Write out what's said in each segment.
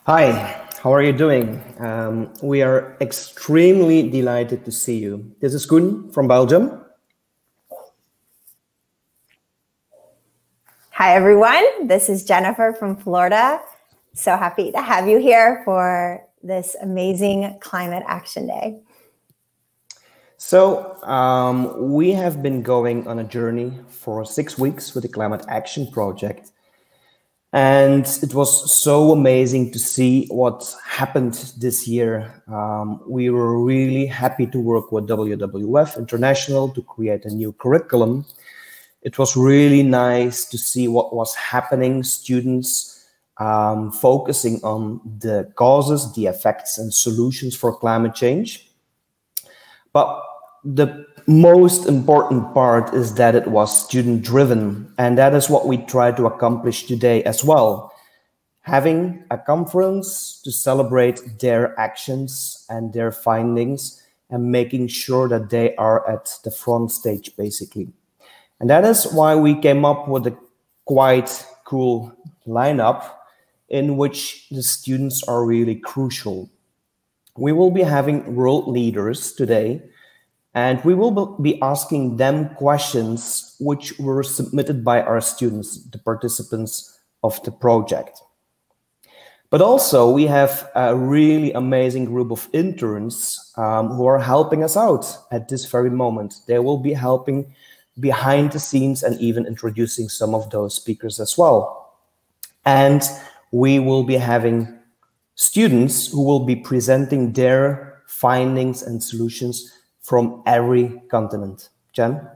Hi, how are you doing? We are extremely delighted to see you. This is Koen from Belgium. Hi, everyone. This is Jennifer from Florida. So happy to have you here for this amazing Climate Action Day. So, we have been going on a journey for 6 weeks with the Climate Action Project. And it was so amazing to see what happened this year. We were really happy to work with WWF International to create a new curriculum. It was really nice to see what was happening, students focusing on the causes, the effects, and solutions for climate change. But the most important part is that it was student-driven, and that is what we try to accomplish today as well. Having a conference to celebrate their actions and their findings and making sure that they are at the front stage, basically. And that is why we came up with a quite cool lineup in which the students are really crucial. We will be having world leaders today, and we will be asking them questions which were submitted by our students, the participants of the project. But also we have a really amazing group of interns who are helping us out at this very moment. They will be helping behind the scenes and even introducing some of those speakers as well. And we will be having students who will be presenting their findings and solutions from every continent. Jen?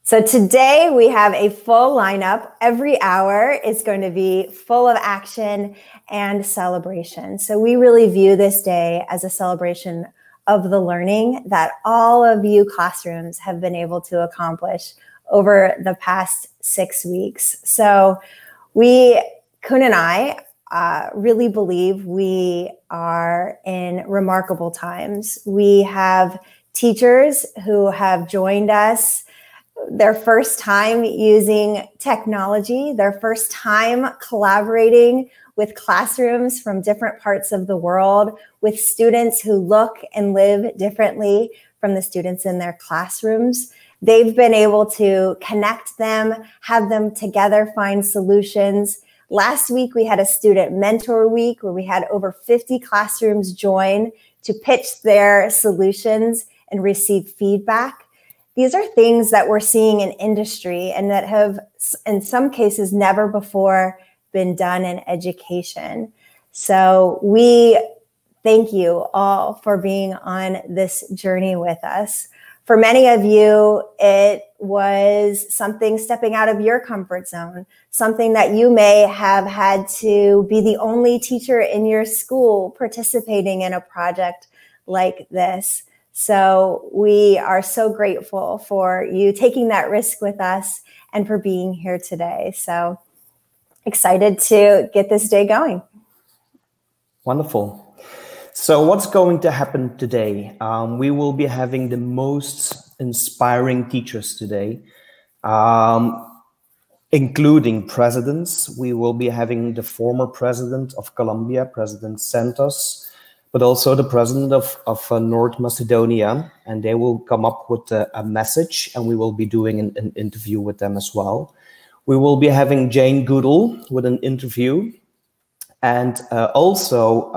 So today we have a full lineup. Every hour is going to be full of action and celebration. So we really view this day as a celebration of the learning that all of you classrooms have been able to accomplish over the past 6 weeks. So Koen and I, really believe we are in remarkable times. We have teachers who have joined us their first time using technology, their first time collaborating with classrooms from different parts of the world, with students who look and live differently from the students in their classrooms. They've been able to connect them, have them together, find solutions. Last week, we had a student mentor week where we had over 50 classrooms join to pitch their solutions and receive feedback. These are things that we're seeing in industry and that have, in some cases, never before been done in education. So we thank you all for being on this journey with us. For many of you, it was something stepping out of your comfort zone, something that you may have had to be the only teacher in your school participating in a project like this. So we are so grateful for you taking that risk with us and for being here today. So excited to get this day going. Wonderful. So what's going to happen today? We will be having the most inspiring teachers today, including presidents. We will be having the former president of Colombia, President Santos, but also the president of North Macedonia, and they will come up with a message, and we will be doing an interview with them as well. We will be having Jane Goodall with an interview, and also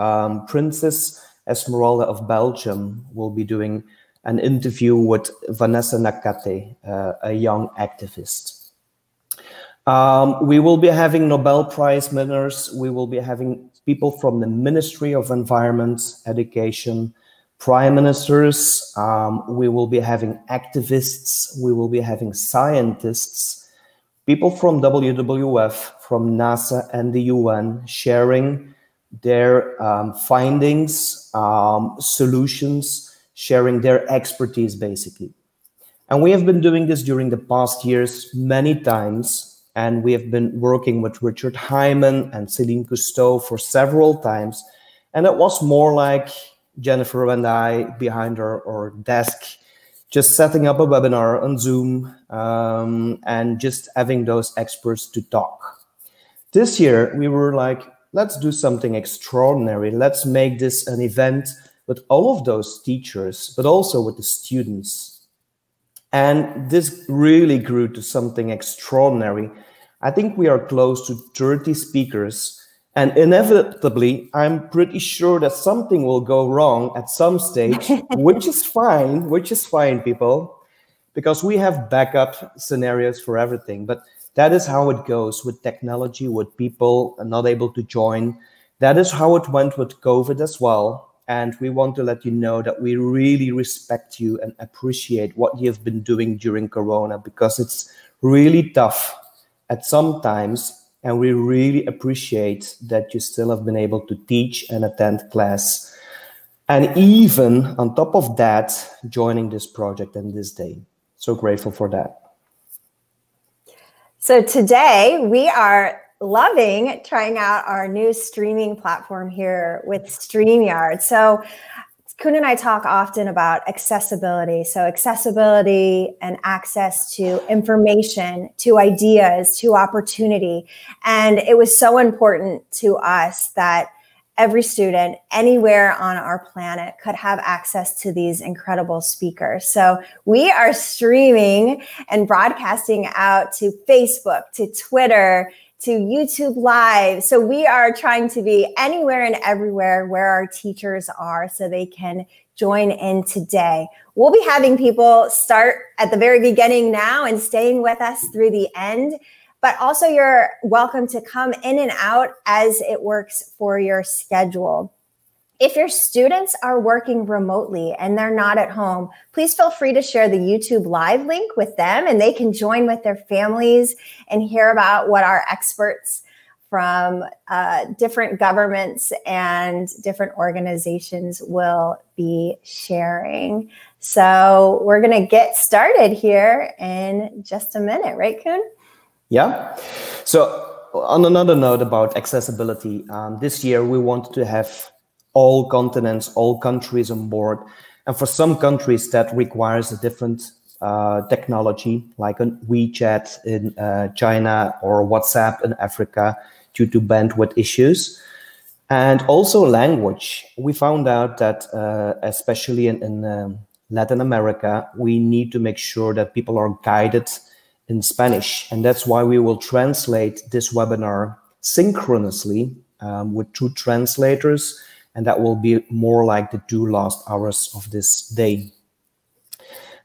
Princess Esmeralda of Belgium will be doing an interview with Vanessa Nakate, a young activist. We will be having Nobel Prize winners. We will be having people from the Ministry of Environment, Education, prime ministers. We will be having activists. We will be having scientists, people from WWF, from NASA and the UN, sharing their findings, solutions, sharing their expertise, basically. And we have been doing this during the past years many times. And we have been working with Richard Hyman and Céline Cousteau for several times. And it was more like Jennifer and I behind our desk, just setting up a webinar on Zoom and just having those experts to talk. This year, we were like, let's do something extraordinary. Let's make this an event with all of those teachers, but also with the students. And this really grew to something extraordinary. I think we are close to 30 speakers. And inevitably, I'm pretty sure that something will go wrong at some stage, which is fine, people, because we have backup scenarios for everything. But that is how it goes with technology, with people not able to join. That is how it went with COVID as well. And we want to let you know that we really respect you and appreciate what you've been doing during Corona, because it's really tough at some times. And we really appreciate that you still have been able to teach and attend class. And even on top of that, joining this project and this day. So grateful for that. So today we are loving trying out our new streaming platform here with StreamYard. So Koen and I talk often about accessibility. So accessibility and access to information, to ideas, to opportunity. And it was so important to us that every student anywhere on our planet could have access to these incredible speakers. So we are streaming and broadcasting out to Facebook, to Twitter, to YouTube Live. So we are trying to be anywhere and everywhere where our teachers are so they can join in today. We'll be having people start at the very beginning now and staying with us through the end. But also you're welcome to come in and out as it works for your schedule. If your students are working remotely and they're not at home, please feel free to share the YouTube Live link with them and they can join with their families and hear about what our experts from different governments and different organizations will be sharing. So we're going to get started here in just a minute, right, Koen? Yeah. So on another note about accessibility, this year we wanted to have all continents, all countries on board. And for some countries that requires a different technology, like on WeChat in China or WhatsApp in Africa due to bandwidth issues. And also language. We found out that especially in Latin America, we need to make sure that people are guided in Spanish. And that's why we will translate this webinar synchronously with two translators. And that will be more like the 2 last hours of this day.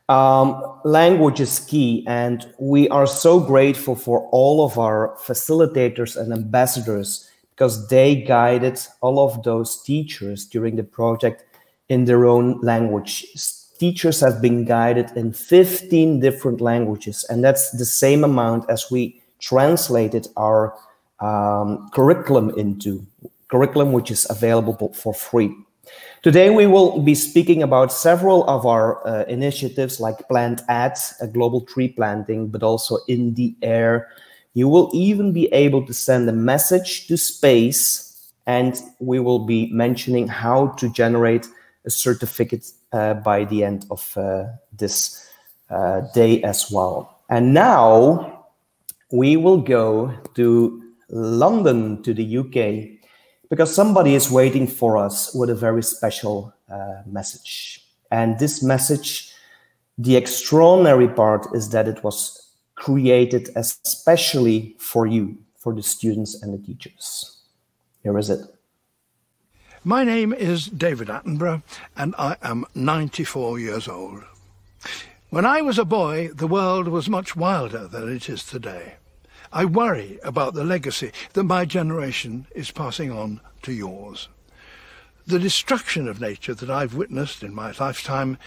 Language is key, and we are so grateful for all of our facilitators and ambassadors because they guided all of those teachers during the project in their own language. Teachers have been guided in 15 different languages, and that's the same amount as we translated our curriculum into. Curriculum which is available for free. Today we will be speaking about several of our initiatives like Plant At, a global tree planting, but also In the Air. You will even be able to send a message to space, and we will be mentioning how to generate a certificate by the end of this day as well. And now we will go to London, to the UK, because somebody is waiting for us with a very special message. And this message, the extraordinary part is that it was created especially for you, for the students and the teachers. Here is it. My name is David Attenborough, and I am 94 years old. When I was a boy, the world was much wilder than it is today. I worry about the legacy that my generation is passing on to yours. The destruction of nature that I've witnessed in my lifetime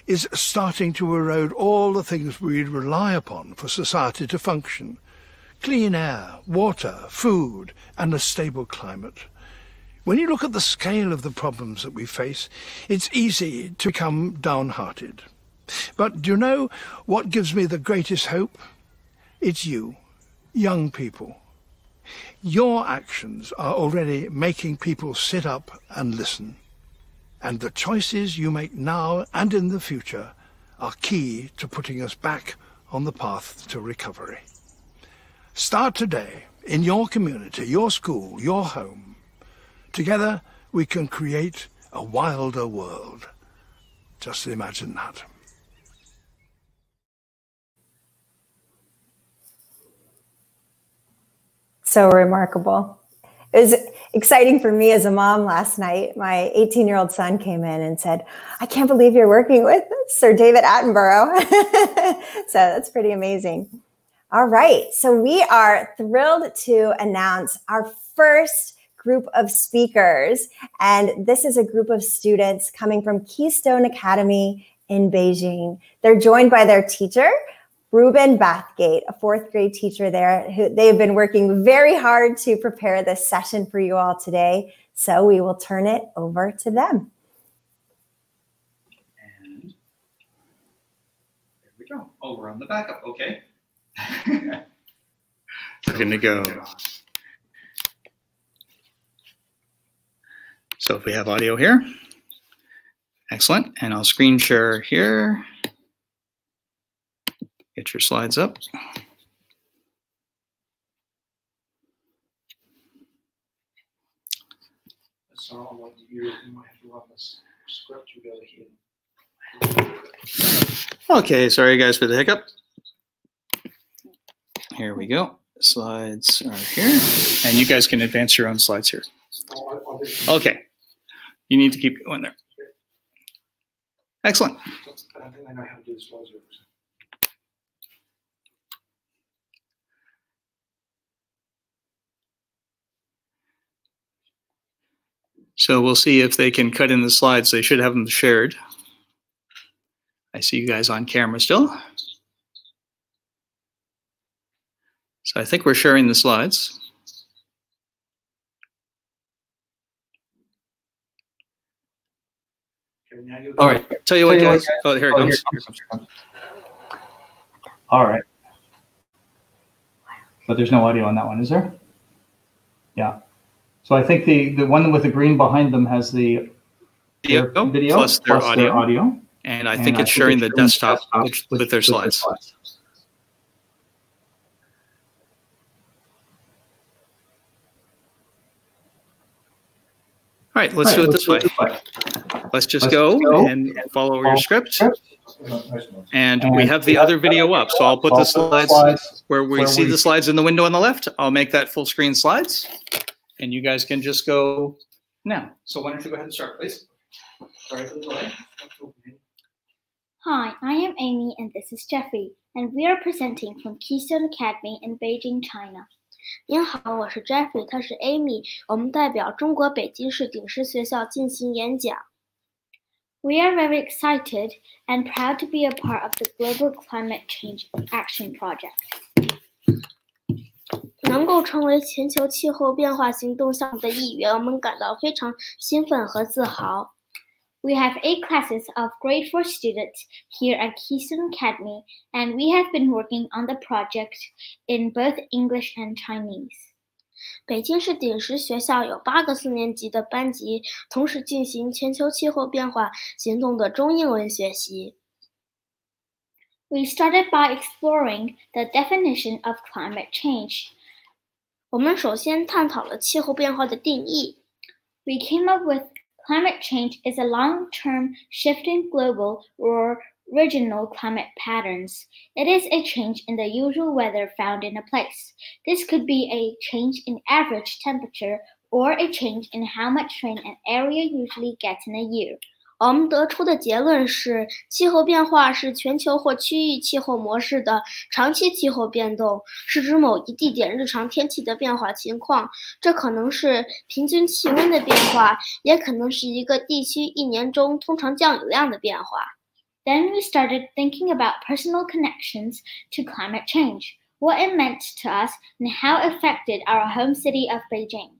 is starting to erode all the things we rely upon for society to function. Clean air, water, food, and a stable climate. When you look at the scale of the problems that we face, it's easy to become downhearted. But do you know what gives me the greatest hope? It's you. Young people. Your actions are already making people sit up and listen. And the choices you make now and in the future are key to putting us back on the path to recovery. Start today in your community, your school, your home. Together, we can create a wilder world. Just imagine that. So remarkable. It was exciting for me as a mom last night. My 18-year-old son came in and said, I can't believe you're working with Sir David Attenborough. So that's pretty amazing. All right. So we are thrilled to announce our first group of speakers. And this is a group of students coming from Keystone Academy in Beijing. They're joined by their teacher, Ruben Bathgate, a 4th grade teacher there. They've been working very hard to prepare this session for you all today. So we will turn it over to them. And there we go. Oh, we're on the backup. Okay. We're going to go. So if we have audio here, excellent. And I'll screen share here. Get your slides up. Okay, sorry guys for the hiccup. Here we go. Slides are here. And you guys can advance your own slides here. Okay. You need to keep going there. Excellent. So we'll see if they can cut in the slides. They should have them shared. I see you guys on camera still. So I think we're sharing the slides. All right, tell you what, guys. Oh, here it comes. All right. But there's no audio on that one, is there? Yeah. So I think the one with the green behind them has the video plus their audio. And I think it's sharing the desktop with their slides. All right, let's do it this way. Let's just go and follow your script. And we have the other video up. So I'll put the slides where we see the slides in the window on the left. I'll make that full screen slides. And you guys can just go now. So why don't you go ahead and start, please? Sorry for the delay. Hi, I am Amy, and this is Jeffrey, and we are presenting from Keystone Academy in Beijing, China. 您好，我是 Jeffrey， 他是 Amy， 我们代表中国北京市鼎师学校进行演讲。We are very excited and proud to be a part of the Global Climate Change Action Project. 能够成为全球气候变化行动项目的一员，我们感到非常兴奋和自豪。We have 8 classes of grade 4 students here at Keystone Academy, and we have been working on the project in both English and Chinese. 北京市鼎师学校有8个4年级的班级，同时进行全球气候变化行动的中英文学习。We started by exploring the definition of climate change. 我们首先探讨了气候变化的定义。We came up with climate change is a long-term shift in global or regional climate patterns. It is a change in the usual weather found in a place. This could be a change in average temperature or a change in how much rain an area usually gets in a year. 我们得出的结论是，气候变化是全球或区域气候模式的长期气候变动，是指某一地点日常天气的变化情况。这可能是平均气温的变化，也可能是一个地区一年中通常降雨量的变化。Then we started thinking about personal connections to climate change, what it meant to us, and how it affected our home city of Beijing.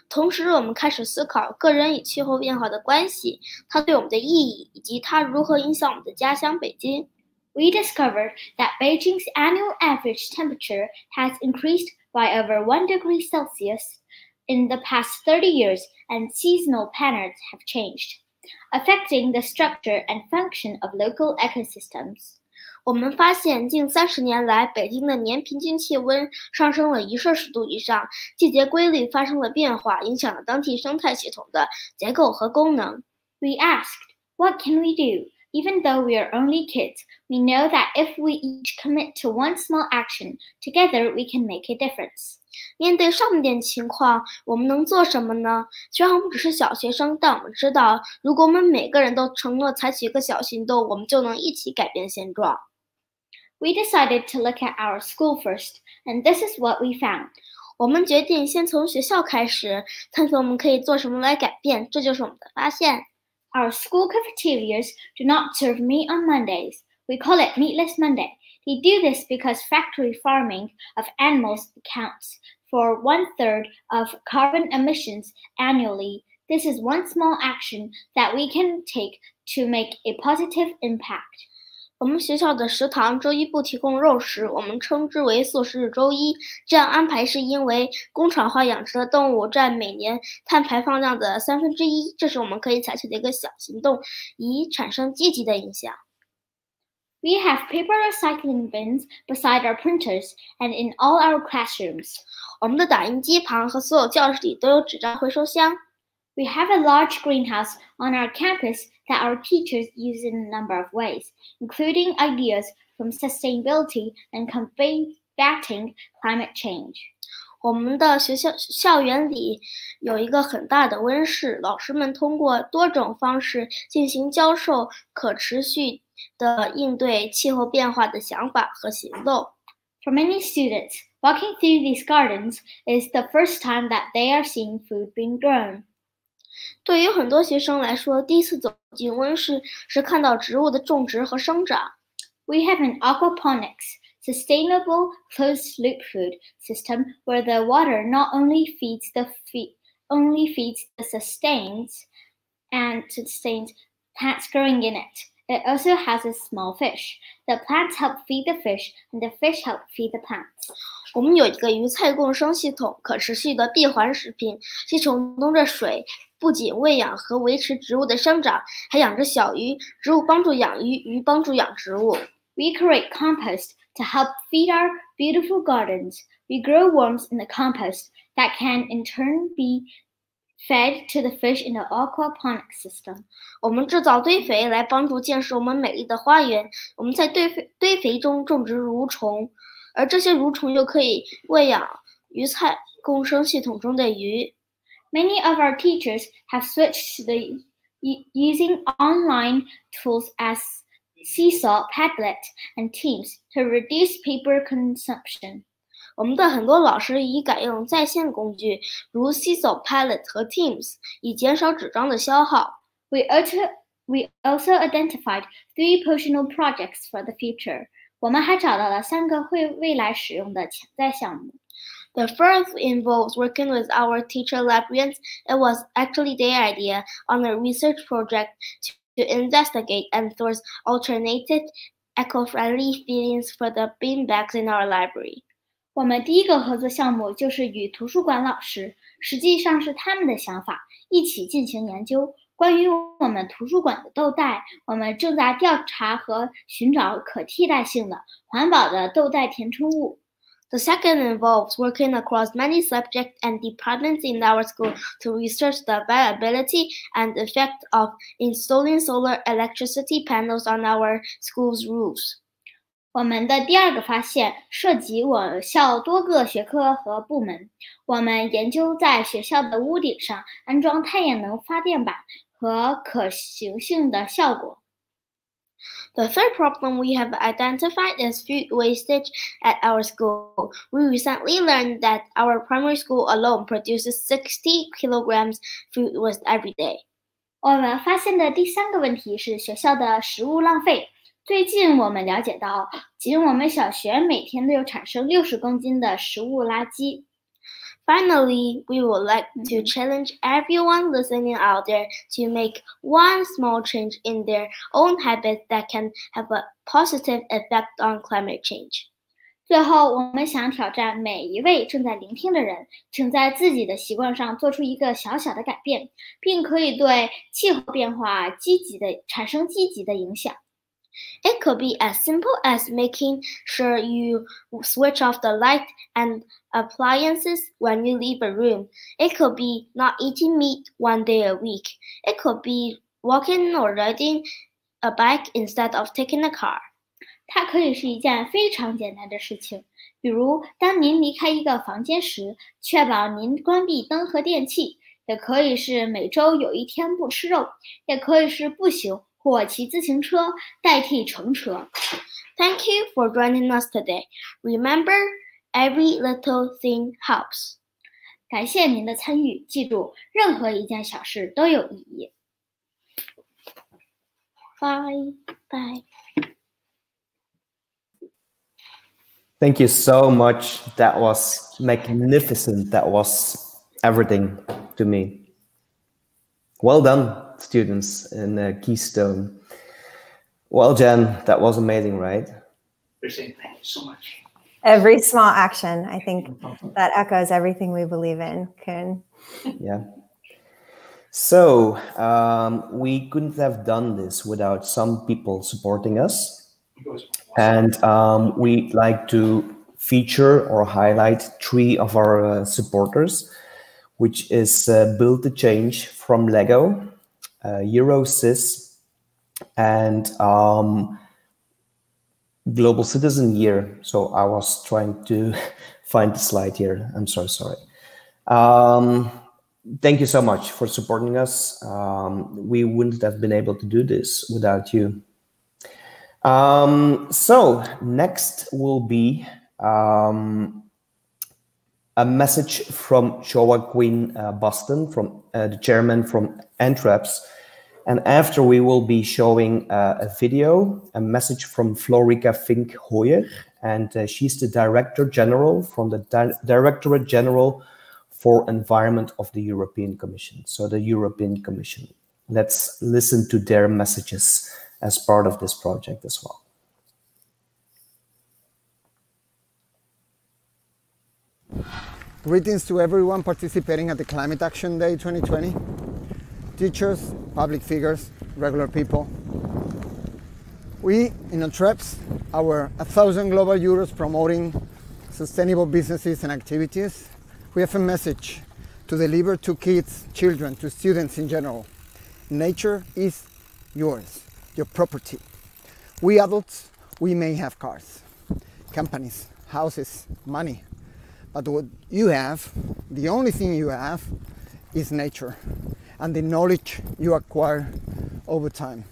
同时，我们开始思考个人与气候变化的关系，它对我们的意义，以及它如何影响我们的家乡北京。We discovered that Beijing's annual average temperature has increased by over 1 degree Celsius in the past 30 years, and seasonal patterns have changed, affecting the structure and function of local ecosystems. 我们发现，近30年来，北京的年平均气温上升了1摄氏度以上，季节规律发生了变化，影响了当地生态系统的结构和功能。We asked, what can we do? Even though we are only kids, we know that if we each commit to one small action, together we can make a difference. 面对上面情况，我们能做什么呢？虽然我们只是小学生，但我们知道，如果我们每个人都承诺采取一个小行动，我们就能一起改变现状。We decided to look at our school first, and this is what we found. 我们决定先从学校开始，探索我们可以做什么来改变，这就是我们的发现。Our school cafeterias do not serve meat on Mondays. We call it Meatless Monday. They do this because factory farming of animals accounts for 1/3 of carbon emissions annually. This is one small action that we can take to make a positive impact. 我们学校的食堂周一不提供肉食，我们称之为素食日周一。这样安排是因为工厂化养殖的动物占每年碳排放量的1/3，这是我们可以采取的一个小行动，以产生积极的影响。We have paper recycling bins beside our printers and in all our classrooms. 我们的打印机旁和所有教室里都有纸张回收箱。We have a large greenhouse on our campus that our teachers use in a number of ways, including ideas from sustainability and combating climate change. 我们的校园里有一个很大的温室，老师们通过多种方式进行教授可持续的应对气候变化的想法和行动。For many students, walking through these gardens is the first time that they are seeing food being grown. 对于很多学生来说，第一次走进温室是看到植物的种植和生长。We have an aquaponics, sustainable closed-loop food system where the water not only feeds the sustains plants growing in it. It also has a small fish. The plants help feed the fish, and the fish help feed the plants. 我们有一个鱼菜共生系统，可持续的闭环食品，系统中的水不仅喂养和维持植物的生长，还养着小鱼，植物帮助养鱼，鱼帮助养植物。We create compost to help feed our beautiful gardens. We grow worms in the compost that can in turn be fed to the fish in the aquaponics system. 我们制造堆肥来帮助建设我们美丽的花园。我们在堆肥中种植蠕虫，而这些蠕虫又可以喂养鱼菜共生系统中的鱼。Many of our teachers have switched to using online tools as Seesaw, Padlet, and Teams to reduce paper consumption. 我们的很多老师已改用在线工具，如 Seesaw, Padlet 和 Teams， 以减少纸张的消耗。We also identified 3 potential projects for the future. 我们还找到了3个会未来使用的潜在项目。The first involves working with our teacher librarians. It was actually their idea on a research project to investigate and source alternative eco-friendly feedings for the beanbags in our library. 我们第一个合作项目就是与图书馆老师，实际上是他们的想法，一起进行研究。关于我们图书馆的豆袋，我们正在调查和寻找可替代性的环保的豆袋填充物。The second involves working across many subjects and departments in our school to research the viability and effect of installing solar electricity panels on our school's roofs. 我们的第2个发现涉及我校多个学科和部门。我们研究在学校的屋顶上安装太阳能发电板和可行性的效果。The third problem we have identified is food wastage at our school. We recently learned that our primary school alone produces 60 kilograms food waste every day. 我们发现的第3个问题是学校的食物浪费。最近我们了解到，仅我们小学每天都有产生60公斤的食物垃圾。Finally, we would like to challenge everyone listening out there to make one small change in their own habits that can have a positive effect on climate change. 最后，我们想挑战每一位正在聆听的人，请在自己的习惯上做出一个小小的改变，并可以对气候变化产生积极的影响。It could be as simple as making sure you switch off the light and appliances when you leave a room. It could be not eating meat 1 day a week. It could be walking or riding a bike instead of taking a car. 它可以是一件非常简单的事情，比如当您离开一个房间时，确保您关闭灯和电器，也可以是每周有1天不吃肉，也可以是步行或骑自行车代替乘车。Thank you for joining us today. Remember, every little thing helps. 感谢您的参与，记住，任何一件小事都有意义。Bye. Bye. Thank you so much. That was magnificent. That was everything to me. Well done, students in Keystone. Well, Jen, that was amazing, right? They're saying thank you so much. Every small action, I think that echoes everything we believe in. Yeah. So we couldn't have done this without some people supporting us. And we'd like to feature or highlight 3 of our supporters, which is Build the Change from Lego, Eurosys, and Global Citizen Year. So I was trying to find the slide here. I'm so sorry. Thank you so much for supporting us. We wouldn't have been able to do this without you. So next will be a message from Joaquin Boston, from the chairman from Antraps. And after we will be showing a video, a message from Florica Fink-Hoyer, and she's the Director General from the Directorate General for Environment of the European Commission. So the European Commission. Let's listen to their messages as part of this project as well. Greetings to everyone participating at the Climate Action Day 2020. Teachers, public figures, regular people. We in Antraps, our 1,000 global euros promoting sustainable businesses and activities, we have a message to deliver to kids, children, to students in general. Nature is yours, your property. We adults, we may have cars, companies, houses, money, but what you have, the only thing you have, is nature and the knowledge you acquire over time.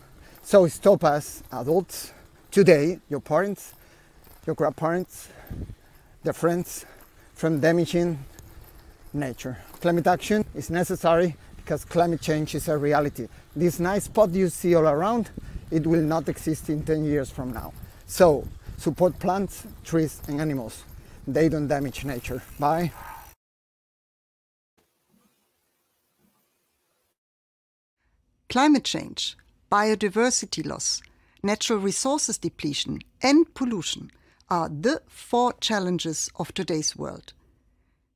So stop us, adults, today, your parents, your grandparents, their friends, from damaging nature. Climate action is necessary because climate change is a reality. This nice spot you see all around, it will not exist in 10 years from now. So support plants, trees and animals. They don't damage nature. Bye. Climate change, biodiversity loss, natural resources depletion and pollution are the 4 challenges of today's world.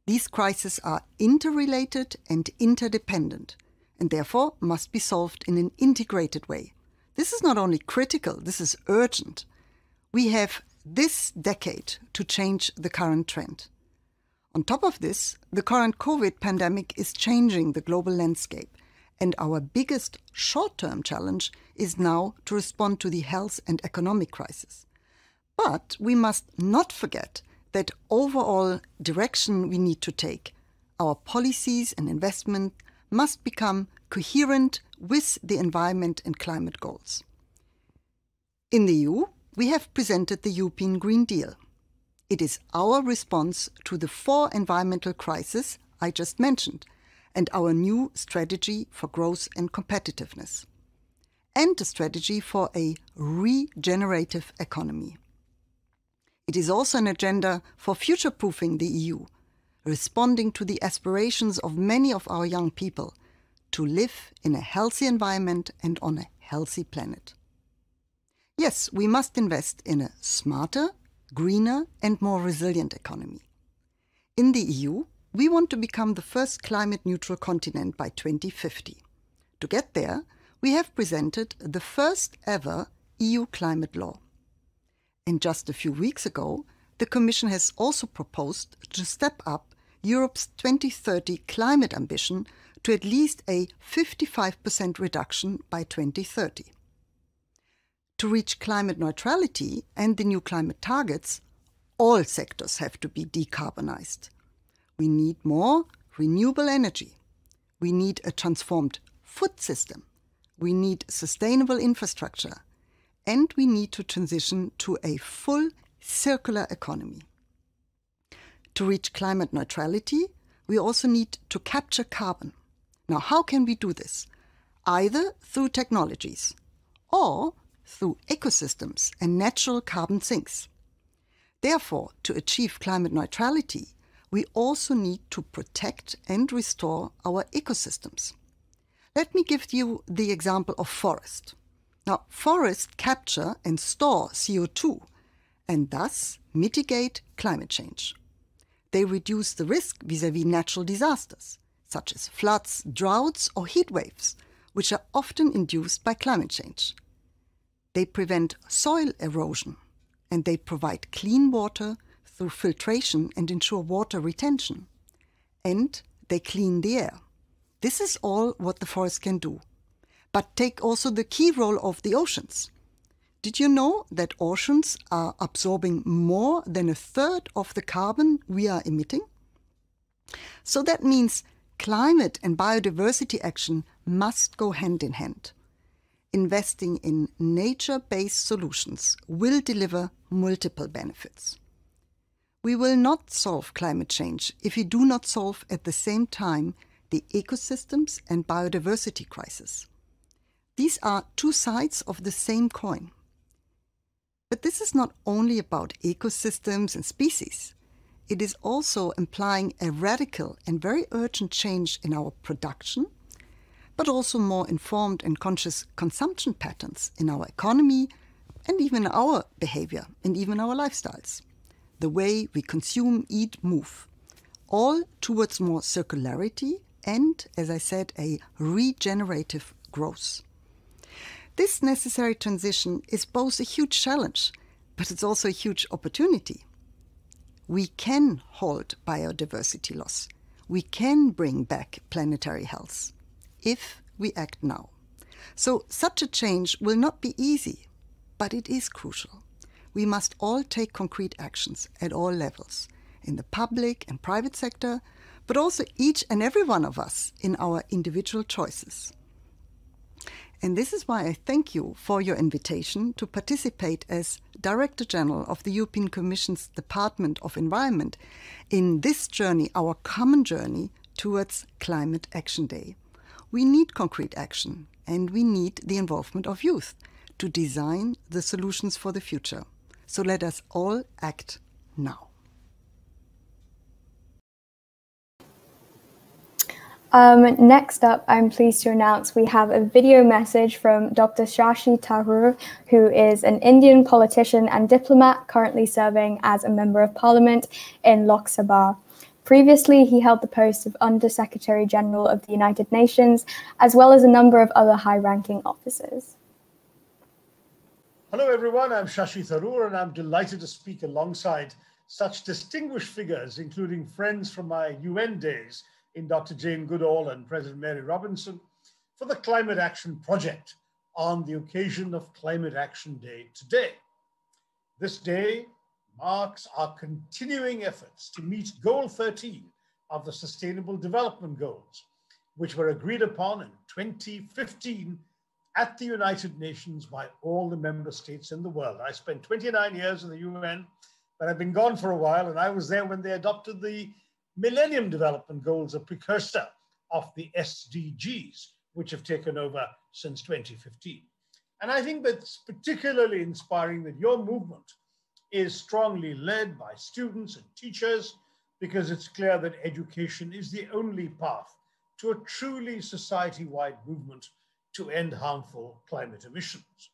These crises are interrelated and interdependent, and therefore must be solved in an integrated way. This is not only critical, this is urgent. We have this decade to change the current trend. On top of this, the current COVID pandemic is changing the global landscape, and our biggest short-term challenge is now to respond to the health and economic crisis. But we must not forget that overall direction we need to take. Our policies and investment must become coherent with the environment and climate goals. In the EU, we have presented the European Green Deal. It is our response to the 4 environmental crises I just mentioned, and our new strategy for growth and competitiveness, and a strategy for a regenerative economy. It is also an agenda for future-proofing the EU, responding to the aspirations of many of our young people to live in a healthy environment and on a healthy planet. Yes, we must invest in a smarter, greener and more resilient economy. In the EU, we want to become the first climate-neutral continent by 2050. To get there, we have presented the first ever EU climate law. And just a few weeks ago, the Commission has also proposed to step up Europe's 2030 climate ambition to at least a 55% reduction by 2030. To reach climate neutrality and the new climate targets, all sectors have to be decarbonized. We need more renewable energy. We need a transformed food system. We need sustainable infrastructure. And we need to transition to a full circular economy. To reach climate neutrality, we also need to capture carbon. Now, how can we do this? Either through technologies or through ecosystems and natural carbon sinks. Therefore, to achieve climate neutrality, we also need to protect and restore our ecosystems. Let me give you the example of forest. Now, forests capture and store CO2 and thus mitigate climate change. They reduce the risk vis-à-vis natural disasters, such as floods, droughts, or heat waves, which are often induced by climate change. They prevent soil erosion, and they provide clean water through filtration and ensure water retention. And they clean the air. This is all what the forest can do. But take also the key role of the oceans. Did you know that oceans are absorbing more than a third of the carbon we are emitting? So that means climate and biodiversity action must go hand in hand. Investing in nature-based solutions will deliver multiple benefits. We will not solve climate change if we do not solve at the same time the ecosystems and biodiversity crisis. These are two sides of the same coin. But this is not only about ecosystems and species. It is also implying a radical and very urgent change in our production, but also more informed and conscious consumption patterns in our economy and even our behavior and even our lifestyles. The way we consume, eat, move, all towards more circularity and, as I said, a regenerative growth. This necessary transition is both a huge challenge, but it's also a huge opportunity. We can halt biodiversity loss. We can bring back planetary health if we act now. So such a change will not be easy, but it is crucial. We must all take concrete actions at all levels, in the public and private sector, but also each and every one of us in our individual choices. And this is why I thank you for your invitation to participate as Director General of the European Commission's Department of Environment in this journey, our common journey towards Climate Action Day. We need concrete action, and we need the involvement of youth to design the solutions for the future. So let us all act now. Next up, I'm pleased to announce we have a video message from Dr. Shashi Tharoor, who is an Indian politician and diplomat currently serving as a Member of Parliament in Lok Sabha. Previously, he held the post of Under Secretary General of the United Nations, as well as a number of other high-ranking officers. Hello, everyone. I'm Shashi Tharoor, and I'm delighted to speak alongside such distinguished figures, including friends from my UN days in Dr. Jane Goodall and President Mary Robinson, for the Climate Action Project on the occasion of Climate Action Day today. This day marks our continuing efforts to meet Goal 13 of the Sustainable Development Goals, which were agreed upon in 2015 at the United Nations by all the member states in the world. I spent 29 years in the UN, but I've been gone for a while, and I was there when they adopted the Millennium Development Goals, a precursor of the SDGs, which have taken over since 2015. And I think that's particularly inspiring that your movement is strongly led by students and teachers, because it's clear that education is the only path to a truly society-wide movement to end harmful climate emissions.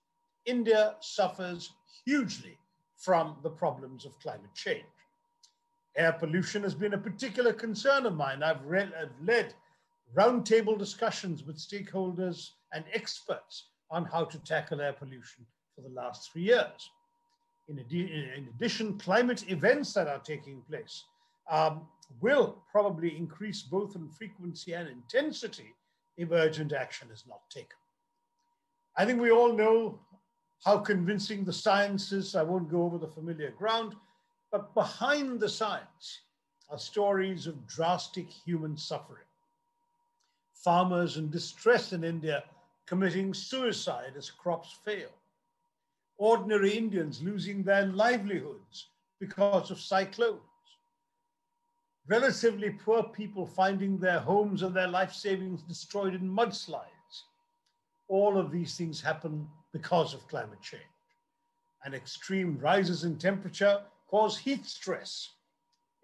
India suffers hugely from the problems of climate change. Air pollution has been a particular concern of mine. I've led roundtable discussions with stakeholders and experts on how to tackle air pollution for the last 3 years. In addition, climate events that are taking place will probably increase both in frequency and intensity if urgent action is not taken. I think we all know how convincing the science is. I won't go over the familiar ground, but behind the science are stories of drastic human suffering. Farmers in distress in India committing suicide as crops fail. Ordinary Indians losing their livelihoods because of cyclones. Relatively poor people finding their homes and their life savings destroyed in mudslides. All of these things happen because of climate change. And extreme rises in temperature cause heat stress.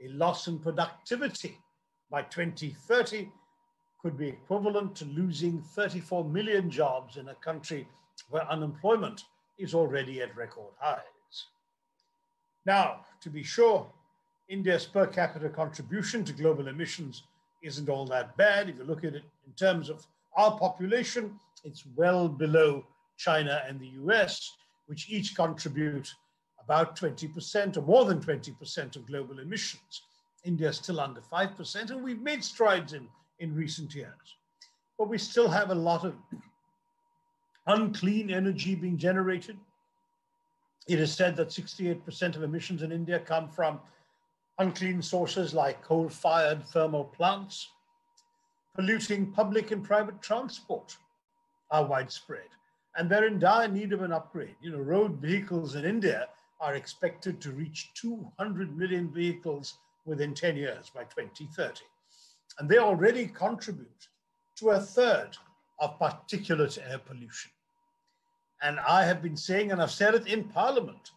A loss in productivity by 2030 could be equivalent to losing 34 million jobs in a country where unemployment is already at record highs. Now, to be sure, India's per capita contribution to global emissions isn't all that bad. If you look at it in terms of our population, it's well below China and the US, which each contribute about 20% or more than 20% of global emissions. India is still under 5%, and we've made strides in recent years. But we still have a lot of unclean energy being generated. It is said that 68% of emissions in India come from unclean sources like coal-fired thermal plants. Polluting public and private transport are widespread, and they're in dire need of an upgrade. You know, road vehicles in India are expected to reach 200 million vehicles within 10 years by 2030. And they already contribute to a third of particulate air pollution. And I have been saying, and I've said it in Parliament,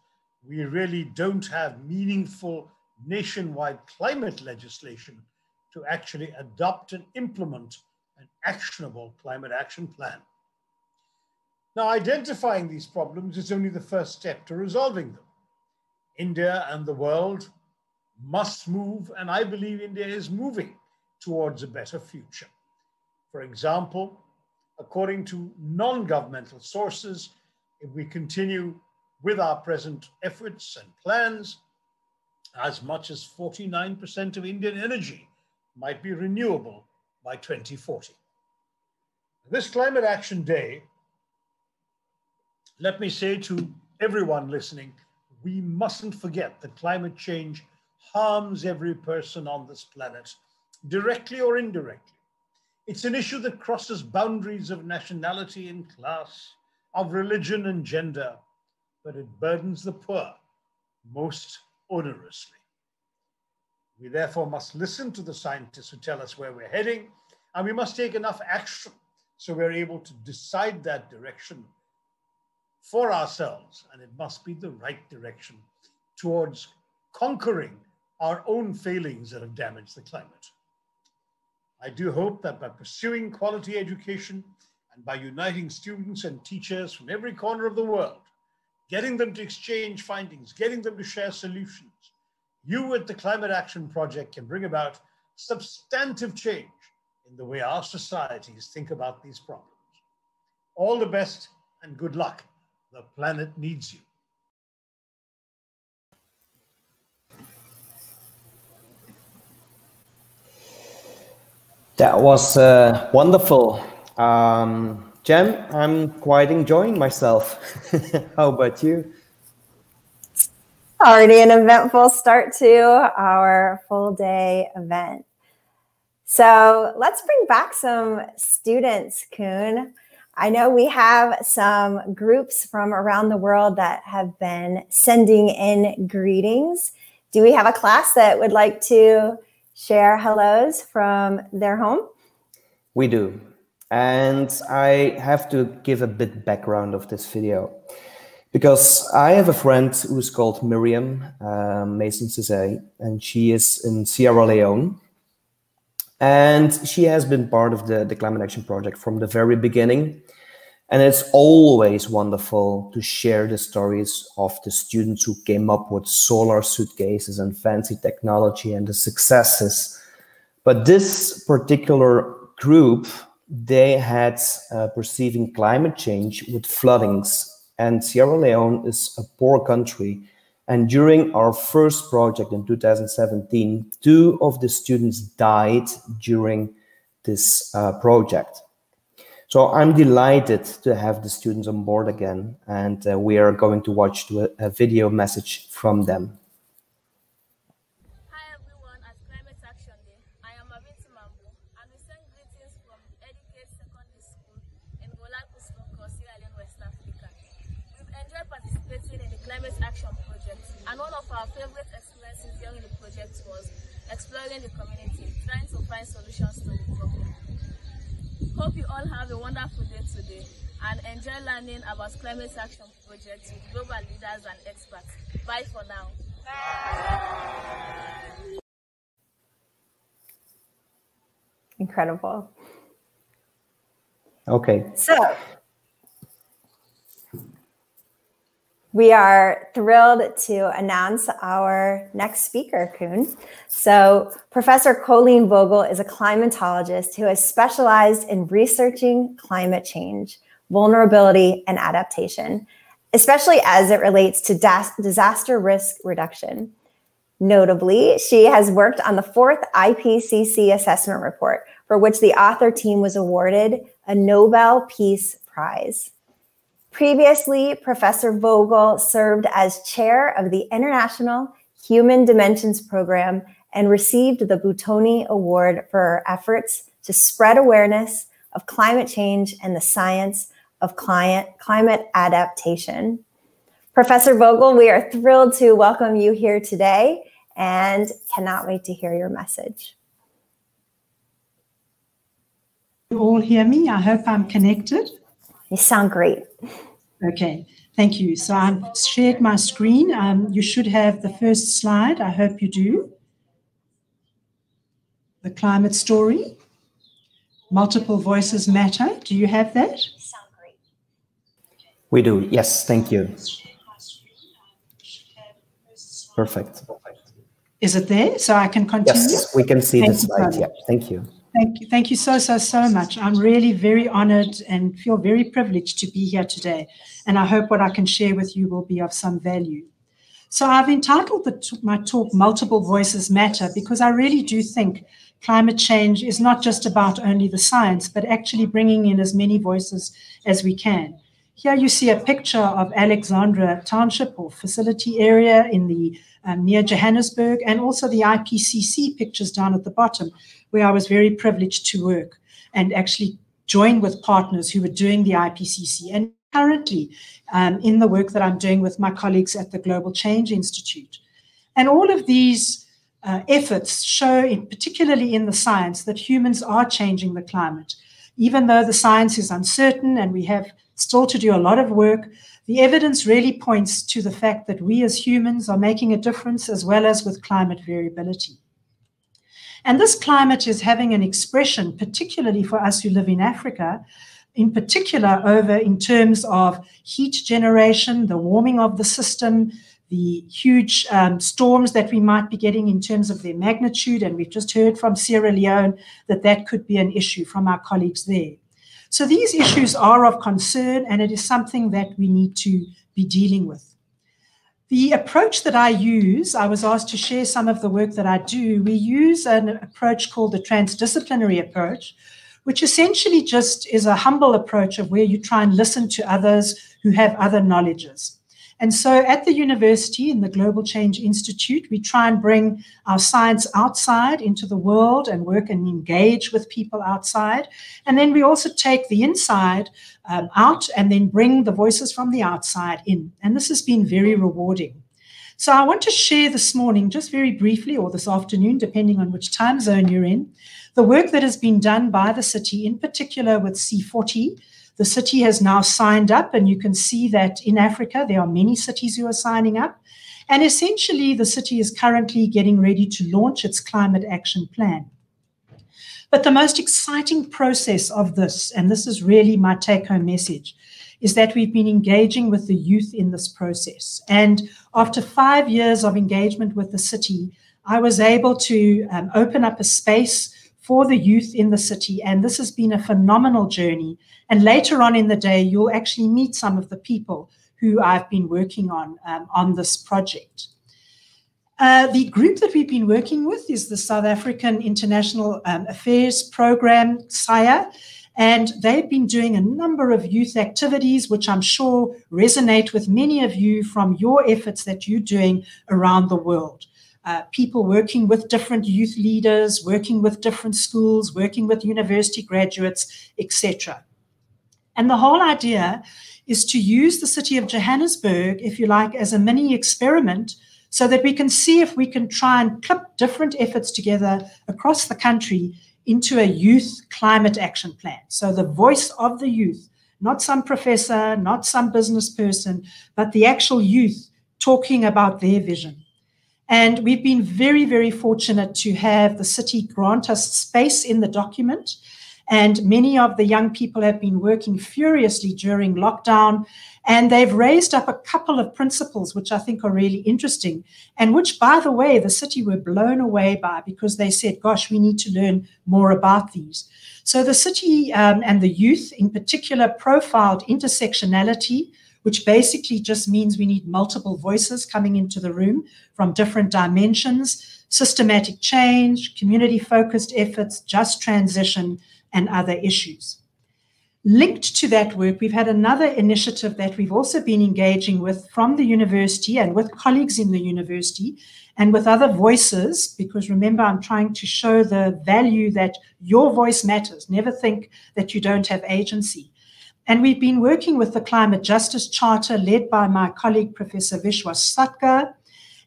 we really don't have meaningful nationwide climate legislation to actually adopt and implement an actionable climate action plan. Now, identifying these problems is only the first step to resolving them. India and the world must move, and I believe India is moving towards a better future. For example, according to non-governmental sources, if we continue with our present efforts and plans, as much as 49% of Indian energy might be renewable by 2040. This Climate Action Day, let me say to everyone listening, we mustn't forget that climate change harms every person on this planet, directly or indirectly. It's an issue that crosses boundaries of nationality and class, of religion and gender, but it burdens the poor most onerously. We therefore must listen to the scientists who tell us where we're heading, and we must take enough action so we're able to decide that direction for ourselves, and it must be the right direction towards conquering our own failings that have damaged the climate. I do hope that by pursuing quality education and by uniting students and teachers from every corner of the world, getting them to exchange findings, getting them to share solutions, you at the Climate Action Project can bring about substantive change in the way our societies think about these problems. All the best and good luck. The planet needs you. That was wonderful. Jen, I'm quite enjoying myself. How about you? Already an eventful start to our full day event. So let's bring back some students, Kuhn. I know we have some groups from around the world that have been sending in greetings. Do we have a class that would like to share hellos from their home? We do. And I have to give a bit background of this video because I have a friend who's called Miriam Mason Cisse, and she is in Sierra Leone. And she has been part of the Climate Action Project from the very beginning. And it's always wonderful to share the stories of the students who came up with solar suitcases and fancy technology and the successes. But this particular group, they had perceiving climate change with floodings and Sierra Leone is a poor country. And during our first project in 2017, 2 of the students died during this project. So I'm delighted to have the students on board again, and we are going to watch a video message from them. Hi everyone at Climate Action Day. I am Abinti Mambu, and we send greetings from Educate Secondary School in Gola Kusoko, Sierra Leone, West Africa. We've enjoyed participating in the Climate Action Project, and one of our favorite experiences during the project was exploring the community, trying to find solutions to the problem. Hope you all have a wonderful day today and enjoy learning about Climate Action Project with global leaders and experts. Bye for now. Bye. Incredible. Okay. So we are thrilled to announce our next speaker, Koen. So Professor Colleen Vogel is a climatologist who has specialized in researching climate change, vulnerability, and adaptation, especially as it relates to disaster risk reduction. Notably, she has worked on the 4th IPCC assessment report, for which the author team was awarded a Nobel Peace Prize. Previously, Professor Vogel served as chair of the International Human Dimensions Program and received the Boutoni Award for her efforts to spread awareness of climate change and the science of climate adaptation. Professor Vogel, we are thrilled to welcome you here today and cannot wait to hear your message. You all hear me? I hope I'm connected. You sound great. Okay, thank you. So I've shared my screen. You should have the first slide. I hope you do. The climate story. Multiple voices matter. Do you have that? We do. Yes, thank you. Perfect. Is it there? So I can continue? Yes, we can see the slide. Yeah, thank you. Thank you so much. I'm really very honored and feel very privileged to be here today. And I hope what I can share with you will be of some value. So I've entitled my talk Multiple Voices Matter because I really do think climate change is not just about only the science, but actually bringing in as many voices as we can. Here you see a picture of Alexandra Township or facility area in the near Johannesburg, and also the IPCC pictures down at the bottom, where I was very privileged to work and actually join with partners who were doing the IPCC, and currently in the work that I'm doing with my colleagues at the Global Change Institute. And all of these efforts show, particularly in the science, that humans are changing the climate. Even though the science is uncertain and we have still to do a lot of work, the evidence really points to the fact that we as humans are making a difference, as well as with climate variability. And this climate is having an expression, particularly for us who live in Africa, in particular over in terms of heat generation, the warming of the system, the huge storms that we might be getting in terms of their magnitude. And we've just heard from Sierra Leone that that could be an issue from our colleagues there. So these issues are of concern, and it is something that we need to be dealing with. The approach that I use, I was asked to share some of the work that I do. We use an approach called the transdisciplinary approach, which essentially just is a humble approach of where you try and listen to others who have other knowledges. And so at the university, in the Global Change Institute, we try and bring our science outside into the world and work and engage with people outside. And then we also take the inside out and then bring the voices from the outside in. And this has been very rewarding. So I want to share this morning, just very briefly, or this afternoon, depending on which time zone you're in, the work that has been done by the city, in particular with C40. The city has now signed up, and you can see that in Africa, there are many cities who are signing up. And essentially, the city is currently getting ready to launch its climate action plan. But the most exciting process of this, and this is really my take-home message, is that we've been engaging with the youth in this process. And after 5 years of engagement with the city, I was able to open up a space for the youth in the city, and this has been a phenomenal journey. And later on in the day, you'll actually meet some of the people who I've been working on this project. The group that we've been working with is the South African International Affairs Program, SIA, and they've been doing a number of youth activities, which I'm sure resonate with many of you from your efforts that you're doing around the world. People working with different youth leaders, working with different schools, working with university graduates, etc. And the whole idea is to use the city of Johannesburg, if you like, as a mini experiment so that we can see if we can try and clip different efforts together across the country into a youth climate action plan. So the voice of the youth, not some professor, not some business person, but the actual youth talking about their vision. And we've been very, very fortunate to have the city grant us space in the document. And many of the young people have been working furiously during lockdown. And they've raised up a couple of principles, which I think are really interesting, and which, by the way, the city were blown away by because they said, gosh, we need to learn more about these. So the city and the youth in particular profiled intersectionality, which basically just means we need multiple voices coming into the room from different dimensions, systematic change, community-focused efforts, just transition, and other issues. Linked to that work, we've had another initiative that we've also been engaging with from the university and with colleagues in the university and with other voices, because remember, I'm trying to show the value that your voice matters. Never think that you don't have agency. And we've been working with the Climate Justice Charter led by my colleague, Professor Vishwas Satka.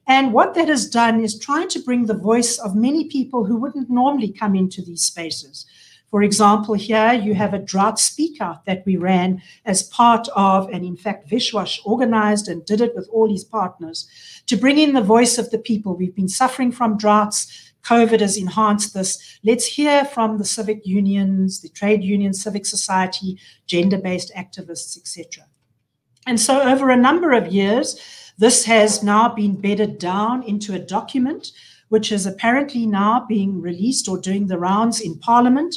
And what that has done is trying to bring the voice of many people who wouldn't normally come into these spaces. For example, here you have a drought speak out that we ran as part of, and in fact, Vishwas organized and did it with all his partners to bring in the voice of the people. We've been suffering from droughts. COVID has enhanced this. Let's hear from the civic unions, the trade unions, civic society, gender-based activists, etc. And so over a number of years, this has now been bedded down into a document, which is apparently now being released or doing the rounds in Parliament.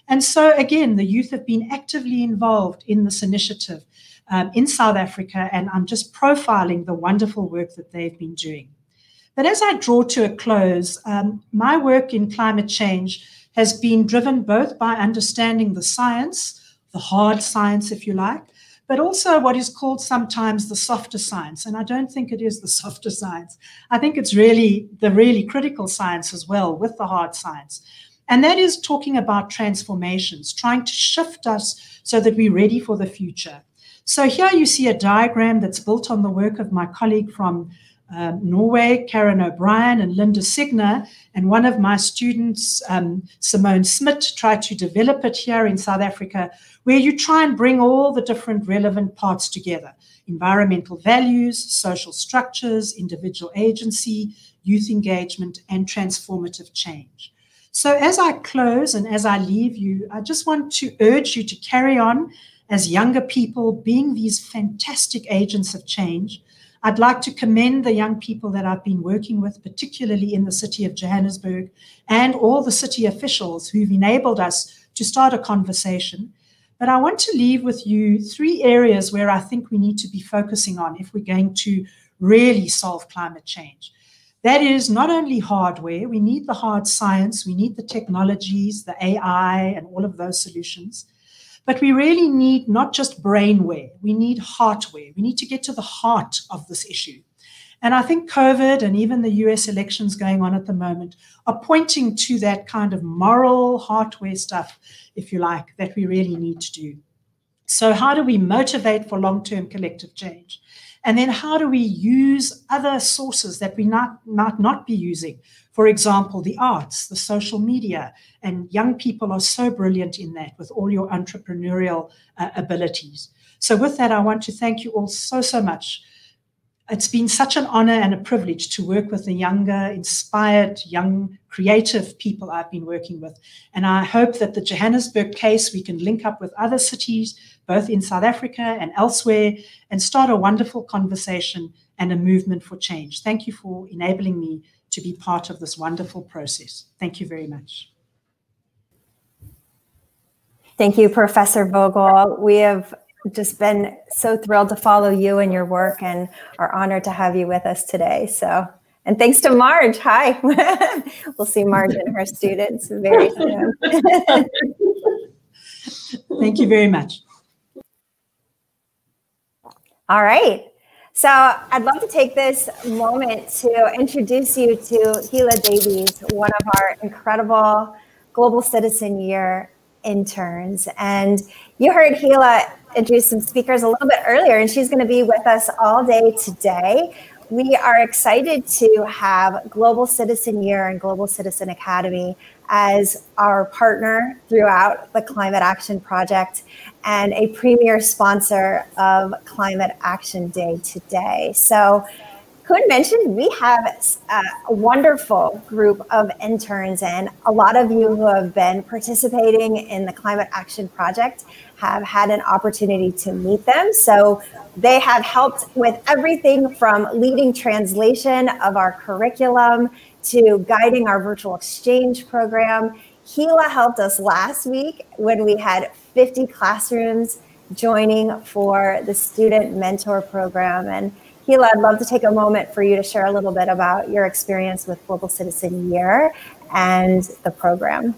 And so, again, the youth have been actively involved in this initiative in South Africa, and I'm just profiling the wonderful work that they've been doing. But as I draw to a close, my work in climate change has been driven both by understanding the science, the hard science, if you like, but also what is called sometimes the softer science. And I don't think it is the softer science. I think it's really the really critical science as well with the hard science. And that is talking about transformations, trying to shift us so that we're ready for the future. So here you see a diagram that's built on the work of my colleague from Norway, Karen O'Brien and Linda Signer, and one of my students, Simone Smith, tried to develop it here in South Africa, where you try and bring all the different relevant parts together: environmental values, social structures, individual agency, youth engagement, and transformative change. So as I close and as I leave you, I just want to urge you to carry on as younger people being these fantastic agents of change. I'd like to commend the young people that I've been working with, particularly in the city of Johannesburg, and all the city officials who've enabled us to start a conversation. But I want to leave with you 3 areas where I think we need to be focusing on if we're going to really solve climate change. That is not only hardware, we need the hard science, we need the technologies, the AI, and all of those solutions. But we really need not just brainware, we need heartware. We need to get to the heart of this issue. And I think COVID and even the US elections going on at the moment are pointing to that kind of moral hardware stuff, if you like, that we really need to do. So how do we motivate for long-term collective change? And then how do we use other sources that we might not be using? For example, the arts, the social media, and young people are so brilliant in that with all your entrepreneurial abilities. So with that, I want to thank you all so much. It's been such an honor and a privilege to work with the younger, inspired, young, creative people I've been working with. And I hope that the Johannesburg case, we can link up with other cities, both in South Africa and elsewhere, and start a wonderful conversation and a movement for change. Thank you for enabling me to be part of this wonderful process. Thank you very much. Thank you, Professor Vogel. We have just been so thrilled to follow you and your work, and are honored to have you with us today. So, and thanks to Marge. Hi. We'll see Marge and her students very soon. Thank you very much. All right. So I'd love to take this moment to introduce you to Gila Davies, one of our incredible Global Citizen Year interns. And you heard Gila introduce some speakers a little bit earlier, and she's going to be with us all day today. We are excited to have Global Citizen Year and Global Citizen Academy as our partner throughout the Climate Action Project and a premier sponsor of Climate Action Day today. So, Kun mentioned we have a wonderful group of interns, and a lot of you who have been participating in the Climate Action Project have had an opportunity to meet them. So they have helped with everything from leading translation of our curriculum to guiding our virtual exchange program. Gila helped us last week when we had 50 classrooms joining for the Student Mentor Program. And Gila, I'd love to take a moment for you to share a little bit about your experience with Global Citizen Year and the program.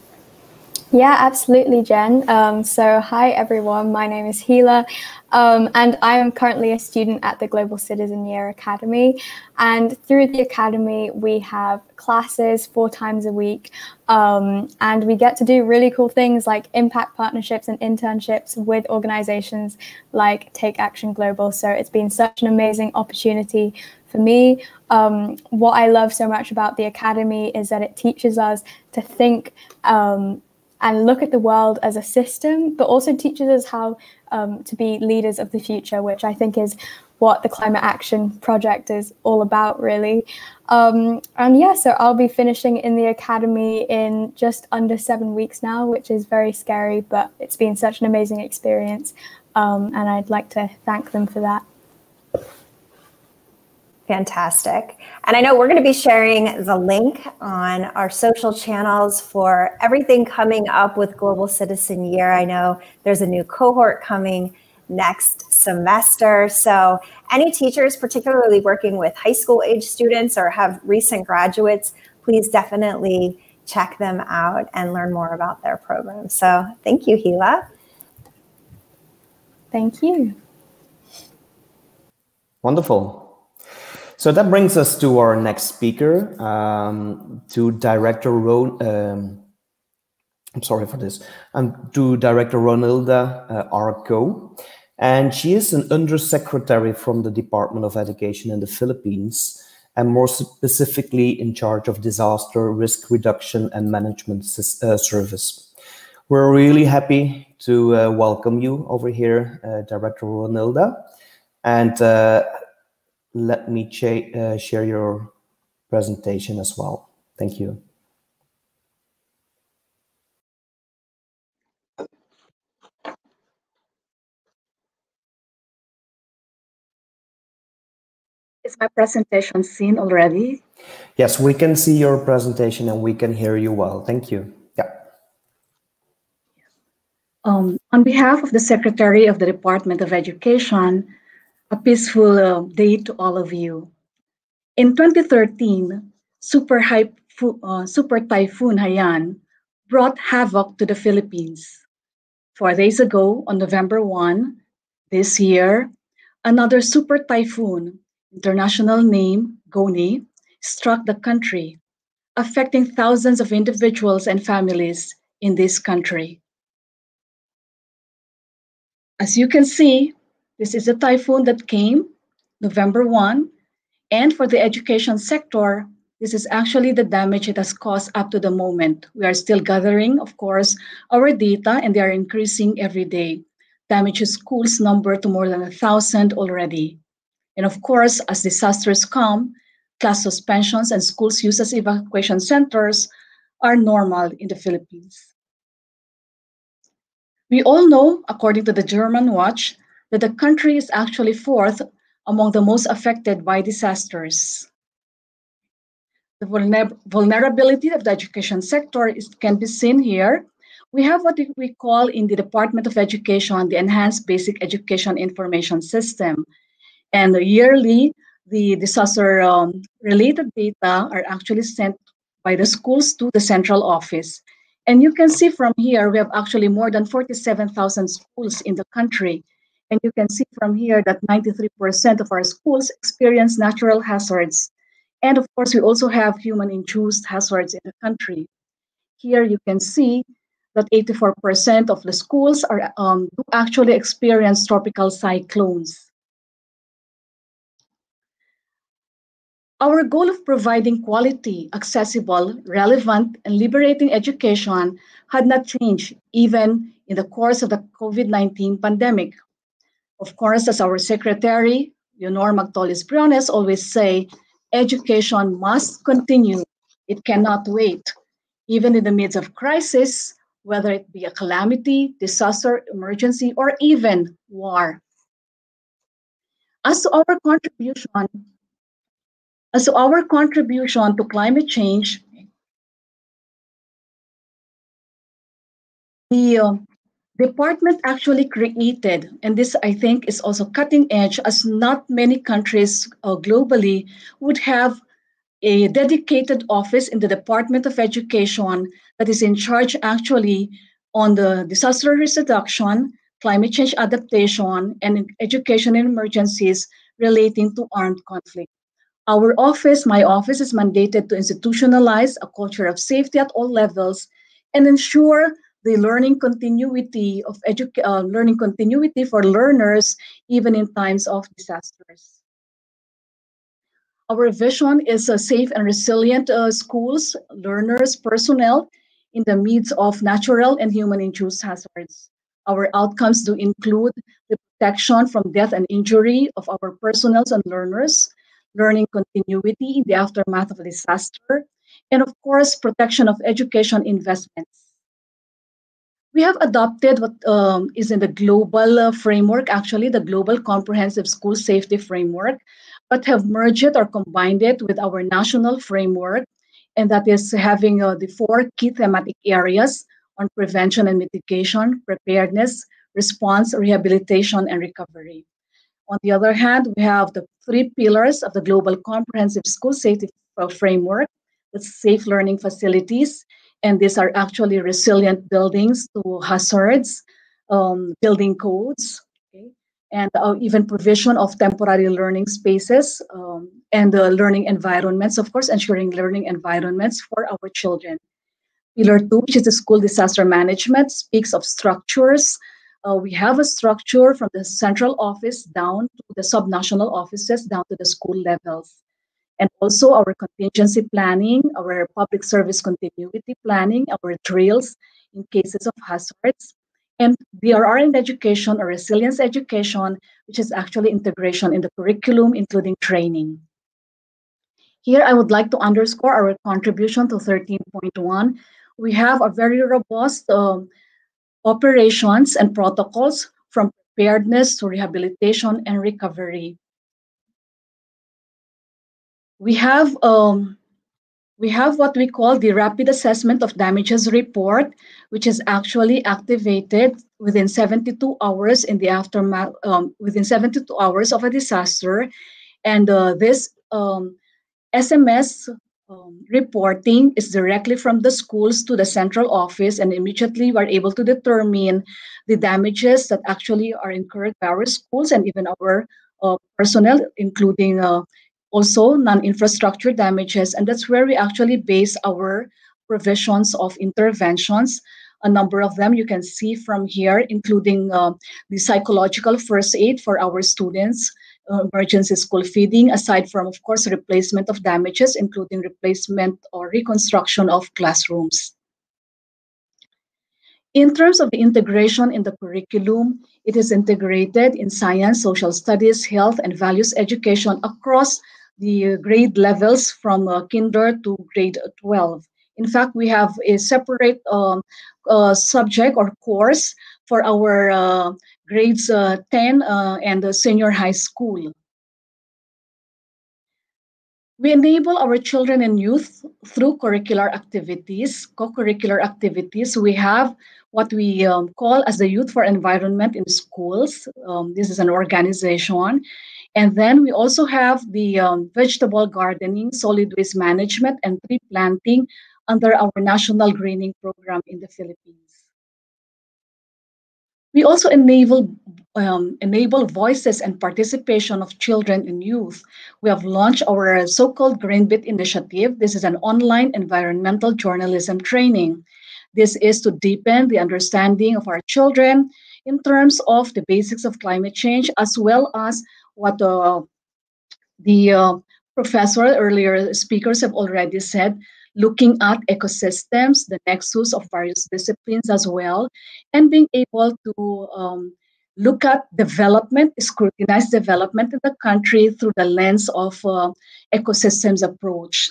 Yeah, absolutely, Jen. So hi, everyone. My name is Gila, and I am currently a student at the Global Citizen Year Academy. And through the academy, we have classes 4 times a week, and we get to do really cool things like impact partnerships and internships with organizations like Take Action Global. So it's been such an amazing opportunity for me. What I love so much about the academy is that it teaches us to think and look at the world as a system, but also teaches us how to be leaders of the future, which I think is what the Climate Action Project is all about, really. And yeah, so I'll be finishing in the academy in just under 7 weeks now, which is very scary, but it's been such an amazing experience. And I'd like to thank them for that. Fantastic. And I know we're going to be sharing the link on our social channels for everything coming up with Global Citizen Year. I know there's a new cohort coming next semester. So any teachers, particularly working with high school age students or have recent graduates, please definitely check them out and learn more about their program. So thank you, Gila. Thank you. Wonderful. So that brings us to our next speaker, to Director Director Ronilda Arco, and she is an undersecretary from the Department of Education in the Philippines, and more specifically in charge of disaster risk reduction and management service. We're really happy to welcome you over here, Director Ronilda, and let me share your presentation as well. Thank you. Is my presentation seen already? Yes, we can see your presentation and we can hear you well. Thank you. Yeah. On behalf of the Secretary of the Department of Education, a peaceful day to all of you. In 2013, Super Typhoon Haiyan brought havoc to the Philippines. 4 days ago, on November 1 this year, another super typhoon, international name Goni, struck the country, affecting thousands of individuals and families in this country. As you can see, this is a typhoon that came November 1, and for the education sector, this is actually the damage it has caused up to the moment. We are still gathering, of course, our data, and they are increasing every day. Damage to schools number to more than 1,000 already. And of course, as disasters come, class suspensions and schools used as evacuation centers are normal in the Philippines. We all know, according to the German Watch, that the country is actually 4th among the most affected by disasters. The vulnerability of the education sector can be seen here We have what we call in the Department of Education the Enhanced Basic Education Information System. And yearly, the disaster-related data are actually sent by the schools to the central office. And you can see from here, we have actually more than 47,000 schools in the country. And you can see from here that 93% of our schools experience natural hazards. And of course, we also have human-induced hazards in the country. Here you can see that 84% of the schools are do actually experience tropical cyclones. Our goal of providing quality, accessible, relevant, and liberating education had not changed even in the course of the COVID-19 pandemic. Of course, as our Secretary, Leonor Magtolis-Briones, always say, education must continue. It cannot wait. Even in the midst of crisis, whether it be a calamity, disaster, emergency, or even war. As to our contribution to climate change, the department actually created, and this I think is also cutting edge, as not many countries globally would have a dedicated office in the Department of Education that is in charge actually on the disaster risk reduction, climate change adaptation, and education in emergencies relating to armed conflict. Our office, my office, is mandated to institutionalize a culture of safety at all levels and ensure the learning continuity for learners even in times of disasters. Our vision is a safe and resilient schools, learners, personnel in the midst of natural and human-induced hazards. Our outcomes do include the protection from death and injury of our personnel and learners, learning continuity in the aftermath of a disaster, and of course, protection of education investments. We have adopted what is in the global framework, actually the Global Comprehensive School Safety Framework, but have merged it or combined it with our national framework, and that is having the 4 key thematic areas on prevention and mitigation, preparedness, response, rehabilitation, and recovery. On the other hand, we have the 3 pillars of the Global Comprehensive School Safety Framework, that's safe learning facilities, and these are actually resilient buildings to hazards, building codes, okay, and even provision of temporary learning spaces and learning environments, of course, ensuring learning environments for our children. Pillar 2, which is the school disaster management, speaks of structures. We have a structure from the central office down to the subnational offices, down to the school levels. And also our contingency planning, our public service continuity planning, our drills in cases of hazards, and DRR in education or resilience education, which is actually integration in the curriculum, including training. Here, I would like to underscore our contribution to 13.1. We have a very robust operations and protocols from preparedness to rehabilitation and recovery. We have what we call the Rapid Assessment of Damages Report, which is actually activated within 72 hours in the aftermath, within 72 hours of a disaster. And this SMS reporting is directly from the schools to the central office, and immediately we're able to determine the damages that actually are incurred by our schools and even our personnel, including also non-infrastructure damages. And that's where we actually base our provisions of interventions. A number of them you can see from here, including the psychological first aid for our students, emergency school feeding, aside from, of course, replacement of damages, including replacement or reconstruction of classrooms. In terms of the integration in the curriculum, it is integrated in science, social studies, health, and values education across the grade levels from kinder to grade 12. In fact, we have a separate subject or course for our grades 10 and the senior high school. We enable our children and youth through curricular activities, co-curricular activities. We have what we call as the Youth for Environment in Schools. This is an organization. And then we also have the vegetable gardening, solid waste management, and tree planting under our National Greening Program in the Philippines. We also enable voices and participation of children and youth. We have launched our so-called Greenbit initiative. This is an online environmental journalism training. This is to deepen the understanding of our children in terms of the basics of climate change, as well as what the professor, earlier speakers have already said, looking at ecosystems, the nexus of various disciplines as well, and being able to look at development, scrutinize development in the country through the lens of ecosystems approach.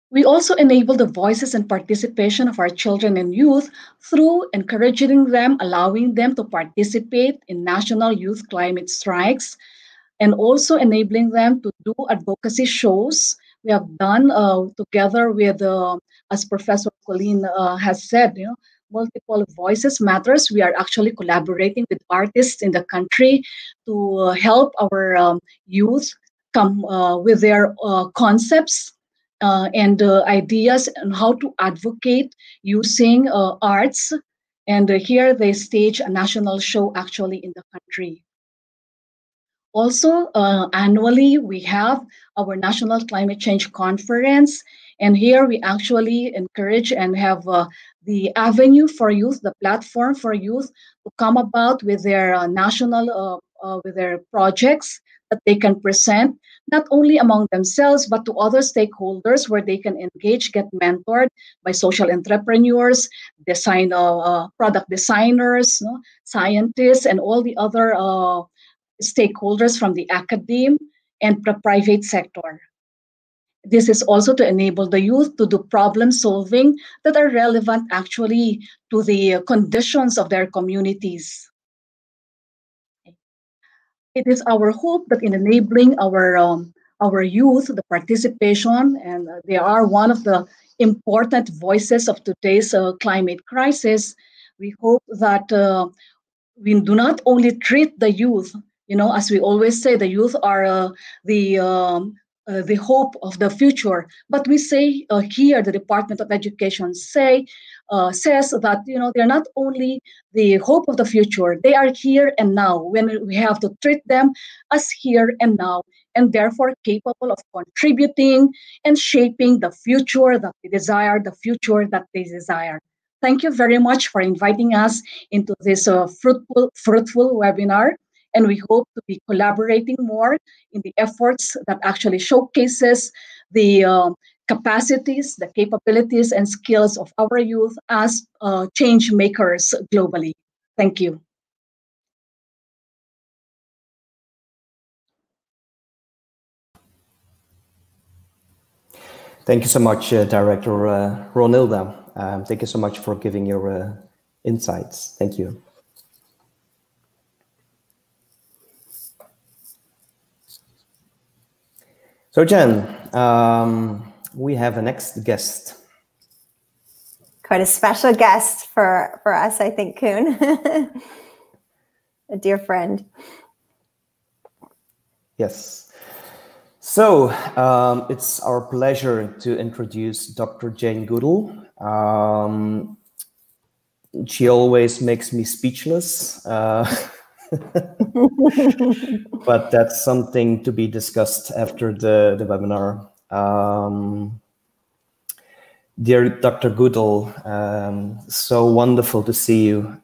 We also enable the voices and participation of our children and youth through encouraging them, allowing them to participate in national youth climate strikes, and also enabling them to do advocacy shows. We have done together with, as Professor Colleen has said, multiple voices matters. We are actually collaborating with artists in the country to help our youth come with their concepts and ideas on how to advocate using arts. And here they stage a national show actually in the country. Also, annually, we have our National Climate Change Conference. And here we actually encourage and have the avenue for youth, the platform for youth to come about with their national, with their projects that they can present, not only among themselves, but to other stakeholders where they can engage, get mentored by social entrepreneurs, product designers, scientists, and all the other stakeholders from the academe and the private sector. This is also to enable the youth to do problem solving that are relevant actually to the conditions of their communities. It is our hope that in enabling our youth, the participation, and they are one of the important voices of today's climate crisis, we hope that we do not only treat the youth, as we always say, the youth are the hope of the future. But we say here, the Department of Education says that they're not only the hope of the future, they are here and now, when we have to treat them as here and now, and therefore capable of contributing and shaping the future that we desire, the future that they desire. Thank you very much for inviting us into this fruitful webinar. And we hope to be collaborating more in the efforts that actually showcases the capacities, the capabilities, and skills of our youth as change makers globally. Thank you. Thank you so much, Director Ronilda. Thank you so much for giving your insights. Thank you. So Jen, we have a next guest. Quite a special guest for us, I think, Koen. A dear friend. Yes. So it's our pleasure to introduce Dr. Jane Goodall. She always makes me speechless. But that's something to be discussed after the webinar. Dear Dr. Goodall, so wonderful to see you.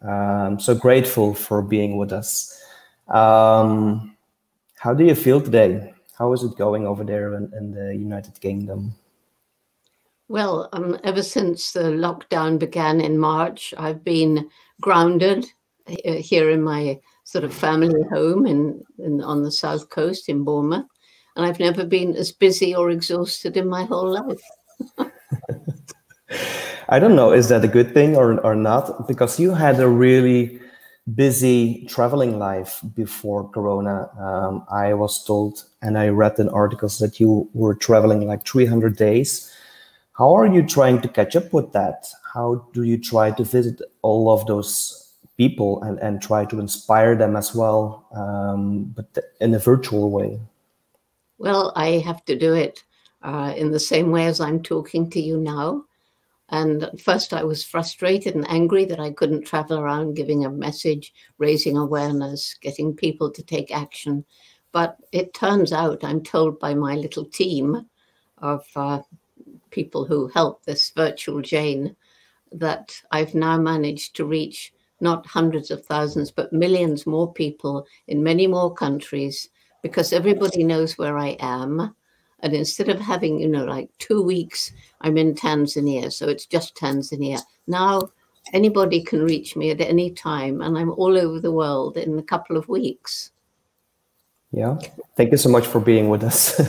So grateful for being with us. How do you feel today? How is it going over there in the United Kingdom? Well, ever since the lockdown began in March, I've been grounded here in my sort of family home on the south coast in Bournemouth, and I've never been as busy or exhausted in my whole life. I don't know, is that a good thing or not? Because you had a really busy traveling life before Corona. I was told, and I read in articles, that you were traveling like 300 days. How are you trying to catch up with that? How do you try to visit all of those people and try to inspire them as well, but in a virtual way? Well, I have to do it in the same way as I'm talking to you now. And at first I was frustrated and angry that I couldn't travel around giving a message, raising awareness, getting people to take action. But it turns out, I'm told by my little team of people who help this virtual Jane, that I've now managed to reach not hundreds of thousands, but millions more people in many more countries, because everybody knows where I am. And instead of having, you know, like 2 weeks, I'm in Tanzania, so it's just Tanzania. Now anybody can reach me at any time, and I'm all over the world in a couple of weeks. Yeah, thank you so much for being with us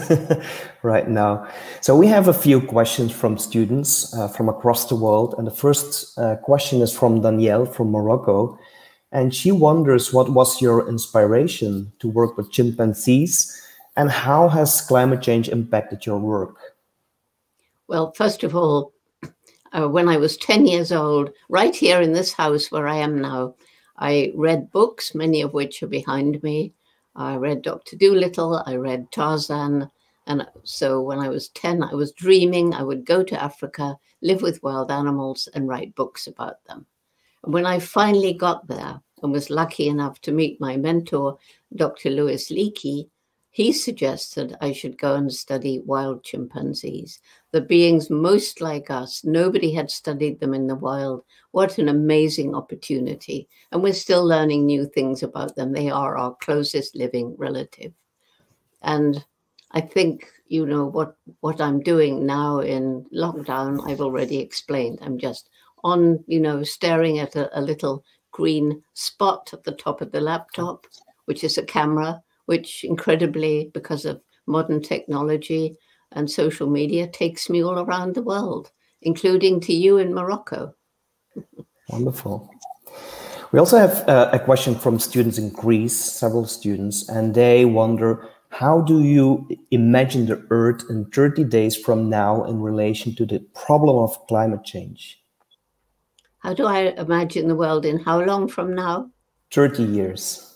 right now. So we have a few questions from students from across the world. And the first question is from Danielle from Morocco. And she wonders, what was your inspiration to work with chimpanzees, and how has climate change impacted your work? Well, first of all, when I was 10 years old, right here in this house where I am now, I read books, many of which are behind me. I read Dr. Dolittle, I read Tarzan. And so when I was 10, I was dreaming I would go to Africa, live with wild animals, and write books about them. And when I finally got there and was lucky enough to meet my mentor, Dr. Louis Leakey, he suggested I should go and study wild chimpanzees, the beings most like us. Nobody had studied them in the wild. What an amazing opportunity. And we're still learning new things about them. They are our closest living relative. And I think, you know, what I'm doing now in lockdown, I've already explained. I'm just on, you know, staring at a little green spot at the top of the laptop, which is a camera, which incredibly, because of modern technology and social media, takes me all around the world, including to you in Morocco. Wonderful. We also have a question from students in Greece, several students, and they wonder, how do you imagine the Earth in 30 days from now in relation to the problem of climate change? How do I imagine the world in how long from now? 30 years.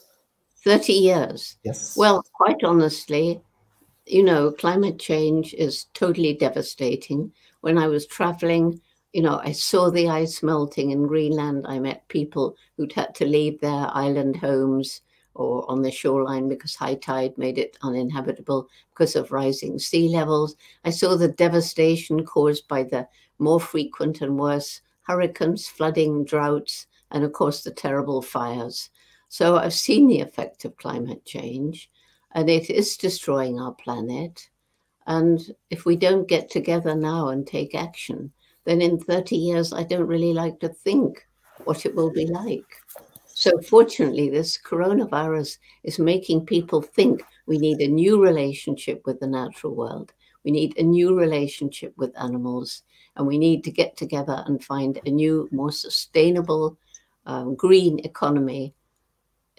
30 years. Yes. Well, quite honestly, you know, climate change is totally devastating. When I was traveling, you know, I saw the ice melting in Greenland. I met people who'd had to leave their island homes or on the shoreline because high tide made it uninhabitable because of rising sea levels. I saw the devastation caused by the more frequent and worse hurricanes, flooding, droughts, and of course the terrible fires. So I've seen the effect of climate change, and it is destroying our planet. And if we don't get together now and take action, then in 30 years, I don't really like to think what it will be like. So fortunately, this coronavirus is making people think we need a new relationship with the natural world. We need a new relationship with animals, and we need to get together and find a new, more sustainable, green economy,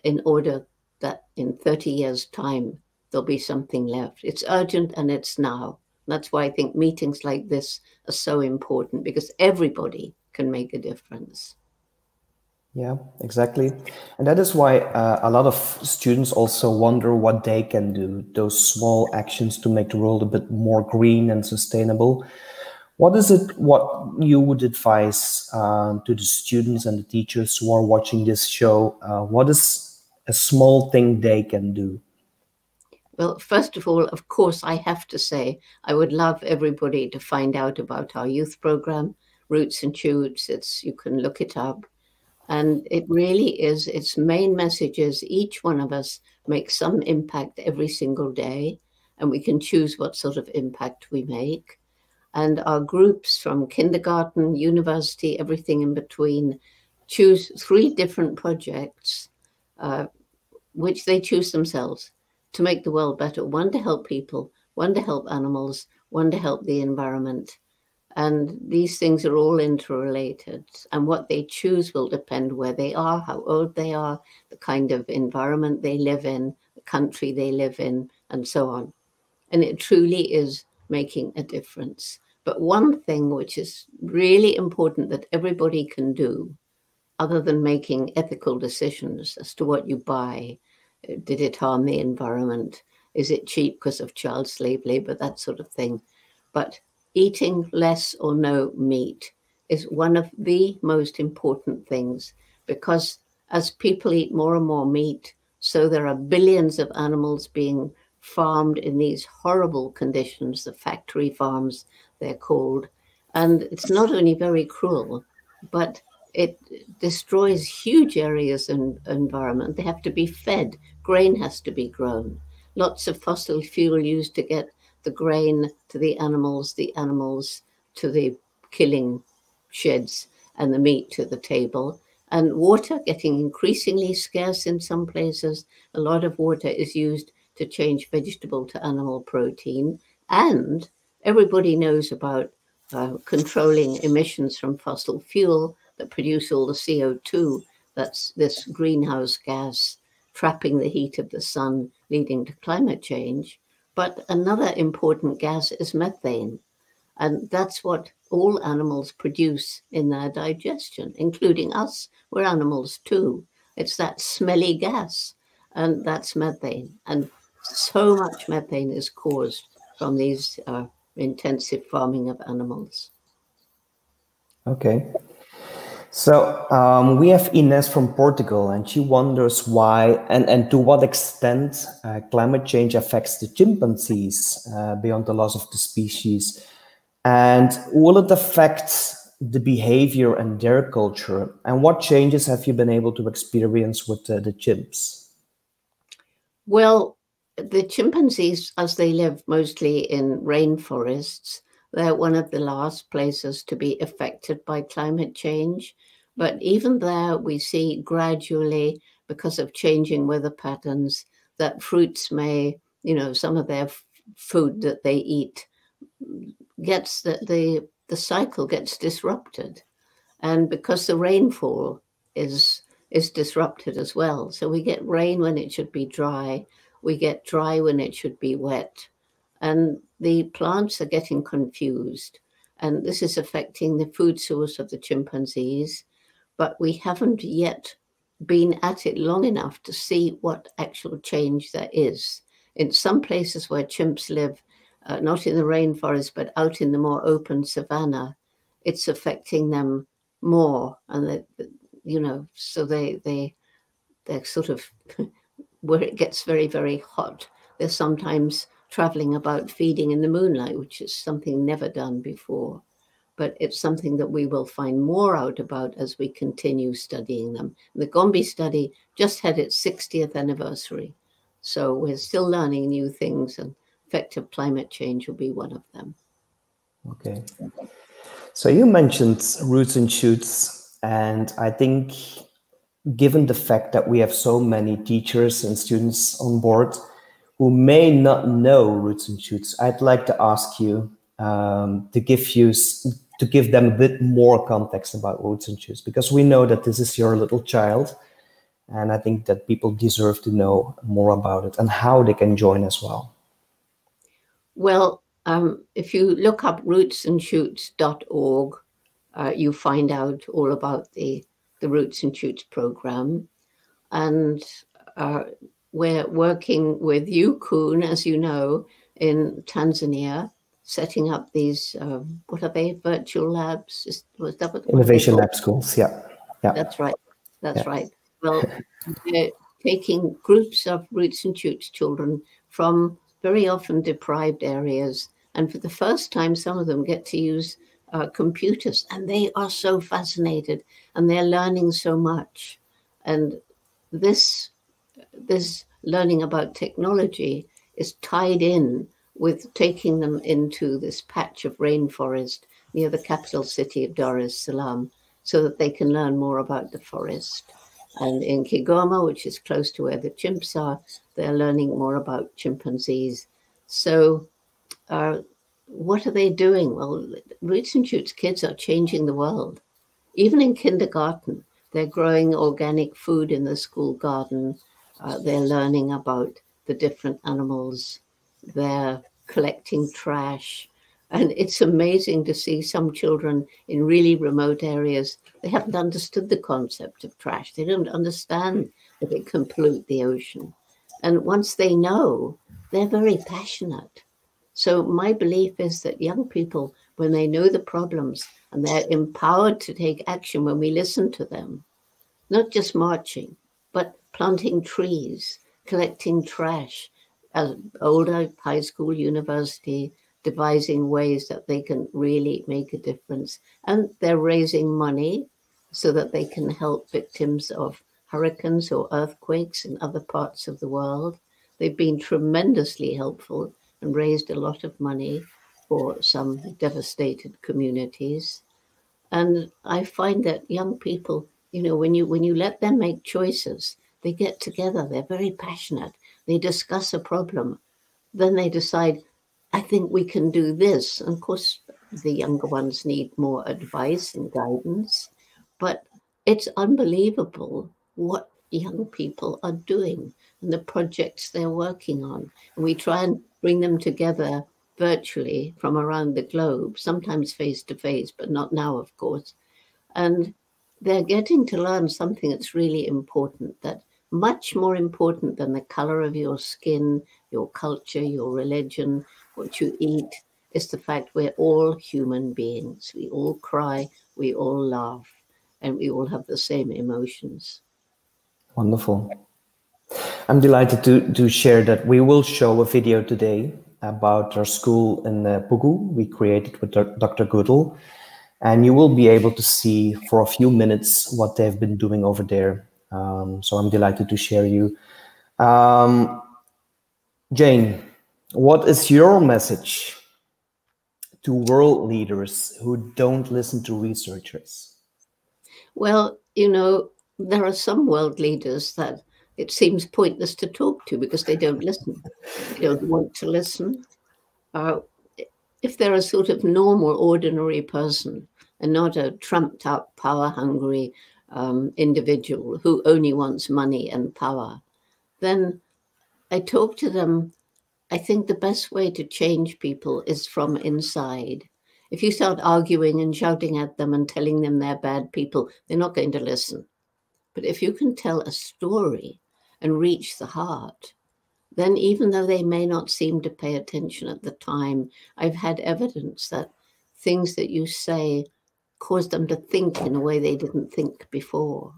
in order that in 30 years' time, there'll be something left. It's urgent and it's now. That's why I think meetings like this are so important, because everybody can make a difference. Yeah, exactly. And that is why a lot of students also wonder what they can do, those small actions to make the world a bit more green and sustainable. What is it, what you would advise to the students and the teachers who are watching this show? What is a small thing they can do? Well, first of all, of course, I have to say, I would love everybody to find out about our youth program, Roots and Shoots. You can look it up. And it really is, its main message is each one of us makes some impact every single day, and we can choose what sort of impact we make. And our groups from kindergarten, university, everything in between, choose 3 different projects, which they choose themselves to make the world better. 1 to help people, 1 to help animals, 1 to help the environment. And these things are all interrelated. And what they choose will depend where they are, how old they are, the kind of environment they live in, the country they live in, and so on. And it truly is making a difference. But one thing which is really important that everybody can do, other than making ethical decisions as to what you buy, did it harm the environment? Is it cheap because of child slave labor, that sort of thing? But eating less or no meat is one of the most important things, because as people eat more and more meat, so there are billions of animals being farmed in these horrible conditions, the factory farms, they're called. And it's not only very cruel, but it destroys huge areas in environment. They have to be fed. Grain has to be grown. Lots of fossil fuel used to get the grain to the animals to the killing sheds, and the meat to the table. And water getting increasingly scarce in some places. A lot of water is used to change vegetable to animal protein. And everybody knows about controlling emissions from fossil fuel that produce all the CO2. That's this greenhouse gas trapping the heat of the sun, leading to climate change. But another important gas is methane. And that's what all animals produce in their digestion, including us. We're animals too. It's that smelly gas, and that's methane. And so much methane is caused from these intensive farming of animals. Okay. So we have Ines from Portugal, and she wonders why and to what extent climate change affects the chimpanzees beyond the loss of the species. And will it affect the behavior and their culture? And what changes have you been able to experience with the chimps? Well, the chimpanzees, as they live mostly in rainforests, they're one of the last places to be affected by climate change. But even there, we see gradually, because of changing weather patterns, that fruits may, some of their food that they eat gets the cycle gets disrupted. And because the rainfall is disrupted as well. So we get rain when it should be dry. We get dry when it should be wet. And the plants are getting confused. And this is affecting the food source of the chimpanzees. But we haven't yet been at it long enough to see what actual change there is. In some places where chimps live, not in the rainforest, but out in the more open savanna, it's affecting them more. And, so they're sort of, where it gets very, very hot, they're sometimes traveling about feeding in the moonlight, which is something never done before. But it's something that we will find more out about as we continue studying them. The Gombe study just had its 60th anniversary. So we're still learning new things, and effective climate change will be one of them. Okay. So you mentioned roots and shoots, and I think given the fact that we have so many teachers and students on board who may not know roots and shoots, I'd like to ask you to give them a bit more context about roots and shoots, because we know that this is your little child, and I think that people deserve to know more about it and how they can join as well. Well, if you look up rootsandshoots.org, you find out all about the Roots and Shoots program. And we're working with you, Kuhn, as you know, in Tanzania, setting up these, what are they, virtual labs? Was that what Innovation Lab schools, yeah. That's right, right. Well, we're taking groups of Roots and Shoots children from very often deprived areas, and for the first time, some of them get to use computers, and they are so fascinated, and they're learning so much. And this learning about technology is tied in with taking them into this patch of rainforest near the capital city of Dar es Salaam, so that they can learn more about the forest. And in Kigoma, which is close to where the chimps are, they're learning more about chimpanzees. So what are they doing? Well, Roots and Shoots kids are changing the world. Even in kindergarten, they're growing organic food in the school garden. They're learning about the different animals. They're collecting trash. And it's amazing to see some children in really remote areas. They haven't understood the concept of trash. They don't understand that it can pollute the ocean. And once they know, they're very passionate. So my belief is that young people, when they know the problems and they're empowered to take action when we listen to them, not just marching, but planting trees, collecting trash, older high school, university, devising ways that they can really make a difference. And they're raising money so that they can help victims of hurricanes or earthquakes in other parts of the world. They've been tremendously helpful and raised a lot of money for some devastated communities. And I find that young people, you know, when you let them make choices, they get together, they're very passionate, they discuss a problem, then they decide, I think we can do this. And of course, the younger ones need more advice and guidance, but it's unbelievable what young people are doing and the projects they're working on. And we try and bring them together virtually from around the globe, sometimes face to face, but not now, of course. And they're getting to learn something that's really important, that much more important than the color of your skin, your culture, your religion, what you eat, is the fact we're all human beings. We all cry, we all laugh, and we all have the same emotions. Wonderful. I'm delighted to share that we will show a video today about our school in Pugu we created with Dr. Goodall, and you will be able to see for a few minutes what they've been doing over there. So I'm delighted to share you. Jane, what is your message to world leaders who don't listen to researchers? Well, you know, there are some world leaders that it seems pointless to talk to because they don't listen. They don't want to listen. If they're a sort of normal, ordinary person and not a trumped up, power-hungry individual who only wants money and power, then I talk to them. I think the best way to change people is from inside. If you start arguing and shouting at them and telling them they're bad people, they're not going to listen. But if you can tell a story and reach the heart, then even though they may not seem to pay attention at the time, I've had evidence that things that you say cause them to think in a way they didn't think before.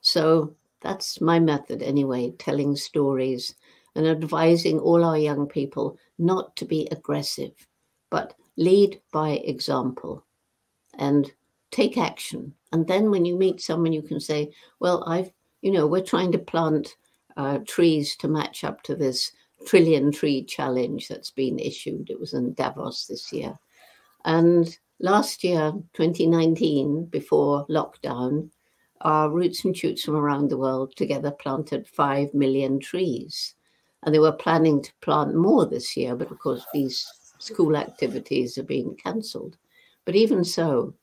So that's my method anyway, telling stories and advising all our young people not to be aggressive, but lead by example and take action. And then when you meet someone, you can say, well, we're trying to plant trees to match up to this trillion tree challenge that's been issued. It was in Davos this year. And last year, 2019, before lockdown, our Roots and Shoots from around the world together planted 5 million trees. And they were planning to plant more this year, but of course these school activities are being cancelled. But even so,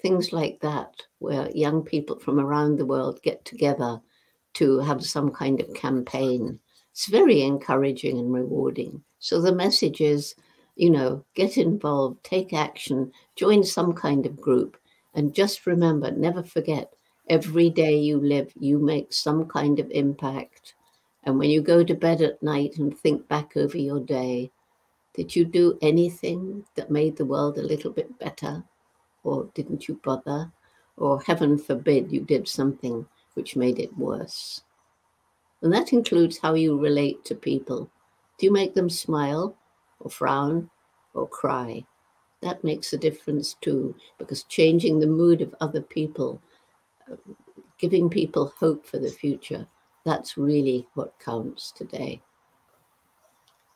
things like that, where young people from around the world get together to have some kind of campaign, it's very encouraging and rewarding. So the message is, get involved, take action, join some kind of group, and just remember, never forget, every day you live, you make some kind of impact. And when you go to bed at night and think back over your day, did you do anything that made the world a little bit better? Or didn't you bother? Or heaven forbid you did something which made it worse? And that includes how you relate to people. Do you make them smile or frown or cry? That makes a difference too, because changing the mood of other people, giving people hope for the future, that's really what counts today.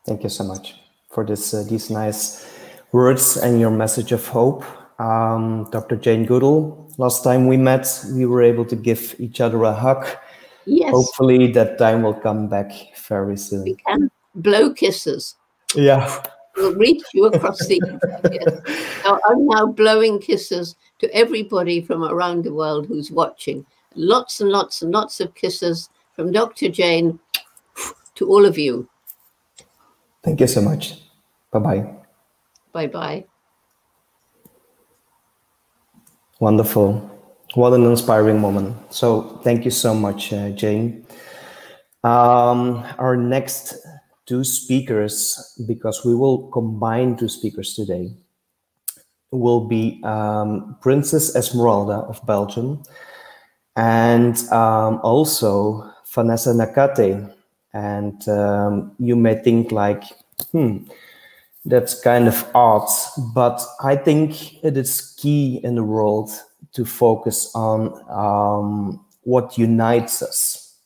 Thank you so much for these nice words and your message of hope. Dr. Jane Goodall, last time we met, we were able to give each other a hug. Yes. Hopefully that time will come back very soon. We can blow kisses. Yeah, will reach you across the ether. Yes. So I'm now blowing kisses to everybody from around the world who's watching. Lots and lots and lots of kisses from Dr. Jane to all of you. Thank you so much. Bye-bye. Bye-bye. Wonderful. What an inspiring moment. So thank you so much, Jane. Our next two speakers, because we will combine two speakers today, will be Princess Esmeralda of Belgium and also Vanessa Nakate. And you may think like, that's kind of odd, but I think it is key in the world to focus on what unites us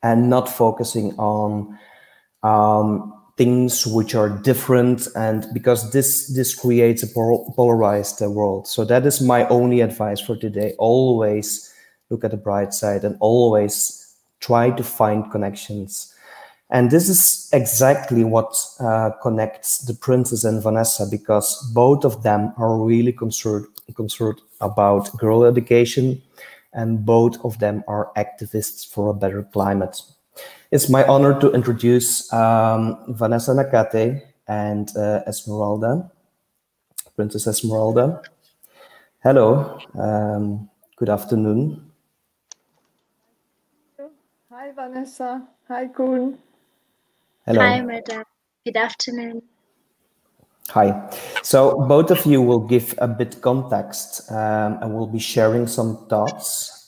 and not focusing on things which are different, and because this creates a polarized world. So that is my only advice for today. Always look at the bright side and always try to find connections. And this is exactly what connects the Princess and Vanessa, because both of them are really concerned about girl education, and both of them are activists for a better climate. It's my honor to introduce Vanessa Nakate and Esmeralda, Princess Esmeralda. Hello, good afternoon. Hi, Vanessa. Hi, Koen. Hello. Hi, madam. Good afternoon. Hi. So both of you will give a bit context and we'll be sharing some thoughts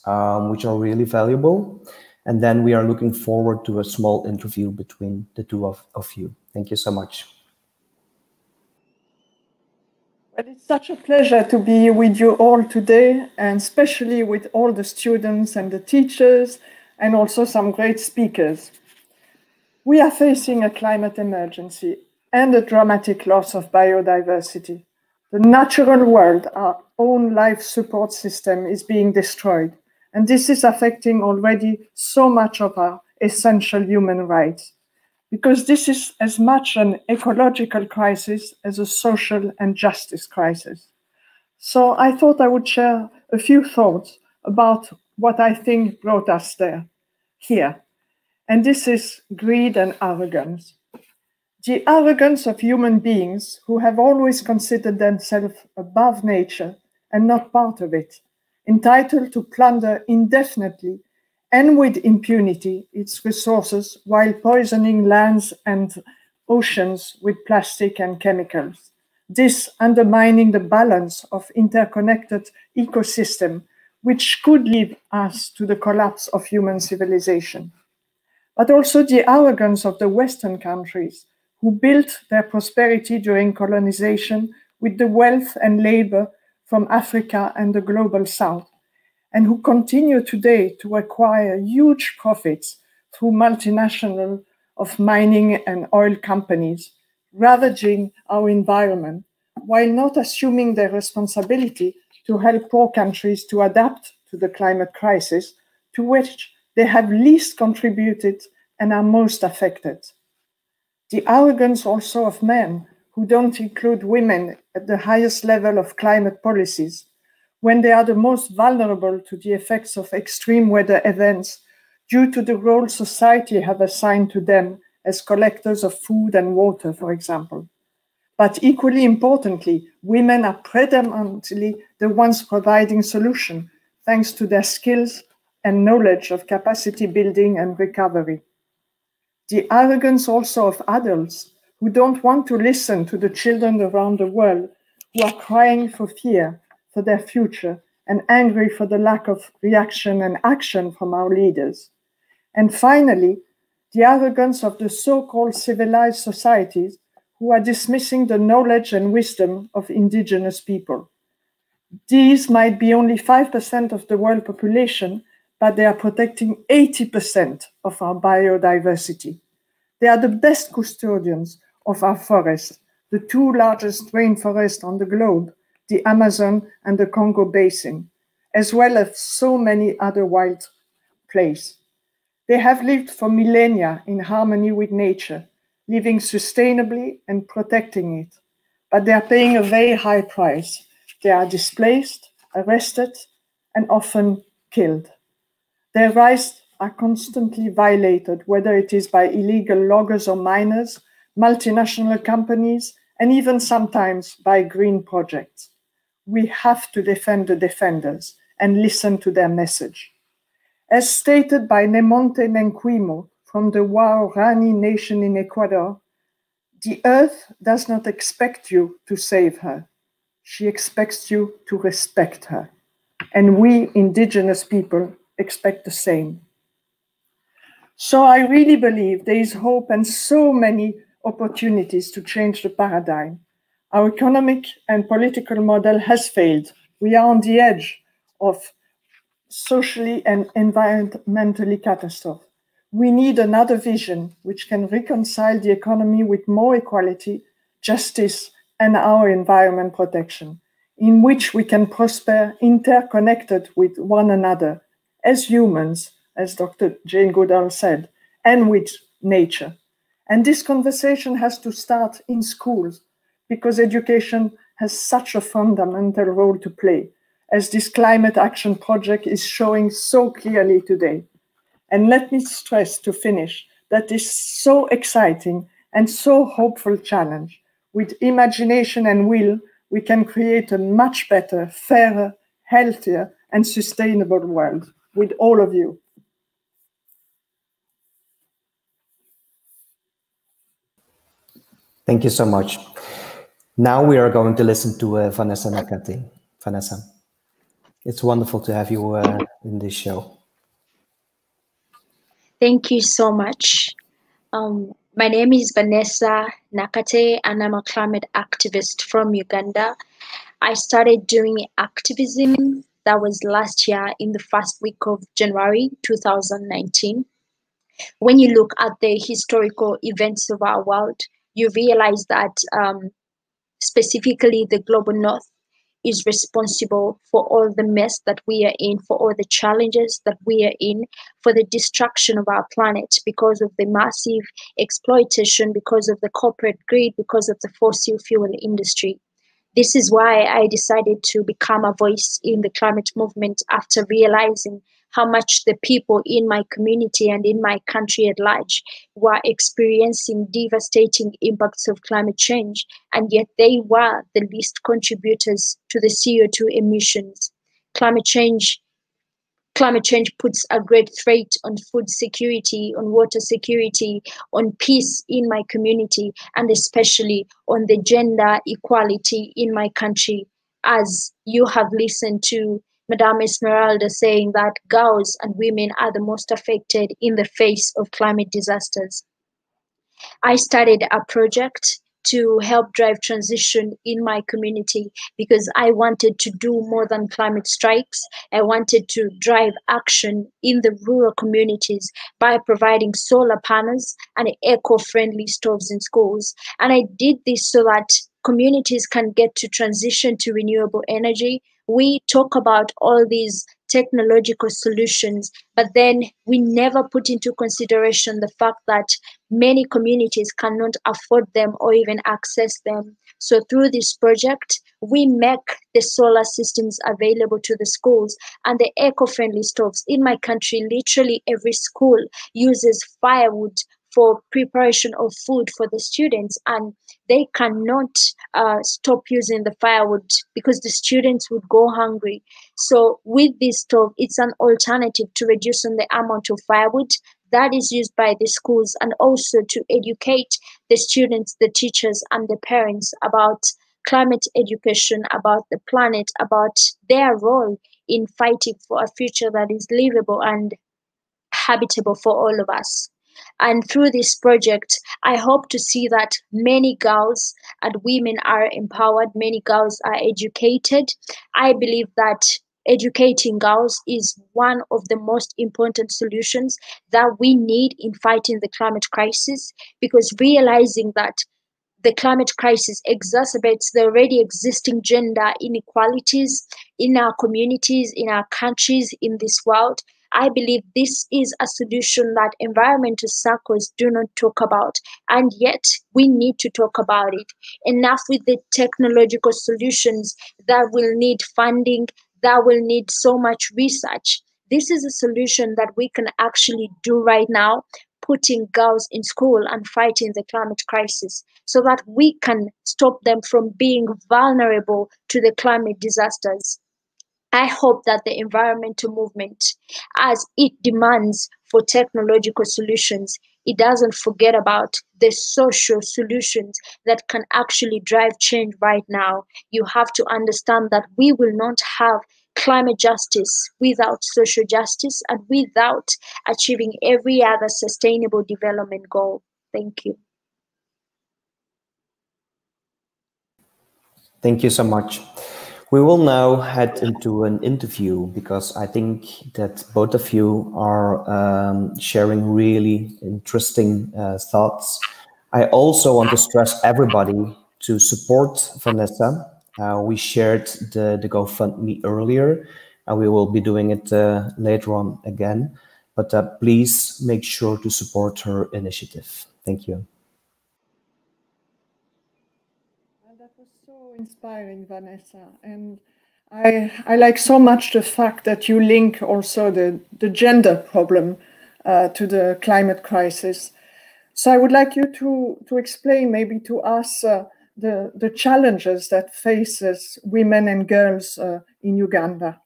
which are really valuable. And then we are looking forward to a small interview between the two of you. Thank you so much. Well, it's such a pleasure to be with you all today, and especially with all the students and the teachers, and also some great speakers. We are facing a climate emergency and a dramatic loss of biodiversity. The natural world, our own life support system, is being destroyed. And this is affecting already so much of our essential human rights, because this is as much an ecological crisis as a social and justice crisis. So I thought I would share a few thoughts about what I think brought us here. And this is greed and arrogance. The arrogance of human beings who have always considered themselves above nature and not part of it, entitled to plunder indefinitely and with impunity its resources while poisoning lands and oceans with plastic and chemicals. This undermining the balance of interconnected ecosystem, which could lead us to the collapse of human civilization. But also the arrogance of the Western countries who built their prosperity during colonization with the wealth and labor from Africa and the global South, and who continue today to acquire huge profits through multinational of mining and oil companies, ravaging our environment, while not assuming their responsibility to help poor countries to adapt to the climate crisis, to which they have least contributed and are most affected. The arrogance also of men who don't include women at the highest level of climate policies, when they are the most vulnerable to the effects of extreme weather events due to the role society have assigned to them as collectors of food and water, for example. But equally importantly, women are predominantly the ones providing solutions thanks to their skills and knowledge of capacity building and recovery. The arrogance also of adults who don't want to listen to the children around the world who are crying for fear for their future and angry for the lack of reaction and action from our leaders. And finally, the arrogance of the so-called civilized societies who are dismissing the knowledge and wisdom of indigenous people. These might be only 5% of the world population, but they are protecting 80% of our biodiversity. They are the best custodians of our forests, the two largest rainforests on the globe, the Amazon and the Congo Basin, as well as so many other wild places. They have lived for millennia in harmony with nature, living sustainably and protecting it. But they are paying a very high price. They are displaced, arrested, and often killed. Their rights are constantly violated, whether it is by illegal loggers or miners, multinational companies, and even sometimes by green projects. We have to defend the defenders and listen to their message. As stated by Nemonte Nenquimo from the Waorani nation in Ecuador, the earth does not expect you to save her. She expects you to respect her. And we indigenous people expect the same. So I really believe there is hope and so many opportunities to change the paradigm. Our economic and political model has failed. We are on the edge of socially and environmentally catastrophe. We need another vision which can reconcile the economy with more equality, justice, and our environment protection, in which we can prosper interconnected with one another as humans, as Dr. Jane Goodall said, and with nature. And this conversation has to start in schools because education has such a fundamental role to play, as this climate action project is showing so clearly today. And let me stress to finish that this so exciting and so hopeful challenge. With imagination and will, we can create a much better, fairer, healthier, and sustainable world with all of you. Thank you so much. Now we are going to listen to Vanessa Nakate. Vanessa, it's wonderful to have you in this show. Thank you so much. My name is Vanessa Nakate, and I'm a climate activist from Uganda. I started doing activism, that was last year in the first week of January 2019. When you look at the historical events of our world, you realize that specifically the global north is responsible for all the mess that we are in, for all the challenges that we are in, for the destruction of our planet because of the massive exploitation, because of the corporate greed, because of the fossil fuel industry. This is why I decided to become a voice in the climate movement after realizing how much the people in my community and in my country at large were experiencing devastating impacts of climate change, and yet they were the least contributors to the CO2 emissions. Climate change puts a great threat on food security, on water security, on peace in my community, and especially on the gender equality in my country. As you have listened to Madame Esmeralda saying that girls and women are the most affected in the face of climate disasters. I started a project to help drive transition in my community because I wanted to do more than climate strikes. I wanted to drive action in the rural communities by providing solar panels and eco-friendly stoves in schools. And I did this so that communities can get to transition to renewable energy. We talk about all these technological solutions, but then we never put into consideration the fact that many communities cannot afford them or even access them. So through this project, we make the solar systems available to the schools and the eco-friendly stoves. In my country, literally every school uses firewood for preparation of food for the students, and they cannot stop using the firewood because the students would go hungry. So with this stove, it's an alternative to reducing the amount of firewood that is used by the schools, and also to educate the students, the teachers, and the parents about climate education, about the planet, about their role in fighting for a future that is livable and habitable for all of us. And through this project, I hope to see that many girls and women are empowered, many girls are educated. I believe that educating girls is one of the most important solutions that we need in fighting the climate crisis, because realizing that the climate crisis exacerbates the already existing gender inequalities in our communities, in our countries, in this world. I believe this is a solution that environmental circles do not talk about, and yet we need to talk about it. Enough with the technological solutions that will need funding, that will need so much research. This is a solution that we can actually do right now, putting girls in school and fighting the climate crisis so that we can stop them from being vulnerable to the climate disasters. I hope that the environmental movement, as it demands for technological solutions, it doesn't forget about the social solutions that can actually drive change right now. You have to understand that we will not have climate justice without social justice and without achieving every other sustainable development goal. Thank you. Thank you so much. We will now head into an interview because I think that both of you are sharing really interesting thoughts. I also want to stress everybody to support Vanessa. We shared the GoFundMe earlier, and we will be doing it later on again. But please make sure to support her initiative. Thank you. That was so inspiring, Vanessa. And I like so much the fact that you link also the gender problem to the climate crisis. So I would like you to explain maybe to us the challenges that faces women and girls in Uganda.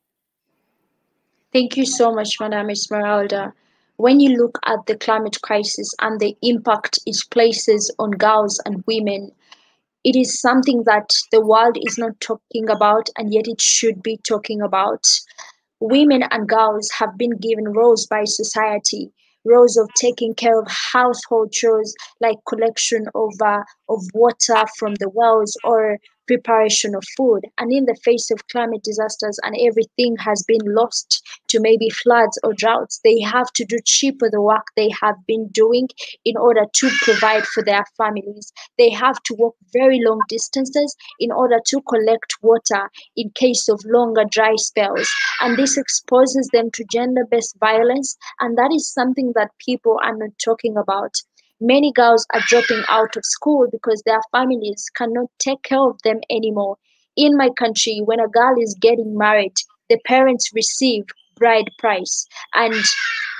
Thank you so much, Madam Esmeralda. When you look at the climate crisis and the impact it places on girls and women, it is something that the world is not talking about, and yet it should be talking about. Women and girls have been given roles by society, roles of taking care of household chores like collection of water from the wells or preparation of food. And in the face of climate disasters and everything has been lost to maybe floods or droughts, they have to do cheaper the work they have been doing in order to provide for their families. They have to walk very long distances in order to collect water in case of longer dry spells. And this exposes them to gender-based violence, and that is something that people are not talking about. Many girls are dropping out of school because their families cannot take care of them anymore. In my country, when a girl is getting married, the parents receive bride price. And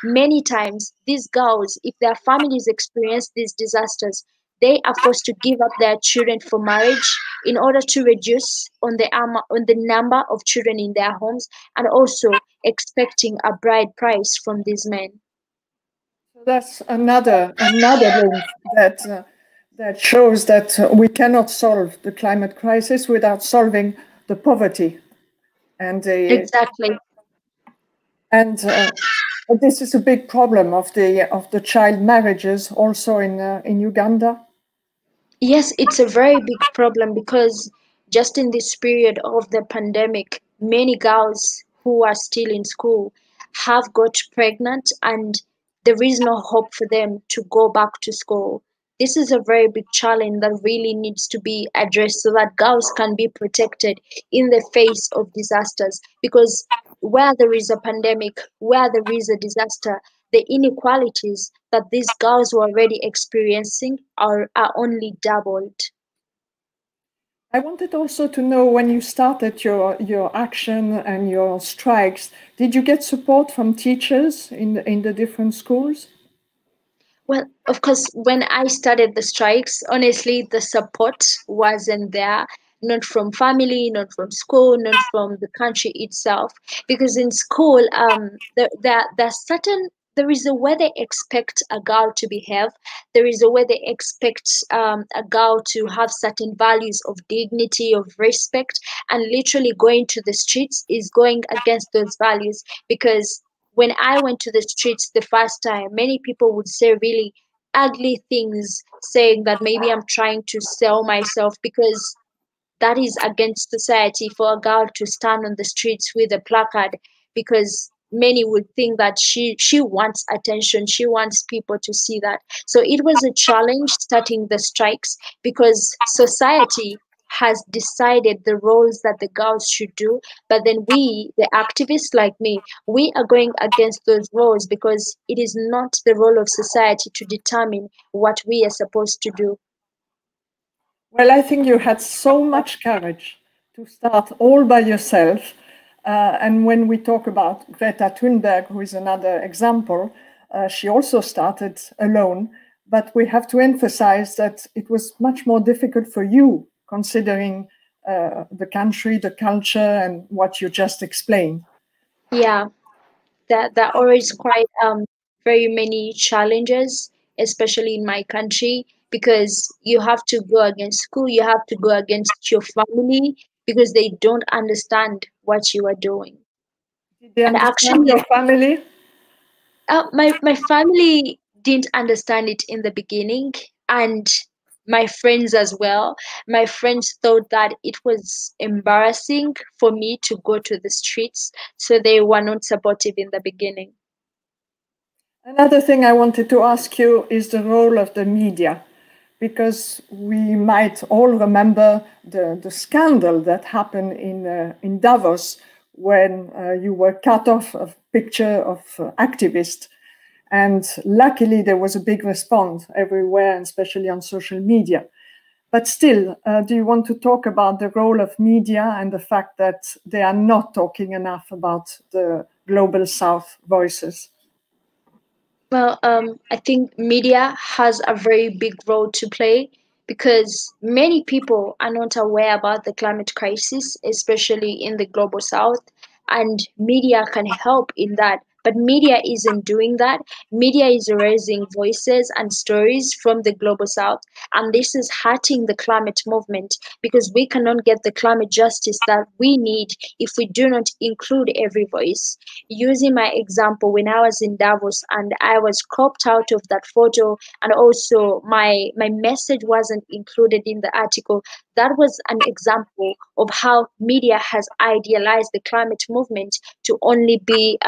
many times, these girls, if their families experience these disasters, they are forced to give up their children for marriage in order to reduce on the number of children in their homes, and also expecting a bride price from these men. That's another link that shows that we cannot solve the climate crisis without solving the poverty. And exactly. And this is a big problem of the child marriages also in Uganda. Yes, it's a very big problem because just in this period of the pandemic, many girls who are still in school have got pregnant, and there is no hope for them to go back to school. This is a very big challenge that really needs to be addressed so that girls can be protected in the face of disasters. Because where there is a pandemic, where there is a disaster, the inequalities that these girls were already experiencing are only doubled. I wanted also to know, when you started your action and your strikes, did you get support from teachers in the different schools? Well, of course, when I started the strikes, honestly, the support wasn't there. Not from family, not from school, not from the country itself. Because in school, there is a way they expect a girl to behave. There is a way they expect a girl to have certain values of dignity, of respect, and literally going to the streets is going against those values. Because when I went to the streets the first time, many people would say really ugly things, saying that maybe I'm trying to sell myself, because that is against society for a girl to stand on the streets with a placard, because many would think that she wants attention, she wants people to see that. So it was a challenge starting the strikes, because society has decided the roles that the girls should do, but then we, the activists like me, we are going against those roles because it is not the role of society to determine what we are supposed to do. Well, I think you had so much courage to start all by yourself. And when we talk about Greta Thunberg, who is another example, she also started alone. But we have to emphasize that it was much more difficult for you, considering the country, the culture, and what you just explained. Yeah, that always quite very many challenges, especially in my country, because you have to go against school, you have to go against your family, because they don't understand what you are doing. Did they understand your family? My family didn't understand it in the beginning, and my friends as well. My friends thought that it was embarrassing for me to go to the streets, so they were not supportive in the beginning. Another thing I wanted to ask you is the role of the media, because we might all remember the scandal that happened in Davos when you were cut off a picture of activists. And luckily, there was a big response everywhere, and especially on social media. But still, do you want to talk about the role of media and the fact that they are not talking enough about the Global South voices? Well, I think media has a very big role to play because many people are not aware about the climate crisis, especially in the Global South, and media can help in that. But media isn't doing that. Media is raising voices and stories from the Global South, and this is hurting the climate movement because we cannot get the climate justice that we need if we do not include every voice. Using my example, when I was in Davos and I was cropped out of that photo, and also my message wasn't included in the article, that was an example of how media has idealized the climate movement to only be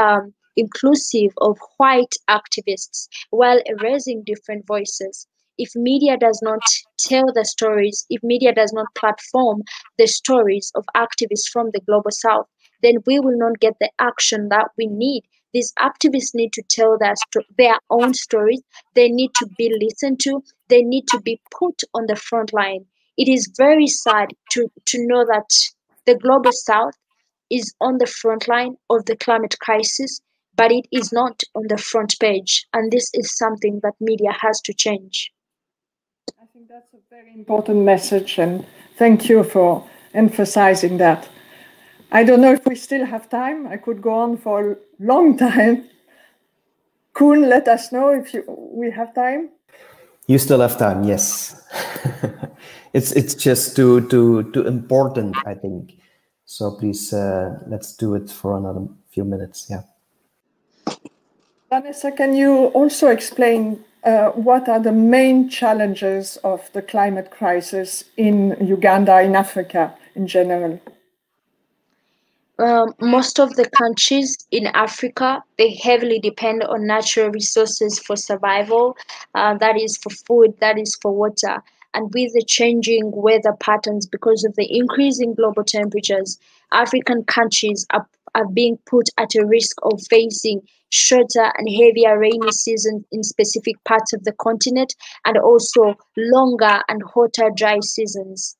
inclusive of white activists while erasing different voices. If media does not tell the stories, if media does not platform the stories of activists from the Global South, then we will not get the action that we need. These activists need to tell their own stories. They need to be listened to. They need to be put on the front line. It is very sad to know that the Global South is on the front line of the climate crisis, but it is not on the front page. And this is something that media has to change. I think that's a very important message, and thank you for emphasizing that. I don't know if we still have time. I could go on for a long time. Koen, let us know if we have time. You still have time, yes. It's just too important, I think. So please, let's do it for another few minutes. Yeah. Vanessa, can you also explain what are the main challenges of the climate crisis in Uganda, in Africa in general? Most of the countries in Africa, they heavily depend on natural resources for survival. That is for food, that is for water. And with the changing weather patterns because of the increasing global temperatures, African countries are being put at a risk of facing shorter and heavier rainy seasons in specific parts of the continent, and also longer and hotter dry seasons.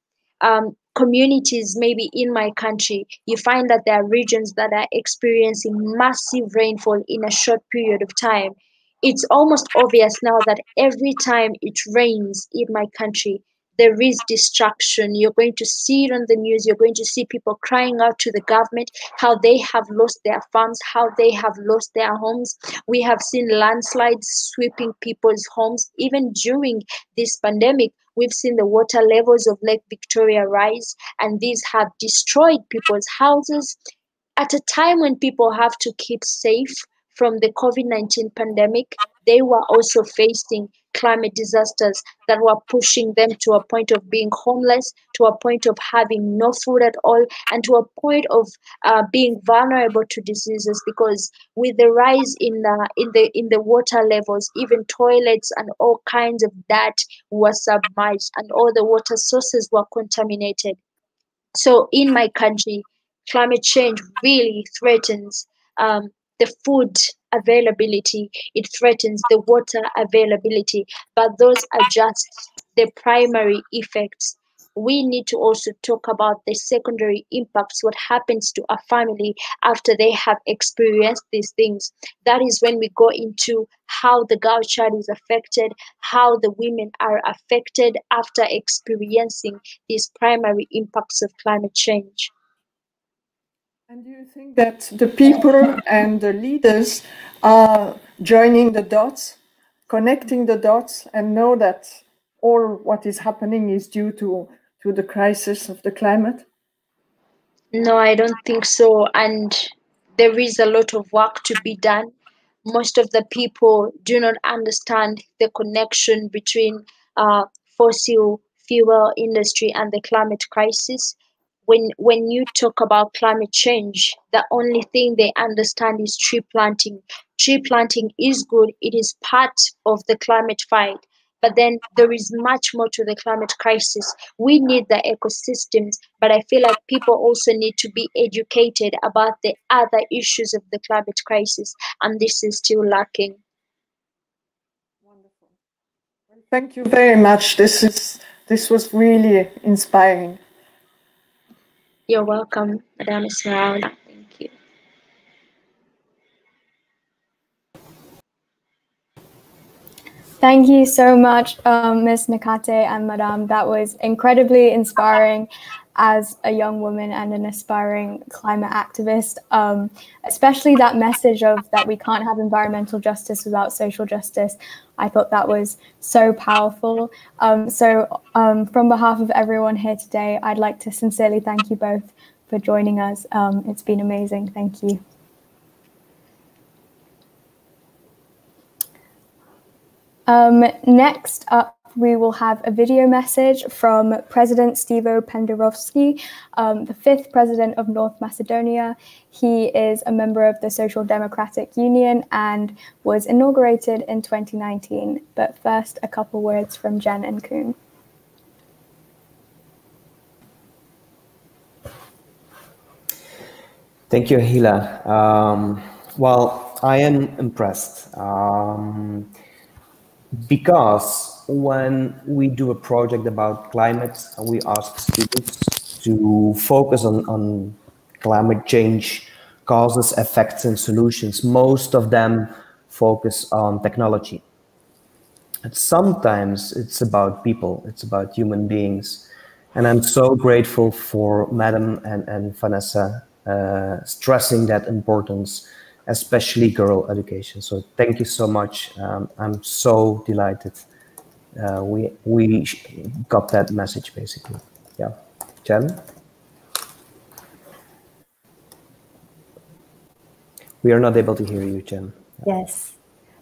Communities, maybe in my country, you find that there are regions that are experiencing massive rainfall in a short period of time. It's almost obvious now that every time it rains in my country, there is destruction. You're going to see it on the news. You're going to see people crying out to the government how they have lost their farms, how they have lost their homes. We have seen landslides sweeping people's homes. Even during this pandemic, we've seen the water levels of Lake Victoria rise, and these have destroyed people's houses. At a time when people have to keep safe from the COVID-19 pandemic, they were also facing climate disasters that were pushing them to a point of being homeless, to a point of having no food at all, and to a point of being vulnerable to diseases, because with the rise in the water levels, even toilets and all kinds of dirt were submerged, and all the water sources were contaminated. So in my country, climate change really threatens the food availability, it threatens the water availability, but those are just the primary effects. We need to also talk about the secondary impacts, what happens to a family after they have experienced these things. That is when we go into how the girl child is affected, how the women are affected after experiencing these primary impacts of climate change. And do you think that the people and the leaders are joining the dots, connecting the dots, and know that all what is happening is due to the crisis of the climate? No, I don't think so. And there is a lot of work to be done. Most of the people do not understand the connection between fossil fuel industry and the climate crisis. When you talk about climate change, the only thing they understand is tree planting. Tree planting is good. It is part of the climate fight. But then there is much more to the climate crisis. We need the ecosystems, but I feel like people also need to be educated about the other issues of the climate crisis, and this is still lacking. Wonderful. Well, thank you very much. This was really inspiring. You're welcome, Madame Esmeralda. Thank you. Thank you so much, Ms. Nakate and Madame. That was incredibly inspiring as a young woman and an aspiring climate activist, especially that message of that we can't have environmental justice without social justice. I thought that was so powerful. From behalf of everyone here today, I'd like to sincerely thank you both for joining us. It's been amazing. Thank you. Next up, we will have a video message from President Stevo Pendarovsky, the 5th President of North Macedonia. He is a member of the Social Democratic Union and was inaugurated in 2019. But first, a couple words from Jen and Koen. Thank you, Hila. Well, I am impressed. Because when we do a project about climate, we ask students to focus on climate change causes, effects, and solutions. Most of them focus on technology. And sometimes it's about people, it's about human beings. And I'm so grateful for Madam and Vanessa stressing that importance, especially girl education. So thank you so much. I'm so delighted we got that message, basically. Yeah. Jen? We are not able to hear you, Jen. Yes.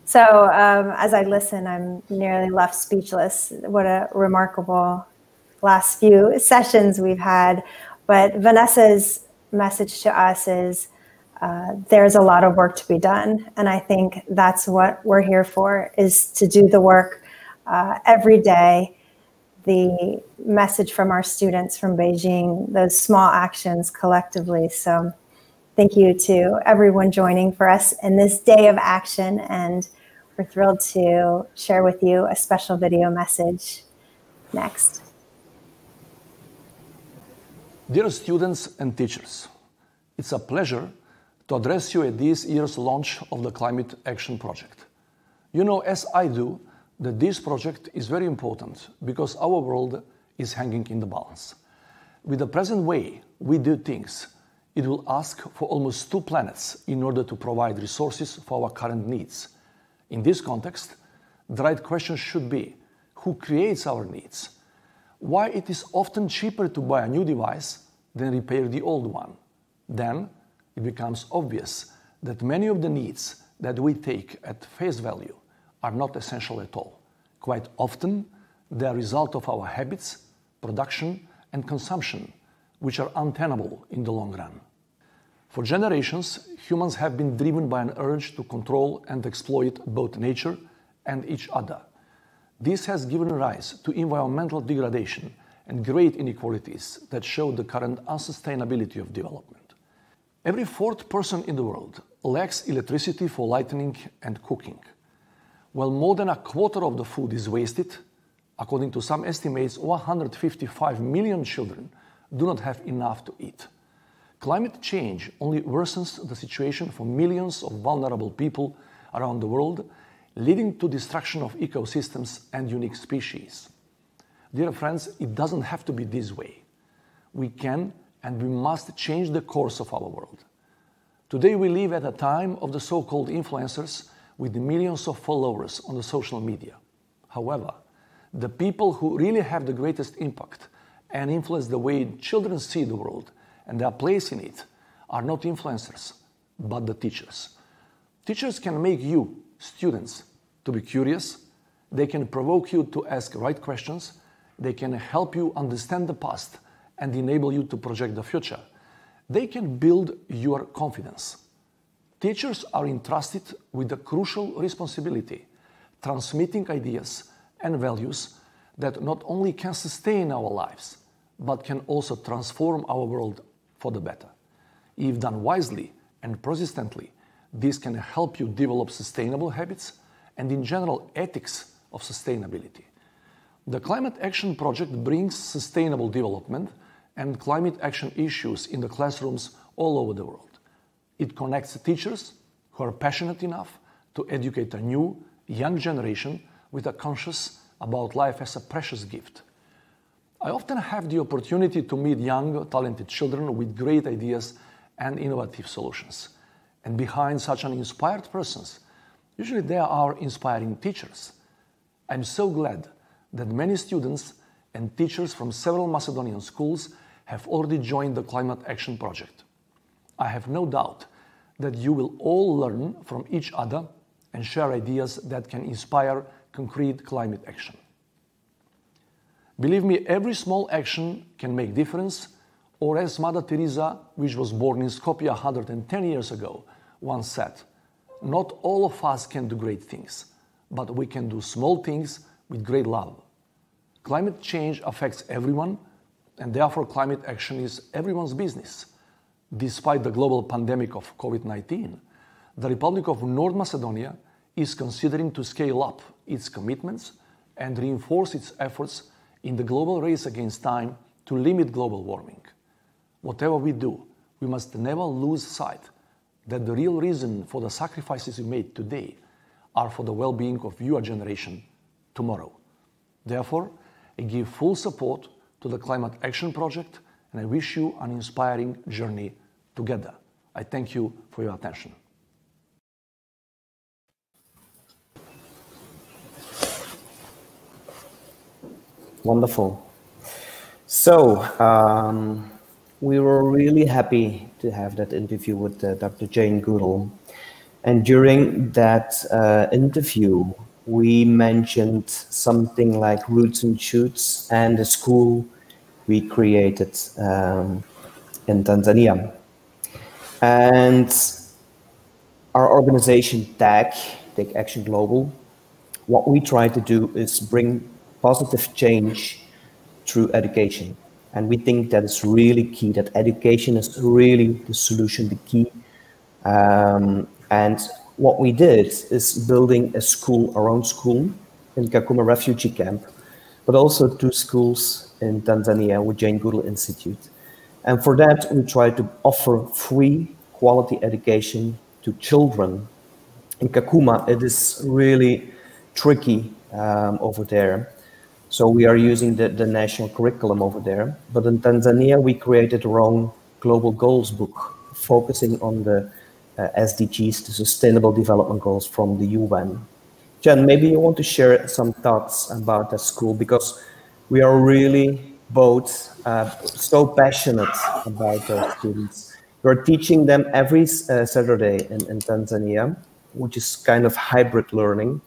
So as I listen, I'm nearly left speechless. What a remarkable last few sessions we've had. But Vanessa's message to us is, there's a lot of work to be done. And I think that's what we're here for, is to do the work every day. The message from our students from Beijing, those small actions collectively. So thank you to everyone joining for us in this day of action. And we're thrilled to share with you a special video message next. Dear students and teachers, it's a pleasure to address you at this year's launch of the Climate Action Project. You know, as I do, that this project is very important because our world is hanging in the balance. With the present way we do things, it will ask for almost 2 planets in order to provide resources for our current needs. In this context, the right question should be, who creates our needs? Why it is often cheaper to buy a new device than repair the old one? Then it becomes obvious that many of the needs that we take at face value are not essential at all. Quite often, they are a result of our habits, production, and consumption, which are untenable in the long run. For generations, humans have been driven by an urge to control and exploit both nature and each other. This has given rise to environmental degradation and great inequalities that show the current unsustainability of development. Every fourth person in the world lacks electricity for lighting and cooking. While more than a quarter of the food is wasted, according to some estimates, 155 million children do not have enough to eat. Climate change only worsens the situation for millions of vulnerable people around the world, leading to destruction of ecosystems and unique species. Dear friends, it doesn't have to be this way. We can and we must change the course of our world. Today we live at a time of the so-called influencers with millions of followers on the social media. However, the people who really have the greatest impact and influence the way children see the world and their place in it are not influencers, but the teachers. Teachers can make you, students, to be curious. They can provoke you to ask right questions. They can help you understand the past and enable you to project the future. They can build your confidence. Teachers are entrusted with the crucial responsibility, transmitting ideas and values that not only can sustain our lives, but can also transform our world for the better. If done wisely and persistently, this can help you develop sustainable habits and, in general, ethics of sustainability. The Climate Action Project brings sustainable development and climate action issues in the classrooms all over the world. It connects teachers who are passionate enough to educate a new, young generation with a conscience about life as a precious gift. I often have the opportunity to meet young, talented children with great ideas and innovative solutions. And behind such an inspired persons, usually there are inspiring teachers. I'm so glad that many students and teachers from several Macedonian schools have already joined the Climate Action Project. I have no doubt that you will all learn from each other and share ideas that can inspire concrete climate action. Believe me, every small action can make difference, or as Mother Teresa, which was born in Skopje 110 years ago, once said, not all of us can do great things, but we can do small things with great love. Climate change affects everyone, and therefore climate action is everyone's business. Despite the global pandemic of COVID-19, the Republic of North Macedonia is considering to scale up its commitments and reinforce its efforts in the global race against time to limit global warming. Whatever we do, we must never lose sight that the real reason for the sacrifices we made today are for the well-being of your generation tomorrow. Therefore, I give full support to the Climate Action Project, and I wish you an inspiring journey together. I thank you for your attention. Wonderful. So, we were really happy to have that interview with Dr. Jane Goodall. And during that interview, we mentioned something like Roots and Shoots and the school we created in Tanzania. And our organization TAG, Take Action Global, what we try to do is bring positive change through education. And we think that is really key, that education is really the solution, the key. And what we did is building a school, our own school in Kakuma refugee camp, but also 2 schools in Tanzania with Jane Goodall Institute. And for that, we try to offer free quality education to children. In Kakuma, it is really tricky over there. So we are using the national curriculum over there. But in Tanzania, we created our own global goals book, focusing on the SDGs, the Sustainable Development Goals from the UN. Jen, maybe you want to share some thoughts about that school, because we are really both so passionate about our students. We're teaching them every Saturday in Tanzania, which is kind of hybrid learning.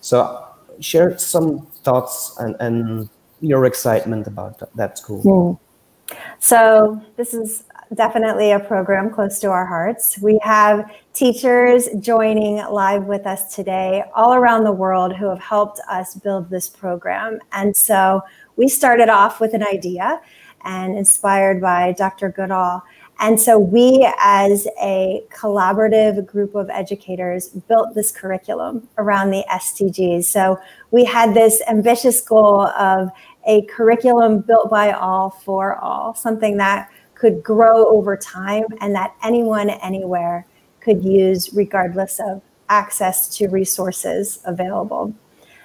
So share some thoughts and your excitement about that school. So this is definitely a program close to our hearts. We have teachers joining live with us today all around the world who have helped us build this program. And so we started off with an idea and inspired by Dr. Goodall. And so we, as a collaborative group of educators, built this curriculum around the SDGs. So we had this ambitious goal of a curriculum built by all for all, something that could grow over time and that anyone, anywhere could use regardless of access to resources available.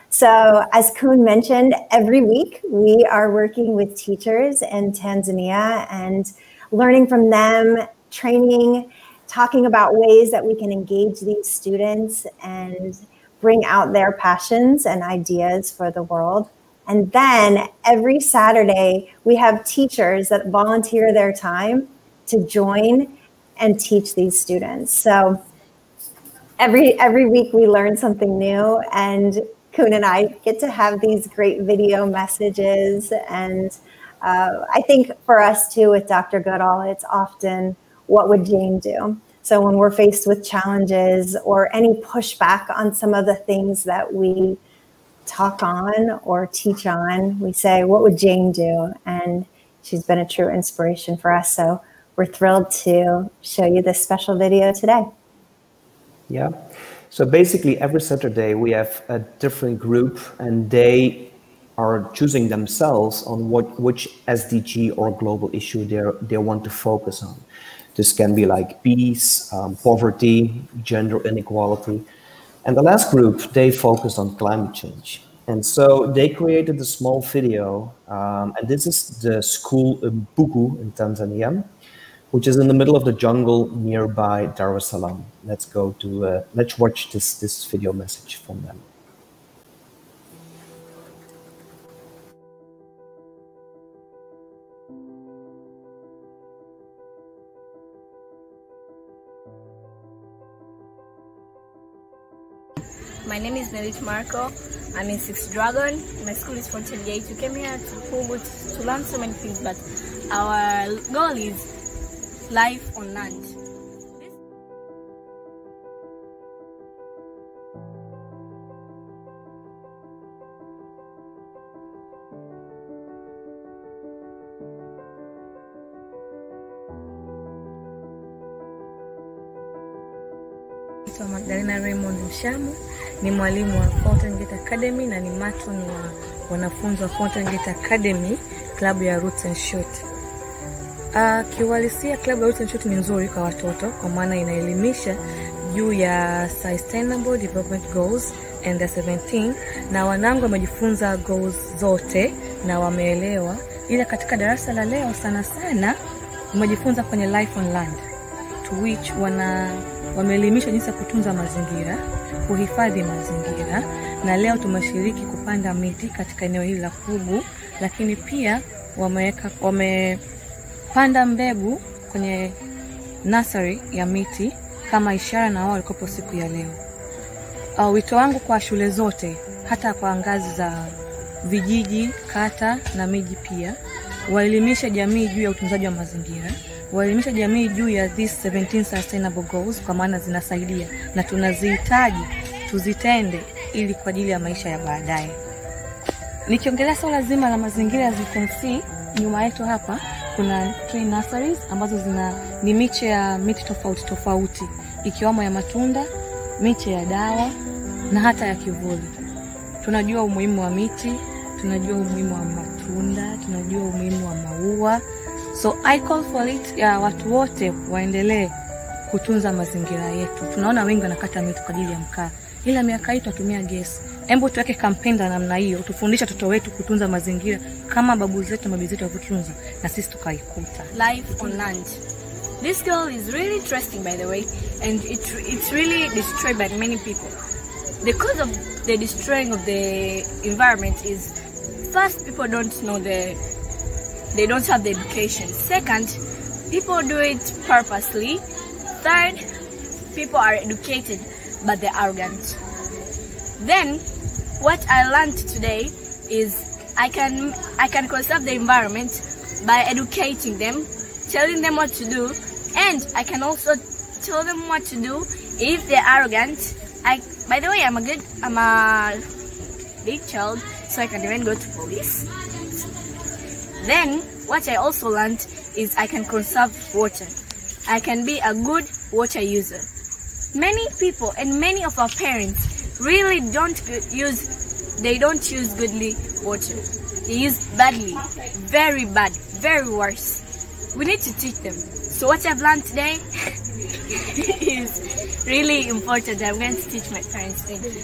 So as Kun mentioned, every week we are working with teachers in Tanzania and learning from them, training, talking about ways that we can engage these students and bring out their passions and ideas for the world. And then every Saturday, we have teachers that volunteer their time to join and teach these students. So every week we learn something new, and Kun and I get to have these great video messages. And I think for us too, with Dr. Goodall, it's often, what would Jane do? So when we're faced with challenges or any pushback on some of the things that we talk on or teach on, we say, what would Jane do? And she's been a true inspiration for us. So we're thrilled to show you this special video today. Yeah. So basically every Saturday we have a different group and they are choosing themselves on which SDG or global issue they want to focus on. This can be like peace, poverty, gender inequality. And the last group, they focused on climate change. And so they created a small video, and this is the school Mpuku in Tanzania, which is in the middle of the jungle nearby Dar es Salaam. Let's watch this video message from them. My name is Nelit Marco. I'm in 6th Dragon. My school is from 28. We came here to Pugu to learn so many things, but our goal is life on land. Magdalena Raymond Mshamu ni mwalimu wa Fountain Gate Academy na ni matron wa wanafunzi wa Fountain Gate Academy, klabu ya Roots and Shoot. Kiuhalisia klabu ya Roots and Shoot ni nzuri kwa watoto kwa maana inaelimisha juu ya Sustainable Development Goals and the 17, na wanangu wamejifunza goals zote na wameelewa, ila katika darasa la leo sana sana wamejifunza kwenye life on land, to which wameelimishwa jinsi ya kutunza mazingira, kuhifadhi mazingira, na leo tumeshiriki kupanda miti katika eneo hili la Pugu, lakini pia wamepanda mbegu kwenye nursery ya miti kama ishara na wao walikopo siku ya leo. Wito wangu kwa shule zote, hata kwa ngazi za vijiji, kata na miji pia, waelimisha jamii juu ya utunzaji wa mazingira, waelimisha jamii juu ya these 17 sustainable goals kwa maana zinasaidia na tunazihitaji tuzitende ili kwa ajili ya maisha ya baadaye. Nikiongelea swala zima la mazingira, as you can see nyuma yetu hapa kuna tree nurseries ambazo ni miche ya miti tofauti tofauti, ikiwamo ya matunda, miche ya dawa na hata ya kivuli. Tunajua umuhimu wa miti, tunajua umuhimu wa matunda, tunajua umuhimu wa maua. So I call for it ya watu wote waendelee kutunza mazingira yetu. Tunaona wengi wanakata miti kwa ajili ya mkaa, ila miaka hii tutumia gesi. Hebu tuweke kampeni na namna hiyo, tufundishe watoto wetu kutunza mazingira kama babu zetu, mabibi zetu walivyotunza, na sisi tukaikuta. Life on land. This girl is really interesting, by the way, and it's really destroyed by many people. The cause of the destroying of the environment is, first, people don't know they don't have the education. Second, people do it purposely. Third, people are educated but they're arrogant. Then what I learned today is I can conserve the environment by educating them, telling them what to do, and I can also tell them what to do if they're arrogant. By the way, I'm a big child, so I can even go to police. Then, what I also learned is I can conserve water. I can be a good water user. Many people and many of our parents really don't use goodly water. They use badly, very bad, very worse. We need to teach them. So what I've learned today is really important. I'm going to teach my parents. Thank you.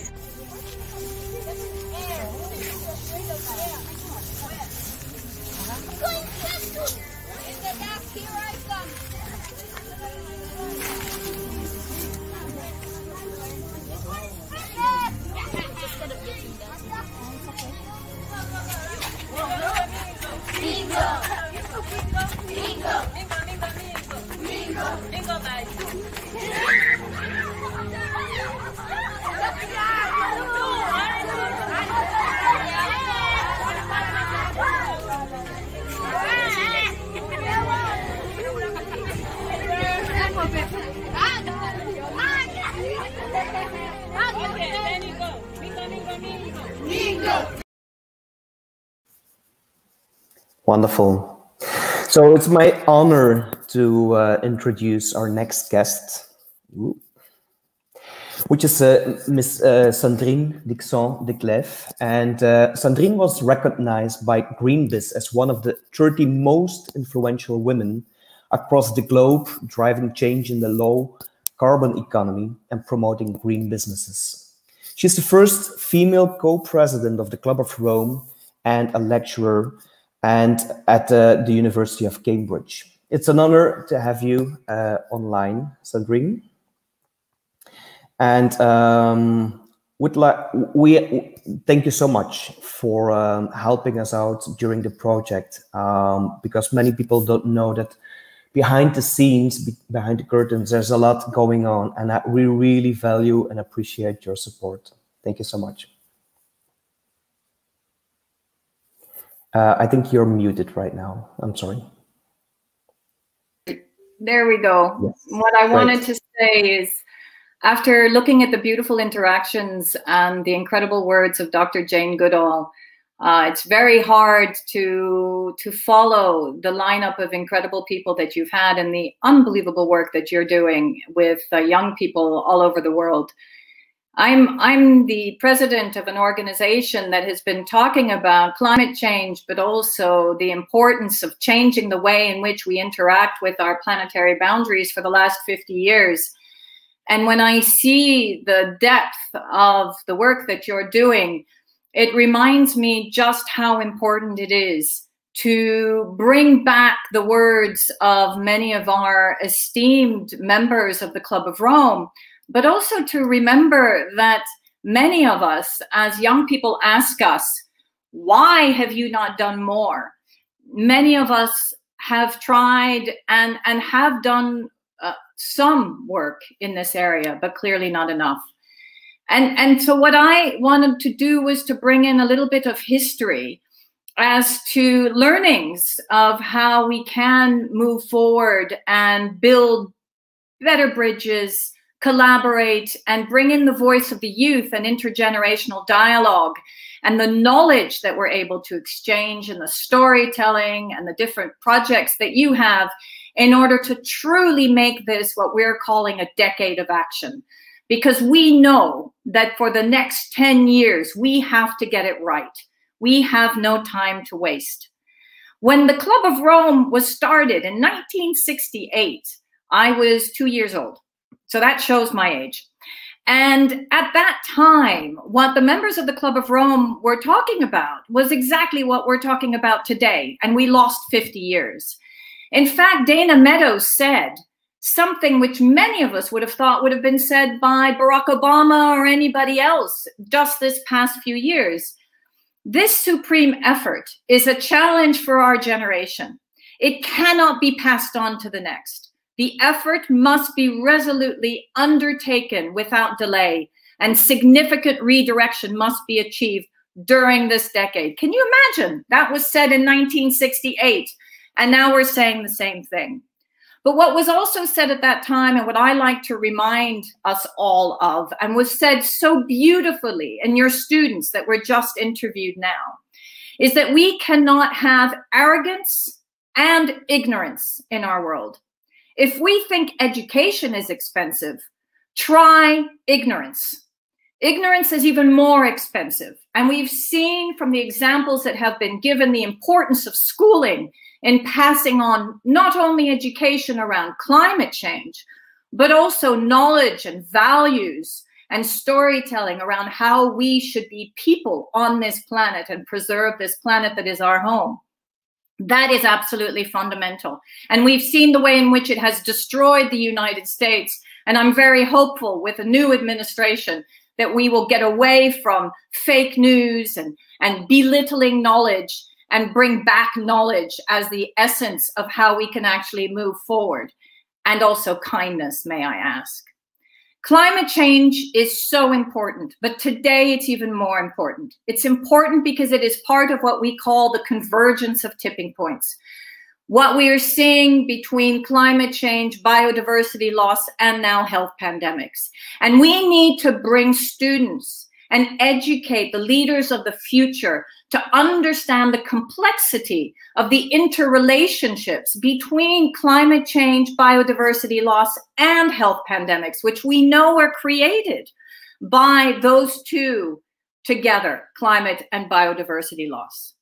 Wonderful. So it's my honor to introduce our next guest, which is Miss Sandrine Dixon de Clèves. And Sandrine was recognized by Greenbiz as one of the 30 most influential women across the globe, driving change in the low carbon economy and promoting green businesses. She's the first female co-president of the Club of Rome and a lecturer and at the University of Cambridge. It's an honor to have you online, Sandrine. And we thank you so much for helping us out during the project, because many people don't know that behind the scenes, behind the curtains, there's a lot going on, and we really value and appreciate your support. Thank you so much. I think you're muted right now. I'm sorry. There we go. Yes. What I wanted to say is, after looking at the beautiful interactions and the incredible words of Dr. Jane Goodall, it's very hard to follow the lineup of incredible people that you've had and the unbelievable work that you're doing with young people all over the world. I'm the president of an organization that has been talking about climate change, but also the importance of changing the way in which we interact with our planetary boundaries for the last 50 years. And when I see the depth of the work that you're doing, it reminds me just how important it is to bring back the words of many of our esteemed members of the Club of Rome, but also to remember that many of us as young people ask us, why have you not done more? Many of us have tried and have done some work in this area, but clearly not enough. And so what I wanted to do was to bring in a little bit of history as to learnings of how we can move forward and build better bridges, collaborate, and bring in the voice of the youth and intergenerational dialogue and the knowledge that we're able to exchange and the storytelling and the different projects that you have in order to truly make this what we're calling a decade of action. Because we know that for the next 10 years, we have to get it right. We have no time to waste. When the Club of Rome was started in 1968, I was 2 years old. So that shows my age. And at that time, what the members of the Club of Rome were talking about was exactly what we're talking about today. And we lost 50 years. In fact, Dana Meadows said something which many of us would have thought would have been said by Barack Obama or anybody else just this past few years. This supreme effort is a challenge for our generation. It cannot be passed on to the next. The effort must be resolutely undertaken without delay, and significant redirection must be achieved during this decade. Can you imagine? That was said in 1968, and now we're saying the same thing. But what was also said at that time, and what I like to remind us all of, and was said so beautifully in your students that were just interviewed now, is that we cannot have arrogance and ignorance in our world. If we think education is expensive, try ignorance. Ignorance is even more expensive. And we've seen from the examples that have been given the importance of schooling in passing on not only education around climate change, but also knowledge and values and storytelling around how we should be people on this planet and preserve this planet that is our home. That is absolutely fundamental. And we've seen the way in which it has destroyed the United States. And I'm very hopeful with a new administration that we will get away from fake news and belittling knowledge and bring back knowledge as the essence of how we can actually move forward. And also kindness, may I ask. Climate change is so important, but today it's even more important. It's important because it is part of what we call the convergence of tipping points. What we are seeing between climate change, biodiversity loss, and now health pandemics. And we need to bring students and educate the leaders of the future to understand the complexity of the interrelationships between climate change, biodiversity loss, and health pandemics, which we know are created by those two together, climate and biodiversity loss.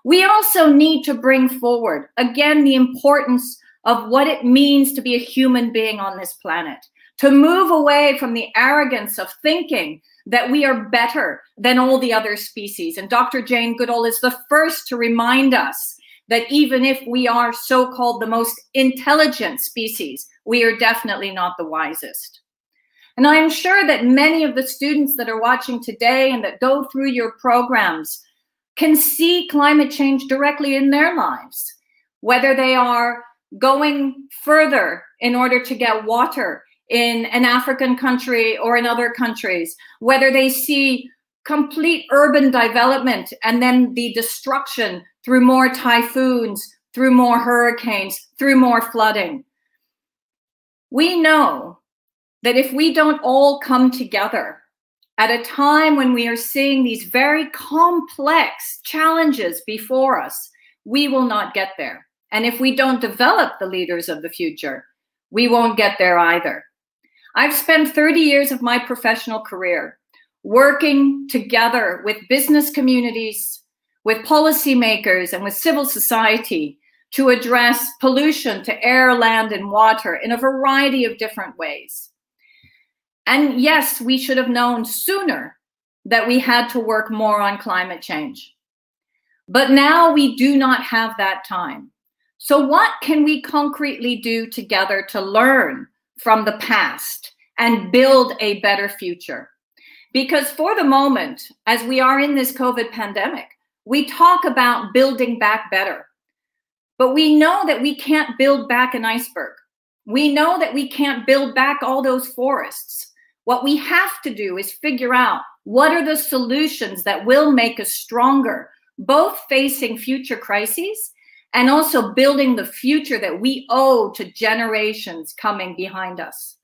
We also need to bring forward, again, the importance of what it means to be a human being on this planet, to move away from the arrogance of thinking that we are better than all the other species. And Dr. Jane Goodall is the first to remind us that even if we are so-called the most intelligent species, we are definitely not the wisest. And I am sure that many of the students that are watching today and that go through your programs can see climate change directly in their lives, whether they are going further in order to get water in an African country or in other countries, whether they see complete urban development and then the destruction through more typhoons, through more hurricanes, through more flooding. We know that if we don't all come together at a time when we are seeing these very complex challenges before us, we will not get there. And if we don't develop the leaders of the future, we won't get there either. I've spent 30 years of my professional career working together with business communities, with policymakers, and with civil society to address pollution to air, land, and water in a variety of different ways. And yes, we should have known sooner that we had to work more on climate change. But now we do not have that time. So what can we concretely do together to learn from the past and build a better future? Because for the moment, as we are in this COVID pandemic, we talk about building back better. But we know that we can't build back an iceberg. We know that we can't build back all those forests. What we have to do is figure out what are the solutions that will make us stronger, both facing future crises and also building the future that we owe to generations coming behind us.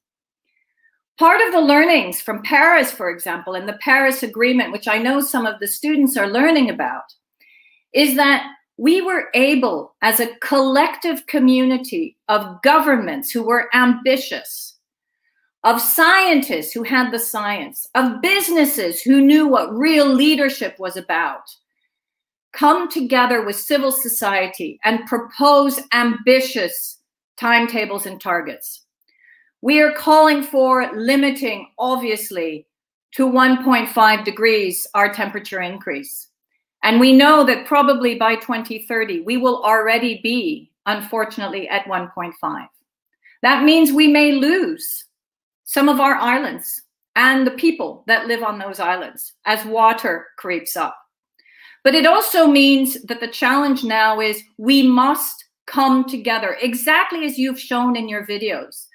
Part of the learnings from Paris, for example, and the Paris Agreement, which I know some of the students are learning about, is that we were able, as a collective community of governments who were ambitious, of scientists who had the science, of businesses who knew what real leadership was about, come together with civil society and propose ambitious timetables and targets. We are calling for limiting, obviously, to 1.5 degrees our temperature increase. And we know that probably by 2030, we will already be, unfortunately, at 1.5. That means we may lose some of our islands and the people that live on those islands as water creeps up. But it also means that the challenge now is we must come together, exactly as you've shown in your videos.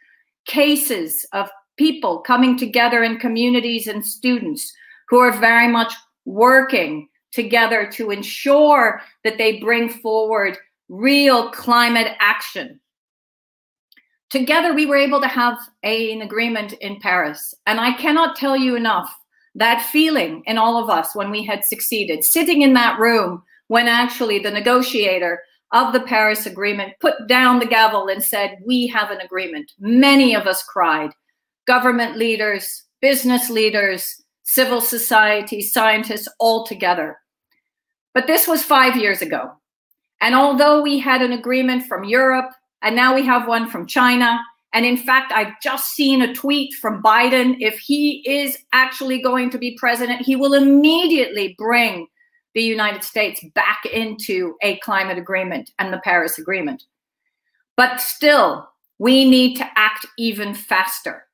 Cases of people coming together in communities and students who are very much working together to ensure that they bring forward real climate action. Together, we were able to have an agreement in Paris. And I cannot tell you enough that feeling in all of us when we had succeeded, sitting in that room when actually the negotiator of the Paris Agreement put down the gavel and said, we have an agreement. Many of us cried. Government leaders, business leaders, civil society, scientists, all together. But this was 5 years ago. And although we had an agreement from Europe, and now we have one from China, and in fact, I've just seen a tweet from Biden. If he is actually going to be president, he will immediately bring the United States back into a climate agreement and the Paris Agreement. But still, we need to act even faster.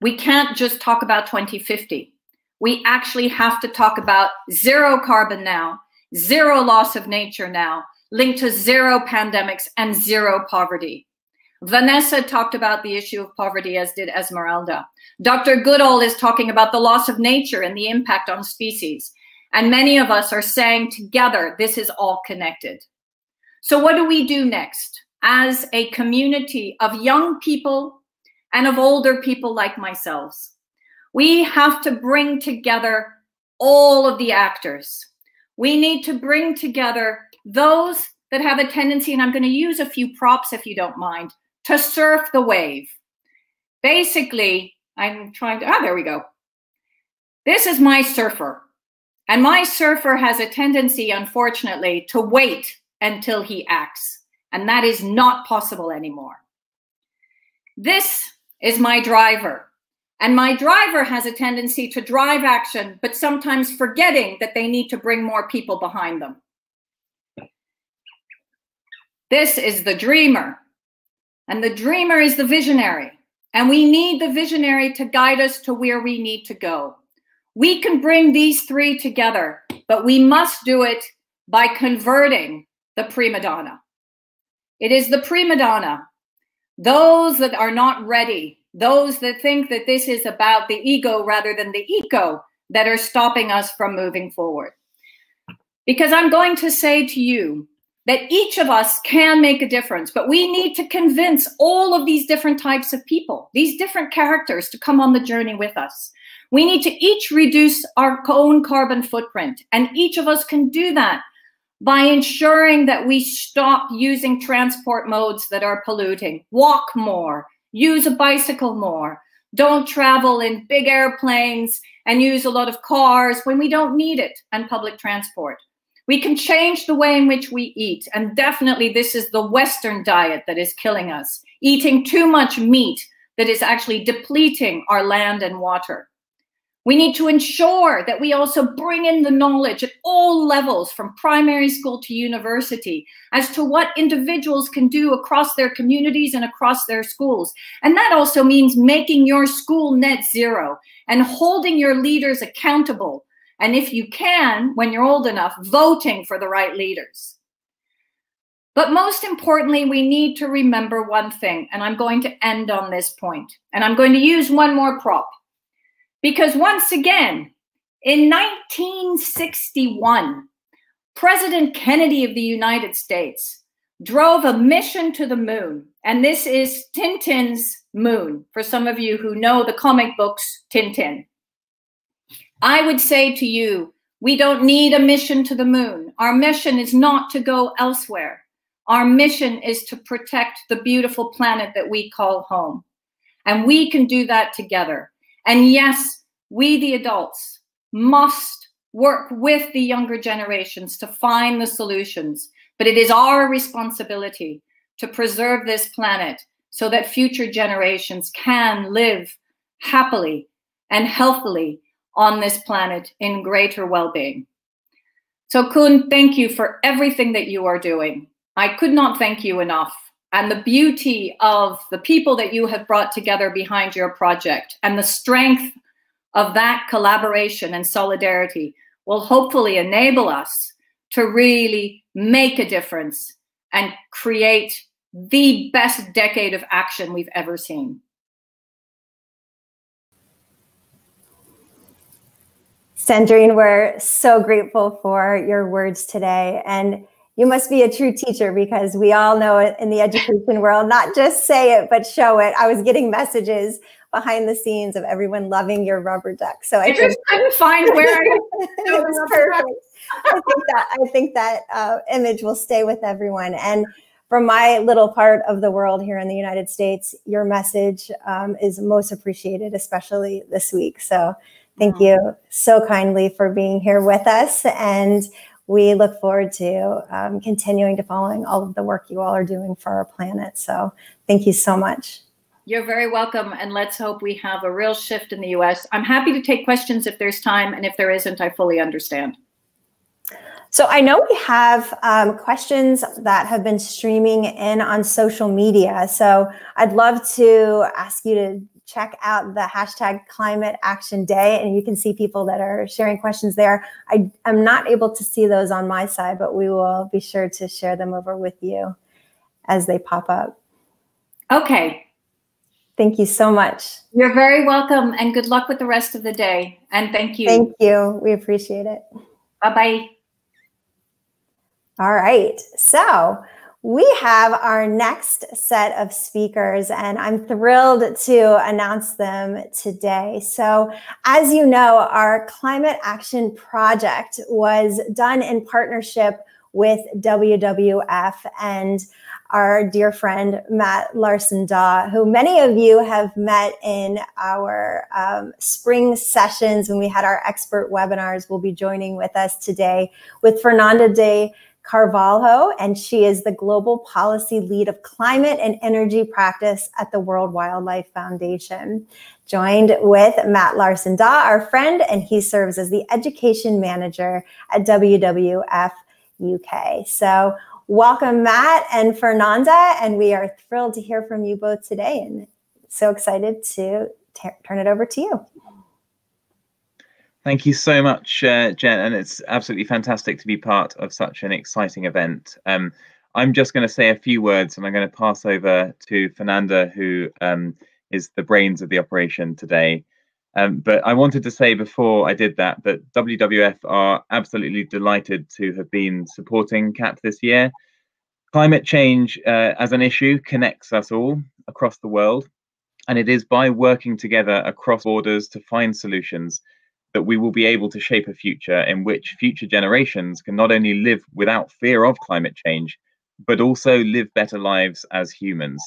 We can't just talk about 2050. We actually have to talk about zero carbon now, zero loss of nature now, linked to zero pandemics and zero poverty. Vanessa talked about the issue of poverty, as did Esmeralda. Dr. Goodall is talking about the loss of nature and the impact on species. And many of us are saying together, this is all connected. So what do we do next? As a community of young people and of older people like myself, we have to bring together all of the actors. We need to bring together those that have a tendency, and I'm going to use a few props if you don't mind, to surf the wave. Basically, I'm trying to, there we go. This is my surfer. And my surfer has a tendency, unfortunately, to wait until he acts. And that is not possible anymore. This is my driver. And my driver has a tendency to drive action, but sometimes forgetting that they need to bring more people behind them. This is the dreamer. And the dreamer is the visionary. And we need the visionary to guide us to where we need to go. We can bring these three together, but we must do it by converting the prima donna. It is the prima donna, those that are not ready, those that think that this is about the ego rather than the eco, that are stopping us from moving forward. Because I'm going to say to you that each of us can make a difference, but we need to convince all of these different types of people, these different characters, to come on the journey with us. We need to each reduce our own carbon footprint, and each of us can do that by ensuring that we stop using transport modes that are polluting, walk more, use a bicycle more, don't travel in big airplanes and use a lot of cars when we don't need it, and public transport. We can change the way in which we eat, and definitely this is the Western diet that is killing us, eating too much meat that is actually depleting our land and water. We need to ensure that we also bring in the knowledge at all levels, from primary school to university, as to what individuals can do across their communities and across their schools. And that also means making your school net zero and holding your leaders accountable. And if you can, when you're old enough, voting for the right leaders. But most importantly, we need to remember one thing, and I'm going to end on this point, and I'm going to use one more prop. Because once again, in 1961, President Kennedy of the United States drove a mission to the moon. And this is Tintin's Moon, for some of you who know the comic books Tintin. I would say to you, we don't need a mission to the moon. Our mission is not to go elsewhere. Our mission is to protect the beautiful planet that we call home. And we can do that together. And yes, we, the adults, must work with the younger generations to find the solutions. But it is our responsibility to preserve this planet so that future generations can live happily and healthily on this planet in greater well-being. So Kun, thank you for everything that you are doing. I could not thank you enough. And the beauty of the people that you have brought together behind your project and the strength of that collaboration and solidarity will hopefully enable us to really make a difference and create the best decade of action we've ever seen. Sandrine, we're so grateful for your words today. And you must be a true teacher, because we all know it in the education world, not just say it, but show it. I was getting messages behind the scenes of everyone loving your rubber duck. So I just couldn't find where I it was perfect. I think that image will stay with everyone. And from my little part of the world here in the United States, your message is most appreciated, especially this week. So thank you so kindly for being here with us. And we look forward to continuing to following all of the work you all are doing for our planet. So thank you so much. You're very welcome. And let's hope we have a real shift in the US. I'm happy to take questions if there's time. And if there isn't, I fully understand. So I know we have questions that have been streaming in on social media. So I'd love to ask you to check out the hashtag Climate Action Day, and you can see people that are sharing questions there. I'm not able to see those on my side, but we will be sure to share them over with you as they pop up. Okay. Thank you so much. You're very welcome, and good luck with the rest of the day. And thank you. Thank you. We appreciate it. Bye-bye. All right. So we have our next set of speakers, and I'm thrilled to announce them today. So as you know, our Climate Action Project was done in partnership with WWF and our dear friend, Matt Larson-Dawe, who many of you have met in our spring sessions when we had our expert webinars. Will be joining with us today with Fernanda de Carvalho, and she is the Global Policy Lead of Climate and Energy Practice at the World Wildlife Foundation. Joined with Matt Larson-Dawe, our friend, and he serves as the Education Manager at WWF UK. So welcome, Matt and Fernanda, and we are thrilled to hear from you both today, and so excited to turn it over to you. Thank you so much, Jen, and it's absolutely fantastic to be part of such an exciting event. I'm just going to say a few words, and I'm going to pass over to Fernanda, who is the brains of the operation today. But I wanted to say before I did that WWF are absolutely delighted to have been supporting CAP this year. Climate change as an issue connects us all across the world, and it is by working together across borders to find solutions that we will be able to shape a future in which future generations can not only live without fear of climate change, but also live better lives as humans.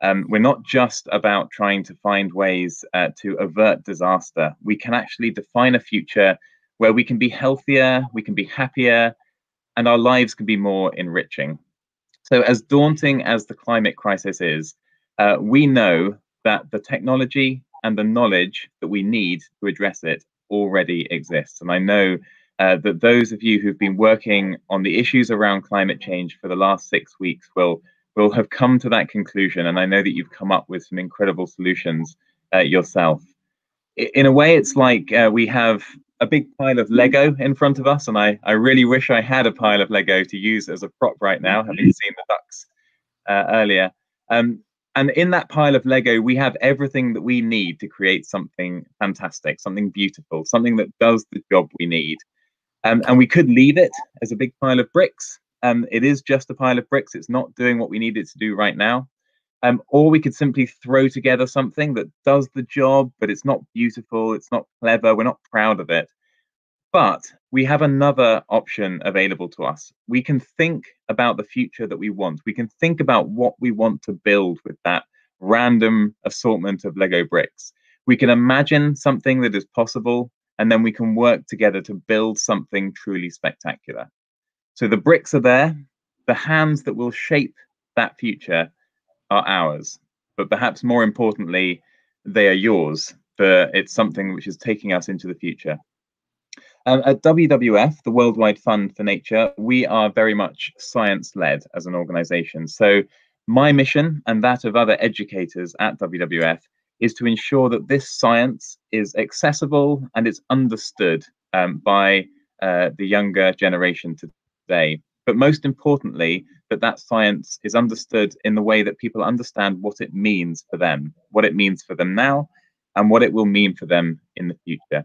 We're not just about trying to find ways to avert disaster. We can actually define a future where we can be healthier, we can be happier, and our lives can be more enriching. So as daunting as the climate crisis is, we know that the technology and the knowledge that we need to address it already exists. And I know that those of you who've been working on the issues around climate change for the last 6 weeks will have come to that conclusion. And I know that you've come up with some incredible solutions yourself. In a way, it's like we have a big pile of Lego in front of us. And I really wish I had a pile of Lego to use as a prop right now, having seen the ducks earlier. And in that pile of Lego, we have everything that we need to create something fantastic, something beautiful, something that does the job we need. And we could leave it as a big pile of bricks. It is just a pile of bricks. It's not doing what we need it to do right now. Or we could simply throw together something that does the job, but it's not beautiful, it's not clever, we're not proud of it. But we have another option available to us. We can think about the future that we want. We can think about what we want to build with that random assortment of Lego bricks. We can imagine something that is possible, and then we can work together to build something truly spectacular. So the bricks are there. The hands that will shape that future are ours. But perhaps more importantly, they are yours. It's something which is taking us into the future. At WWF, the Worldwide Fund for Nature, we are very much science-led as an organization. So my mission and that of other educators at WWF is to ensure that this science is accessible and it's understood by the younger generation today. But most importantly, that science is understood in the way that people understand what it means for them now, and what it will mean for them in the future.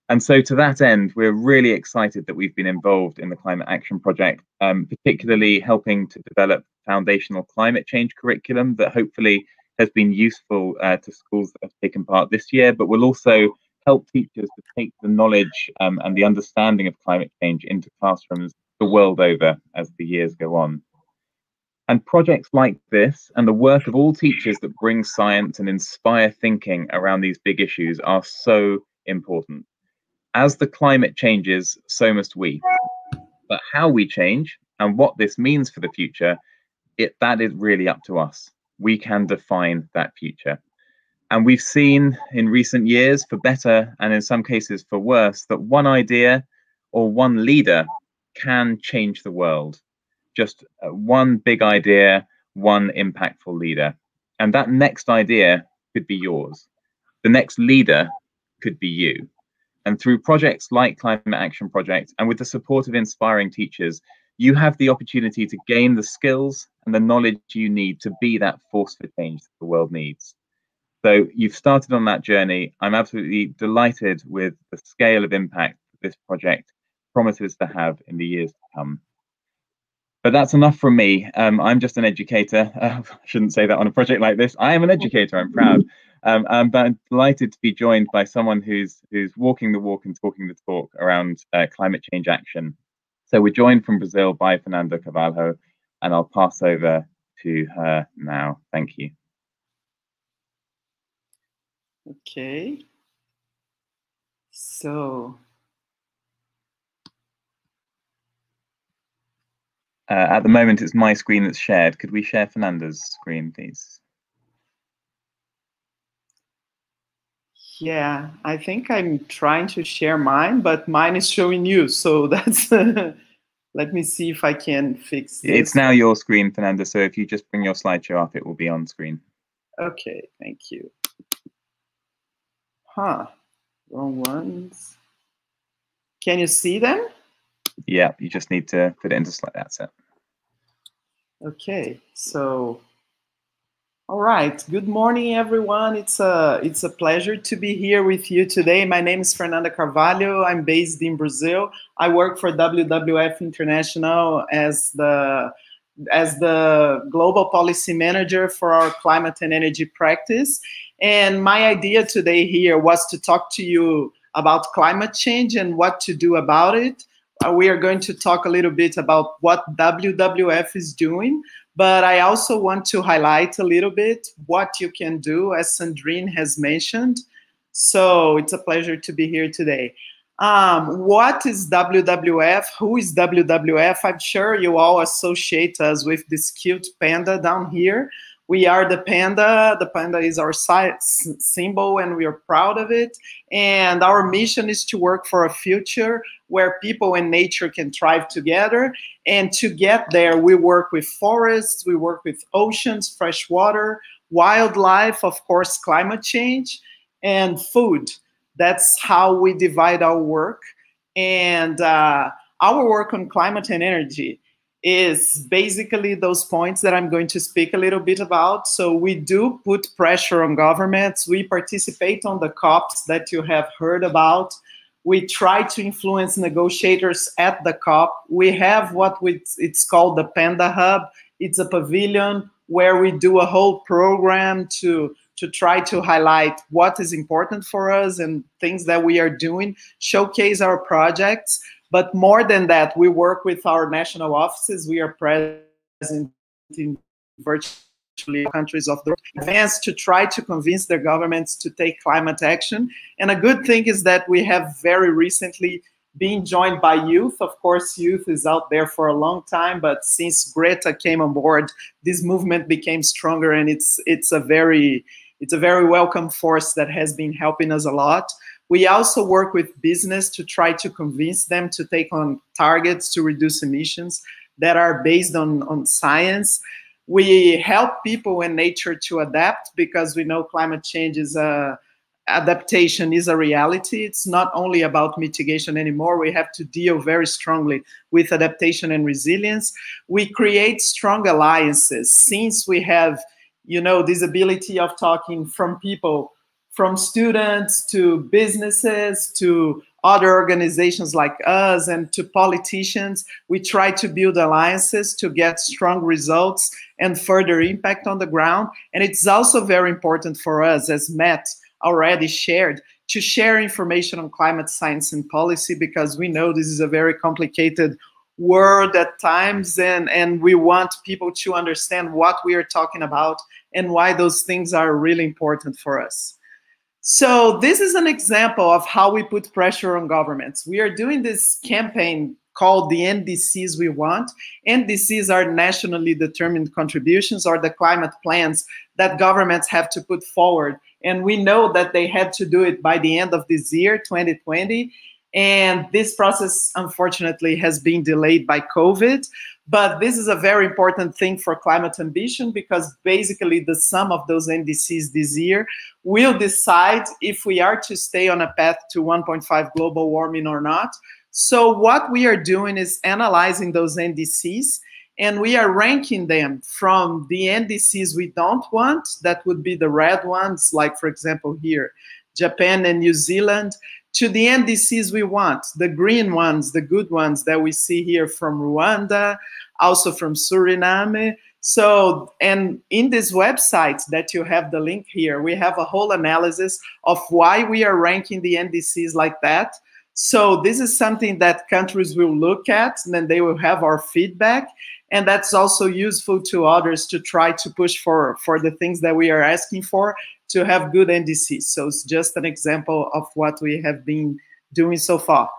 And so to that end, we're really excited that we've been involved in the Climate Action Project, particularly helping to develop foundational climate change curriculum that hopefully has been useful to schools that have taken part this year, but will also help teachers to take the knowledge and the understanding of climate change into classrooms the world over as the years go on. And projects like this and the work of all teachers that bring science and inspire thinking around these big issues are so important. As the climate changes, so must we. But how we change and what this means for the future, that is really up to us. We can define that future. And we've seen in recent years, for better and in some cases for worse, that one idea or one leader can change the world. Just one big idea, one impactful leader. And that next idea could be yours. The next leader could be you. And through projects like Climate Action Project and with the support of inspiring teachers, you have the opportunity to gain the skills and the knowledge you need to be that force for change that the world needs. So you've started on that journey. I'm absolutely delighted with the scale of impact that this project promises to have in the years to come. But that's enough from me. I'm just an educator. I shouldn't say that on a project like this. I am an educator, I'm proud. But I'm delighted to be joined by someone who's walking the walk and talking the talk around climate change action. So we're joined from Brazil by Fernanda Carvalho, and I'll pass over to her now. Thank you. Okay. So at the moment, it's my screen that's shared. Could we share Fernanda's screen, please? Yeah, I think I'm trying to share mine, but mine is showing you. So that's, let me see if I can fix this. It's now your screen, Fernanda. So if you just bring your slideshow up, it will be on screen. Okay, thank you. Huh, wrong ones. Can you see them? Yeah, you just need to put it into slide. That's it. Okay, so, all right. Good morning, everyone. It's a pleasure to be here with you today. My name is Fernanda Carvalho. I'm based in Brazil. I work for WWF International as the global policy manager for our climate and energy practice. And my idea today here was to talk to you about climate change and what to do about it. We are going to talk a little bit about what WWF is doing, but I also want to highlight a little bit what you can do, as Sandrine has mentioned. So it's a pleasure to be here today. What is WWF? Who is WWF? I'm sure you all associate us with this cute panda down here. We are the panda. The panda is our symbol, and we are proud of it. And our mission is to work for a future where people and nature can thrive together. And to get there, we work with forests, we work with oceans, fresh water, wildlife, of course, climate change, and food. That's how we divide our work. And our work on climate and energy is basically those points that I'm going to speak a little bit about. So we do put pressure on governments. We participate on the COPs that you have heard about. We try to influence negotiators at the COP. We have what it's called the Panda Hub. It's a pavilion where we do a whole program to try to highlight what is important for us and things that we are doing, showcase our projects. But more than that, we work with our national offices. We are present in virtually all countries of the world, advance to try to convince their governments to take climate action. And a good thing is that we have very recently been joined by youth. Of course, youth is out there for a long time, but since Greta came on board, this movement became stronger, and it's a very welcome force that has been helping us a lot. We also work with business to try to convince them to take on targets to reduce emissions that are based on science. We help people and nature to adapt because we know climate change is adaptation is a reality. It's not only about mitigation anymore. We have to deal very strongly with adaptation and resilience. We create strong alliances since we have, this ability of talking from people, from students to businesses to other organizations like us and to politicians. We try to build alliances to get strong results and further impact on the ground. And it's also very important for us, as Matt already shared, to share information on climate science and policy, because we know this is a very complicated world at times, and we want people to understand what we are talking about and why those things are really important for us. So this is an example of how we put pressure on governments. We are doing this campaign called the NDCs We Want. NDCs are nationally determined contributions, or the climate plans that governments have to put forward. And we know that they had to do it by the end of this year, 2020. And this process, unfortunately, has been delayed by COVID. But this is a very important thing for climate ambition, because basically the sum of those NDCs this year will decide if we are to stay on a path to 1.5 global warming or not. So what we are doing is analyzing those NDCs, and we are ranking them from the NDCs we don't want, that would be the red ones, like, for example, here, Japan and New Zealand, to the NDCs we want, the green ones, the good ones that we see here from Rwanda, also from Suriname. So, and in this website that you have the link here, we have a whole analysis of why we are ranking the NDCs like that. So this is something that countries will look at, and then they will have our feedback. And that's also useful to others to try to push for the things that we are asking for, to have good NDCs. So it's just an example of what we have been doing so far.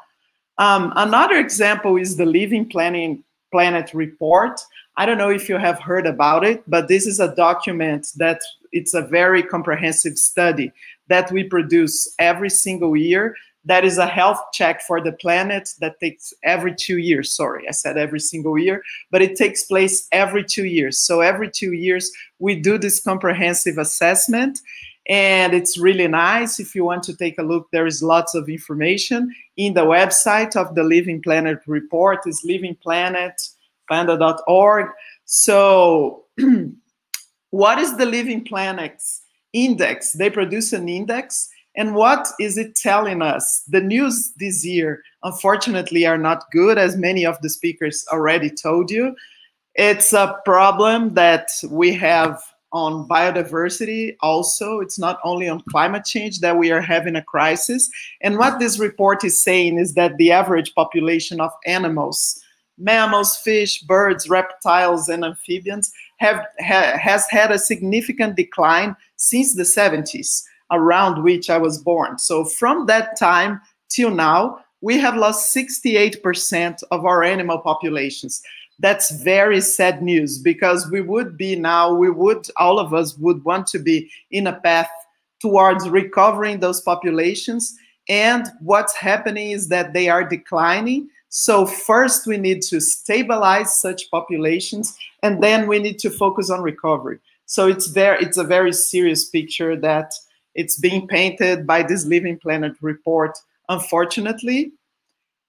Another example is the Living Planet report. I don't know if you have heard about it, but this is a document that it's a very comprehensive study that we produce every single year. That is a health check for the planet that takes every 2 years. Sorry, I said every single year, but it takes place every 2 years. So every 2 years, we do this comprehensive assessment, and it's really nice. If you want to take a look, there is lots of information in the website of the Living Planet report. It's livingplanet.panda.org. So what is the Living Planet's index? They produce an index. And what is it telling us? The news this year, unfortunately, are not good, as many of the speakers already told you. It's a problem that we have on biodiversity also. It's not only on climate change that we are having a crisis. And what this report is saying is that the average population of animals, mammals, fish, birds, reptiles, and amphibians has had a significant decline since the 70s. Around which I was born. So from that time till now, we have lost 68% of our animal populations. That's very sad news, because all of us would want to be in a path towards recovering those populations. And what's happening is that they are declining. So first we need to stabilize such populations, and then we need to focus on recovery. So it's a very serious picture that it's being painted by this Living Planet report, unfortunately.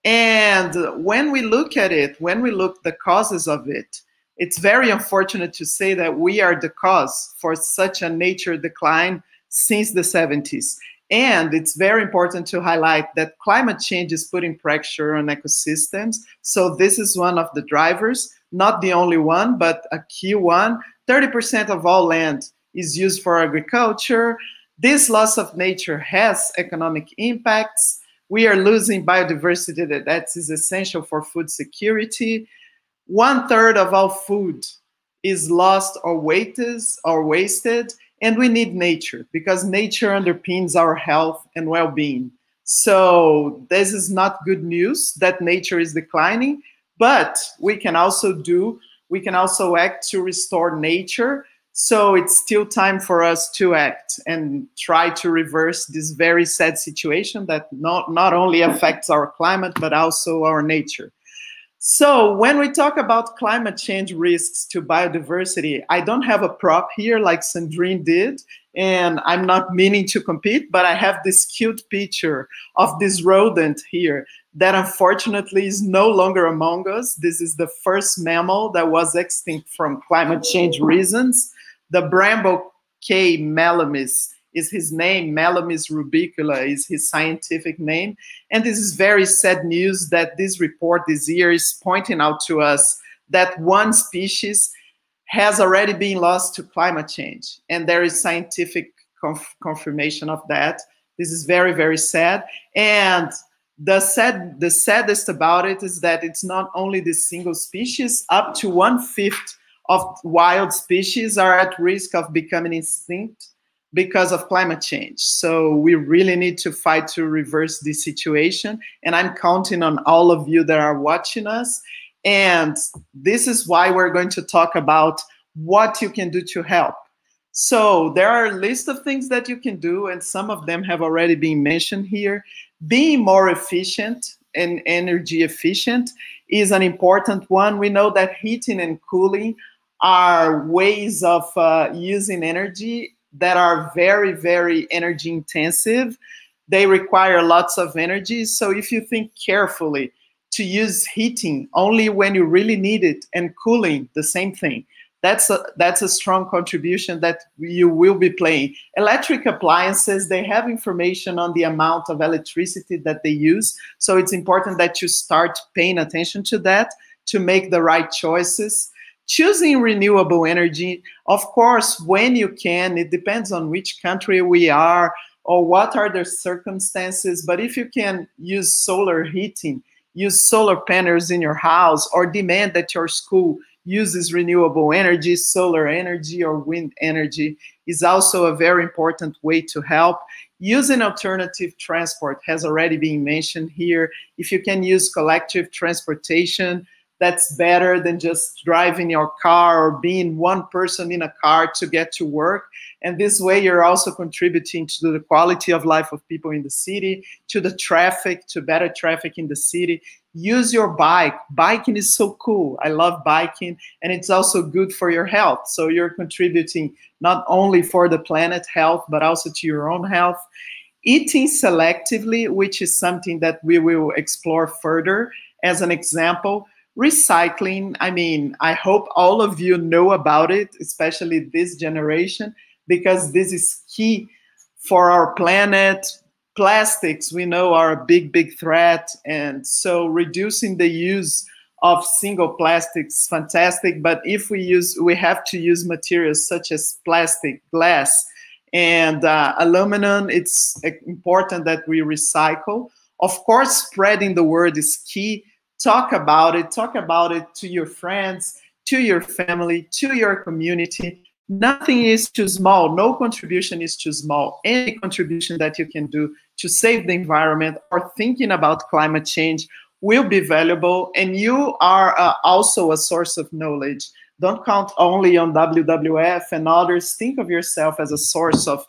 And when we look at it, when we look at the causes of it, it's very unfortunate to say that we are the cause for such a nature decline since the 70s. And it's very important to highlight that climate change is putting pressure on ecosystems. So this is one of the drivers, not the only one, but a key one. 30% of all land is used for agriculture. This loss of nature has economic impacts. We are losing biodiversity that is essential for food security. 1/3 of all food is lost or wasted, and we need nature, because nature underpins our health and well-being. So this is not good news that nature is declining, but we can also act to restore nature. So it's still time for us to act and try to reverse this very sad situation that not only affects our climate, but also our nature. So when we talk about climate change risks to biodiversity, I don't have a prop here like Sandrine did, and I'm not meaning to compete, but I have this cute picture of this rodent here that unfortunately is no longer among us. This is the first mammal that was extinct from climate change reasons. The Bramble K. malamis is his name. Melomis rubicula is his scientific name. And this is very sad news that this report this year is pointing out to us that one species has already been lost to climate change. And there is scientific confirmation of that. This is very, very sad. And the saddest about it is that it's not only the single species, up to 1/5 of wild species are at risk of becoming extinct because of climate change. So we really need to fight to reverse this situation. And I'm counting on all of you that are watching us. And this is why we're going to talk about what you can do to help. So there are a list of things that you can do, and some of them have already been mentioned here. Being more efficient and energy efficient is an important one. We know that heating and cooling are ways of using energy that are very, very energy intensive. They require lots of energy. So if you think carefully to use heating only when you really need it and cooling, the same thing, that's a strong contribution that you will be playing. Electric appliances, they have information on the amount of electricity that they use. So it's important that you start paying attention to that to make the right choices. Choosing renewable energy, of course, when you can, it depends on which country we are or what are the circumstances. But if you can use solar heating, use solar panels in your house, or demand that your school uses renewable energy, solar energy or wind energy is also a very important way to help. Using alternative transport has already been mentioned here. If you can use collective transportation, that's better than just driving your car or being one person in a car to get to work. And this way you're also contributing to the quality of life of people in the city, to the traffic, to better traffic in the city. Use your bike. Biking is so cool. I love biking, and it's also good for your health. So you're contributing not only for the planet health, but also to your own health. Eating selectively, which is something that we will explore further. As an example, recycling. I mean, I hope all of you know about it, especially this generation, because this is key for our planet. Plastics, we know, are a big, big threat. And so reducing the use of single plastics is fantastic. But if we have to use materials such as plastic, glass, and aluminum, it's important that we recycle. Of course, spreading the word is key. Talk about it to your friends, to your family, to your community. Nothing is too small. No contribution is too small. Any contribution that you can do to save the environment or thinking about climate change will be valuable. And you are also a source of knowledge. Don't count only on WWF and others. Think of yourself as a source of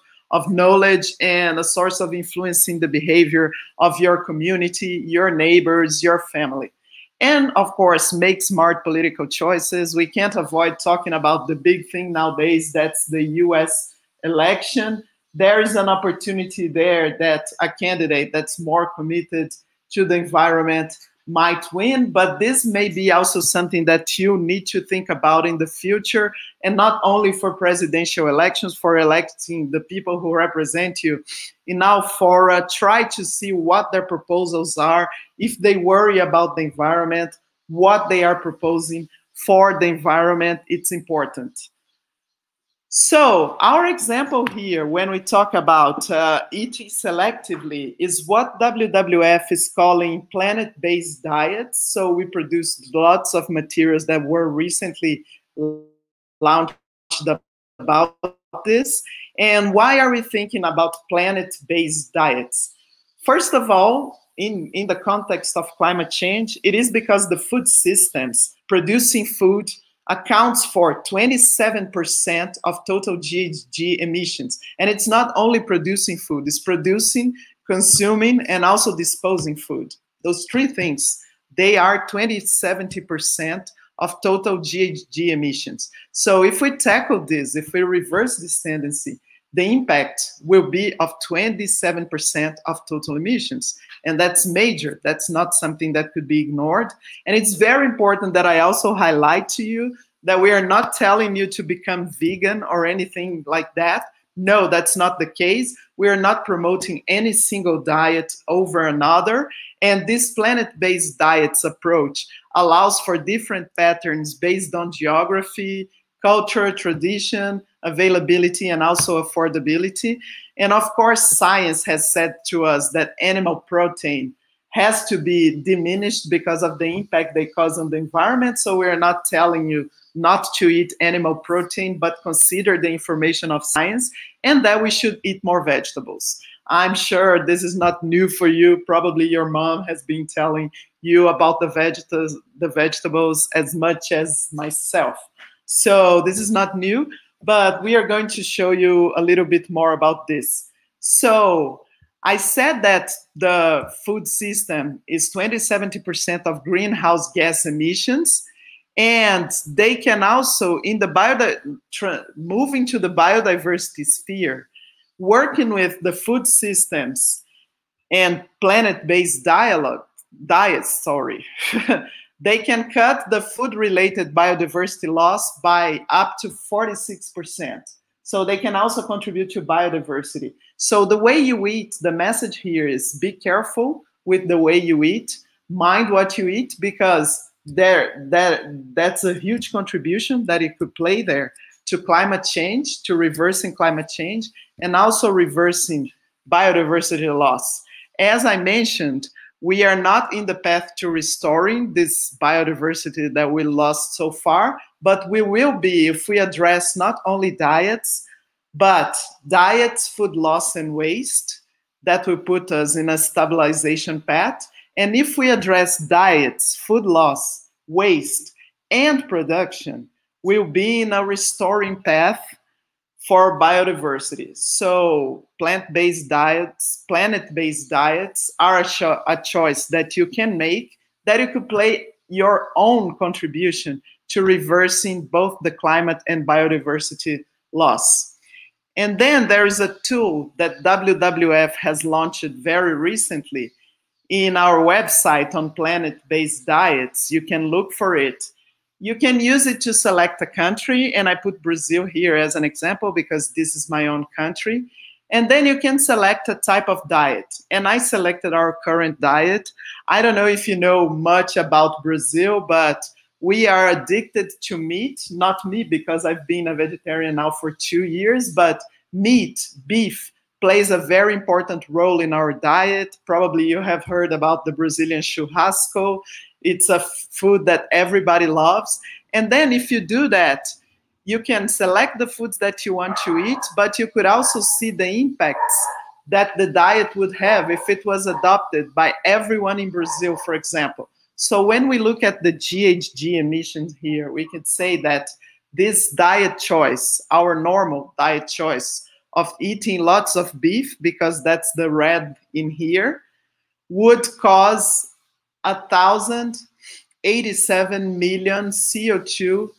knowledge and a source of influencing the behavior of your community, your neighbors, your family. And of course, make smart political choices. We can't avoid talking about the big thing nowadays, that's the US election. There is an opportunity there that a candidate that's more committed to the environment might win, but this may be also something that you need to think about in the future, and not only for presidential elections, for electing the people who represent you. And now try to see what their proposals are, if they worry about the environment, what they are proposing for the environment, it's important. So our example here, when we talk about eating selectively, is what WWF is calling planet-based diets. So we produced lots of materials that were recently launched about this. And why are we thinking about planet-based diets? First of all, in the context of climate change, it is because the food systems producing food accounts for 27% of total GHG emissions. And it's not only producing food, it's producing, consuming, and also disposing food. Those three things, they are 70% of total GHG emissions. So if we tackle this, if we reverse this tendency, the impact will be of 27% of total emissions. And that's major. That's not something that could be ignored. And it's very important that I also highlight to you that we are not telling you to become vegan or anything like that, No, that's not the case. We are not promoting any single diet over another. And this planet-based diets approach allows for different patterns based on geography, culture, tradition, availability, and also affordability. And of course, science has said to us that animal protein has to be diminished because of the impact they cause on the environment. So we're not telling you not to eat animal protein, but consider the information of science and that we should eat more vegetables. I'm sure this is not new for you. Probably your mom has been telling you about the vegetables as much as myself. So this is not new, but we are going to show you a little bit more about this. So I said that the food system is 20-70% of greenhouse gas emissions, and they can also, in the moving to the biodiversity sphere, working with the food systems and planet-based diets, they can cut the food-related biodiversity loss by up to 46%. So they can also contribute to biodiversity. So the way you eat, the message here is be careful with the way you eat, mind what you eat, because that's a huge contribution that it could play there to climate change, to reversing climate change, and also reversing biodiversity loss. As I mentioned, we are not in the path to restoring this biodiversity that we lost so far, but we will be if we address not only diets, but diets, food loss, and waste. That will put us in a stabilization path. And if we address diets, food loss, waste, and production, we'll be in a restoring path for biodiversity. So plant-based diets, planet-based diets are a choice that you can make, that you could play your own contribution to reversing both the climate and biodiversity loss. And then there is a tool that WWF has launched very recently in our website on planet-based diets. You can look for it. You can use it to select a country, and I put Brazil here as an example because this is my own country. And then you can select a type of diet. And I selected our current diet. I don't know if you know much about Brazil, but we are addicted to meat. Not me, because I've been a vegetarian now for 2 years, but meat, beef, plays a very important role in our diet. Probably you have heard about the Brazilian churrasco. It's a food that everybody loves. And then if you do that, you can select the foods that you want to eat, but you could also see the impacts that the diet would have if it was adopted by everyone in Brazil, for example. So when we look at the GHG emissions here, we could say that this diet choice, our normal diet choice of eating lots of beef, because that's the red in here, would cause 1,087 million CO2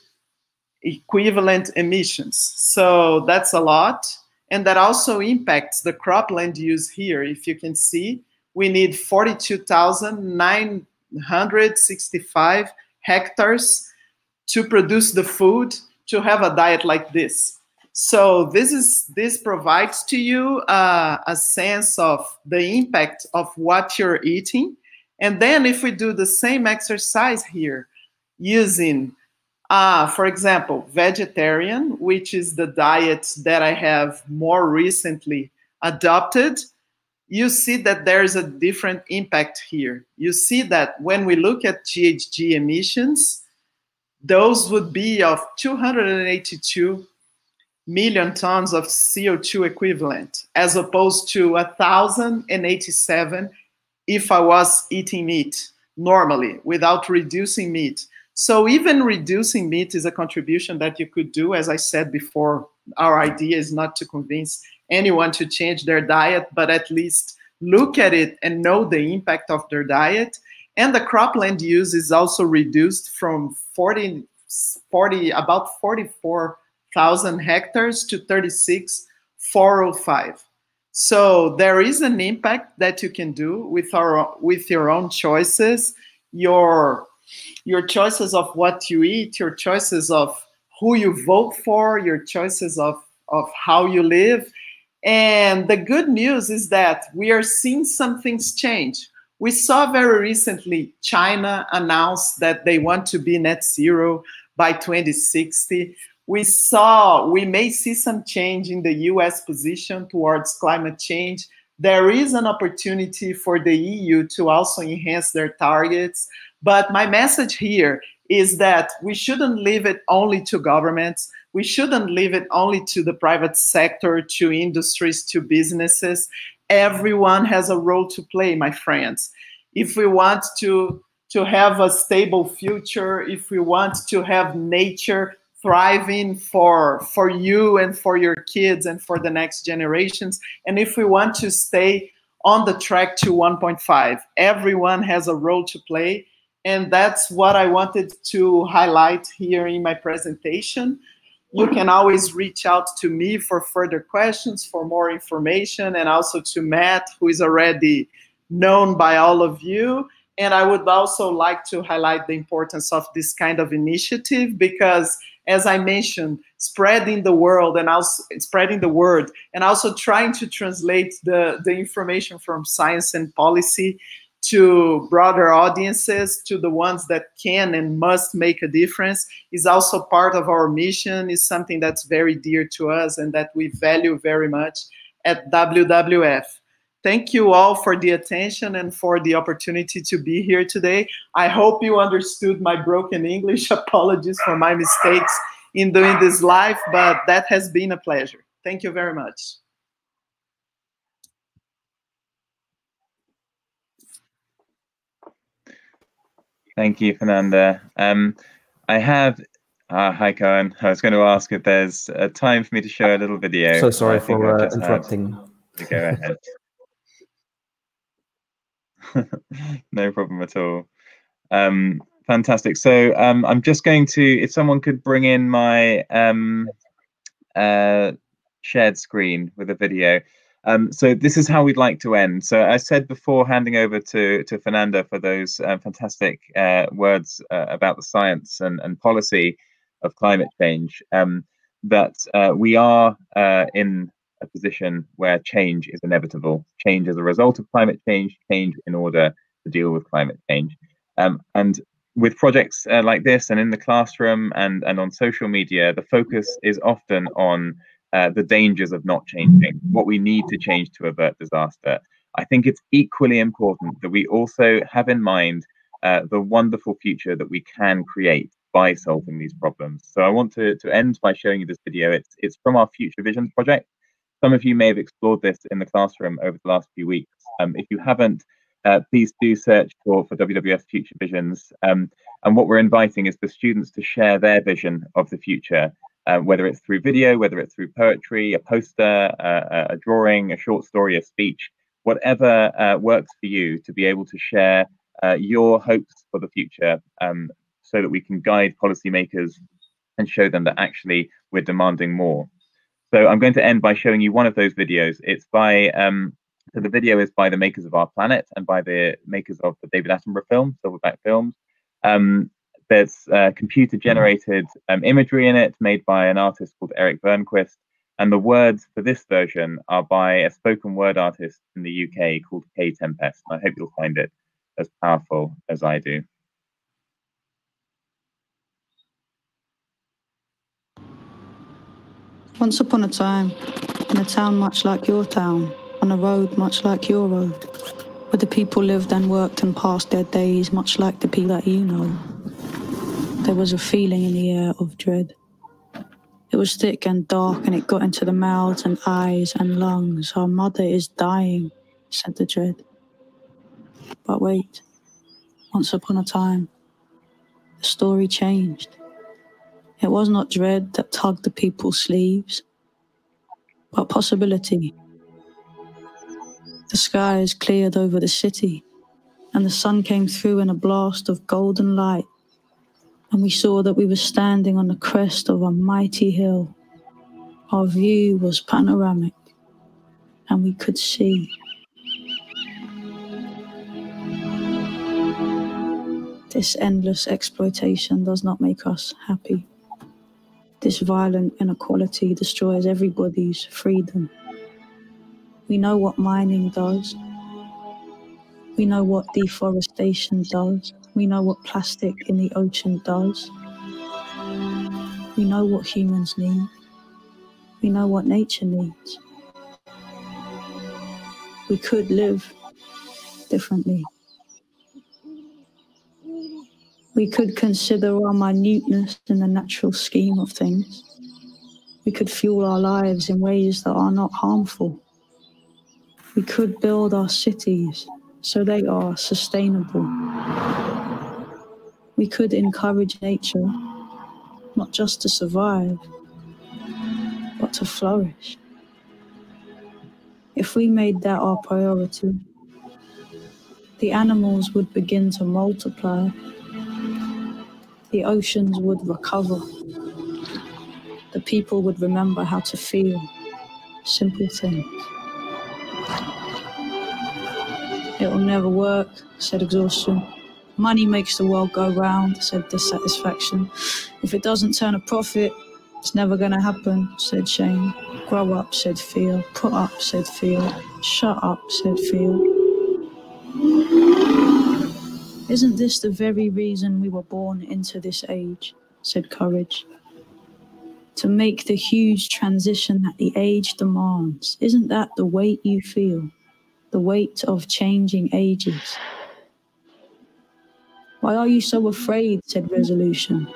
equivalent emissions. So that's a lot. And that also impacts the cropland use here. If you can see, we need 42,965 hectares to produce the food to have a diet like this. So this provides to you a sense of the impact of what you're eating. And then if we do the same exercise here using, for example, vegetarian, which is the diet that I have more recently adopted, you see that there's a different impact here. You see that when we look at GHG emissions, those would be of 282 million tons of CO2 equivalent, as opposed to 1,087 if I was eating meat normally without reducing meat. So even reducing meat is a contribution that you could do. As I said before, our idea is not to convince anyone to change their diet, but at least look at it and know the impact of their diet. And the cropland use is also reduced from about 44,000 hectares to 36,405. So there is an impact that you can do with your own choices, your choices of what you eat, your choices of who you vote for, your choices of of how you live. And the good news is that we are seeing some things change. We saw very recently China announced that they want to be net zero by 2060. We may see some change in the US position towards climate change. There is an opportunity for the EU to also enhance their targets. But my message here is that we shouldn't leave it only to governments. We shouldn't leave it only to the private sector, to industries, to businesses. Everyone has a role to play, my friends. If we want to have a stable future, if we want to have nature thriving for you and for your kids and for the next generations, and if we want to stay on the track to 1.5, everyone has a role to play. And that's what I wanted to highlight here in my presentation. You can always reach out to me for further questions, for more information, and also to Matt, who is already known by all of you. And I would also like to highlight the importance of this kind of initiative because, as I mentioned, spreading the word and also trying to translate the information from science and policy to broader audiences, to the ones that can and must make a difference, is also part of our mission, is something that's very dear to us and that we value very much at WWF. Thank you all for the attention and for the opportunity to be here today. I hope you understood my broken English. Apologies for my mistakes in doing this live, but that has been a pleasure. Thank you very much. Thank you, Fernanda. I have, hi Cohen. I was going to ask if there's a time for me to show a little video. So sorry for interrupting. Go ahead. No problem at all. Fantastic. So I'm just going to, if someone could bring in my shared screen with a video. So this is how we'd like to end. So I said before handing over to Fernanda for those fantastic words about the science and policy of climate change, that we are in a position where change is inevitable. Change as a result of climate change, change in order to deal with climate change. And with projects like this and in the classroom and on social media, the focus is often on the dangers of not changing, what we need to change to avert disaster. I think it's equally important that we also have in mind the wonderful future that we can create by solving these problems. So I want to end by showing you this video. It's from our Future Visions project. Some of you may have explored this in the classroom over the last few weeks. If you haven't, please do search for WWF Future Visions. And what we're inviting is for students to share their vision of the future, whether it's through video, whether it's through poetry, a poster, a drawing, a short story, a speech, whatever works for you, to be able to share your hopes for the future, so that we can guide policymakers and show them that actually we're demanding more. So I'm going to end by showing you one of those videos. It's by, so the video is by the makers of Our Planet and by the makers of the David Attenborough film, Silverback Films. There's computer-generated imagery in it made by an artist called Eric Burnquist. And the words for this version are by a spoken word artist in the UK called Kay Tempest. I hope you'll find it as powerful as I do. Once upon a time, in a town much like your town, on a road much like your road, where the people lived and worked and passed their days much like the people that you know, there was a feeling in the air of dread. It was thick and dark and it got into the mouths and eyes and lungs. Our mother is dying, said the dread. But wait, once upon a time, the story changed. It was not dread that tugged the people's sleeves, but possibility. The skies cleared over the city, and the sun came through in a blast of golden light, and we saw that we were standing on the crest of a mighty hill. Our view was panoramic, and we could see. This endless exploitation does not make us happy. This violent inequality destroys everybody's freedom. We know what mining does. We know what deforestation does. We know what plastic in the ocean does. We know what humans need. We know what nature needs. We could live differently. We could consider our minuteness in the natural scheme of things. We could fuel our lives in ways that are not harmful. We could build our cities so they are sustainable. We could encourage nature, not just to survive, but to flourish. If we made that our priority, the animals would begin to multiply. The oceans would recover. The people would remember how to feel simple things. It will never work, said exhaustion. Money makes the world go round, said dissatisfaction. If it doesn't turn a profit, it's never gonna happen, said shame. Grow up, said fear. Put up, said fear. Shut up, said fear. Isn't this the very reason we were born into this age, said courage? To make the huge transition that the age demands. Isn't that the weight you feel? The weight of changing ages? Why are you so afraid, said resolution?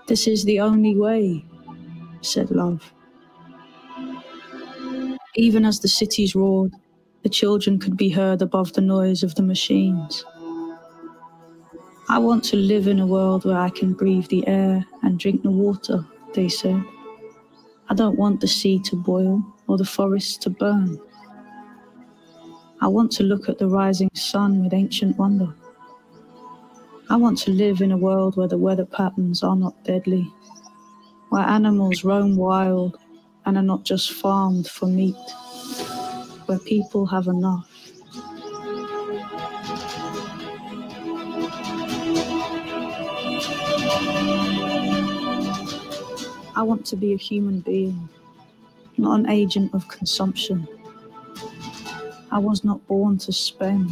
This is the only way, said love. Even as the cities roared, the children could be heard above the noise of the machines. I want to live in a world where I can breathe the air and drink the water, they said. I don't want the sea to boil or the forests to burn. I want to look at the rising sun with ancient wonder. I want to live in a world where the weather patterns are not deadly, where animals roam wild and are not just farmed for meat, where people have enough. I want to be a human being, not an agent of consumption. I was not born to spend.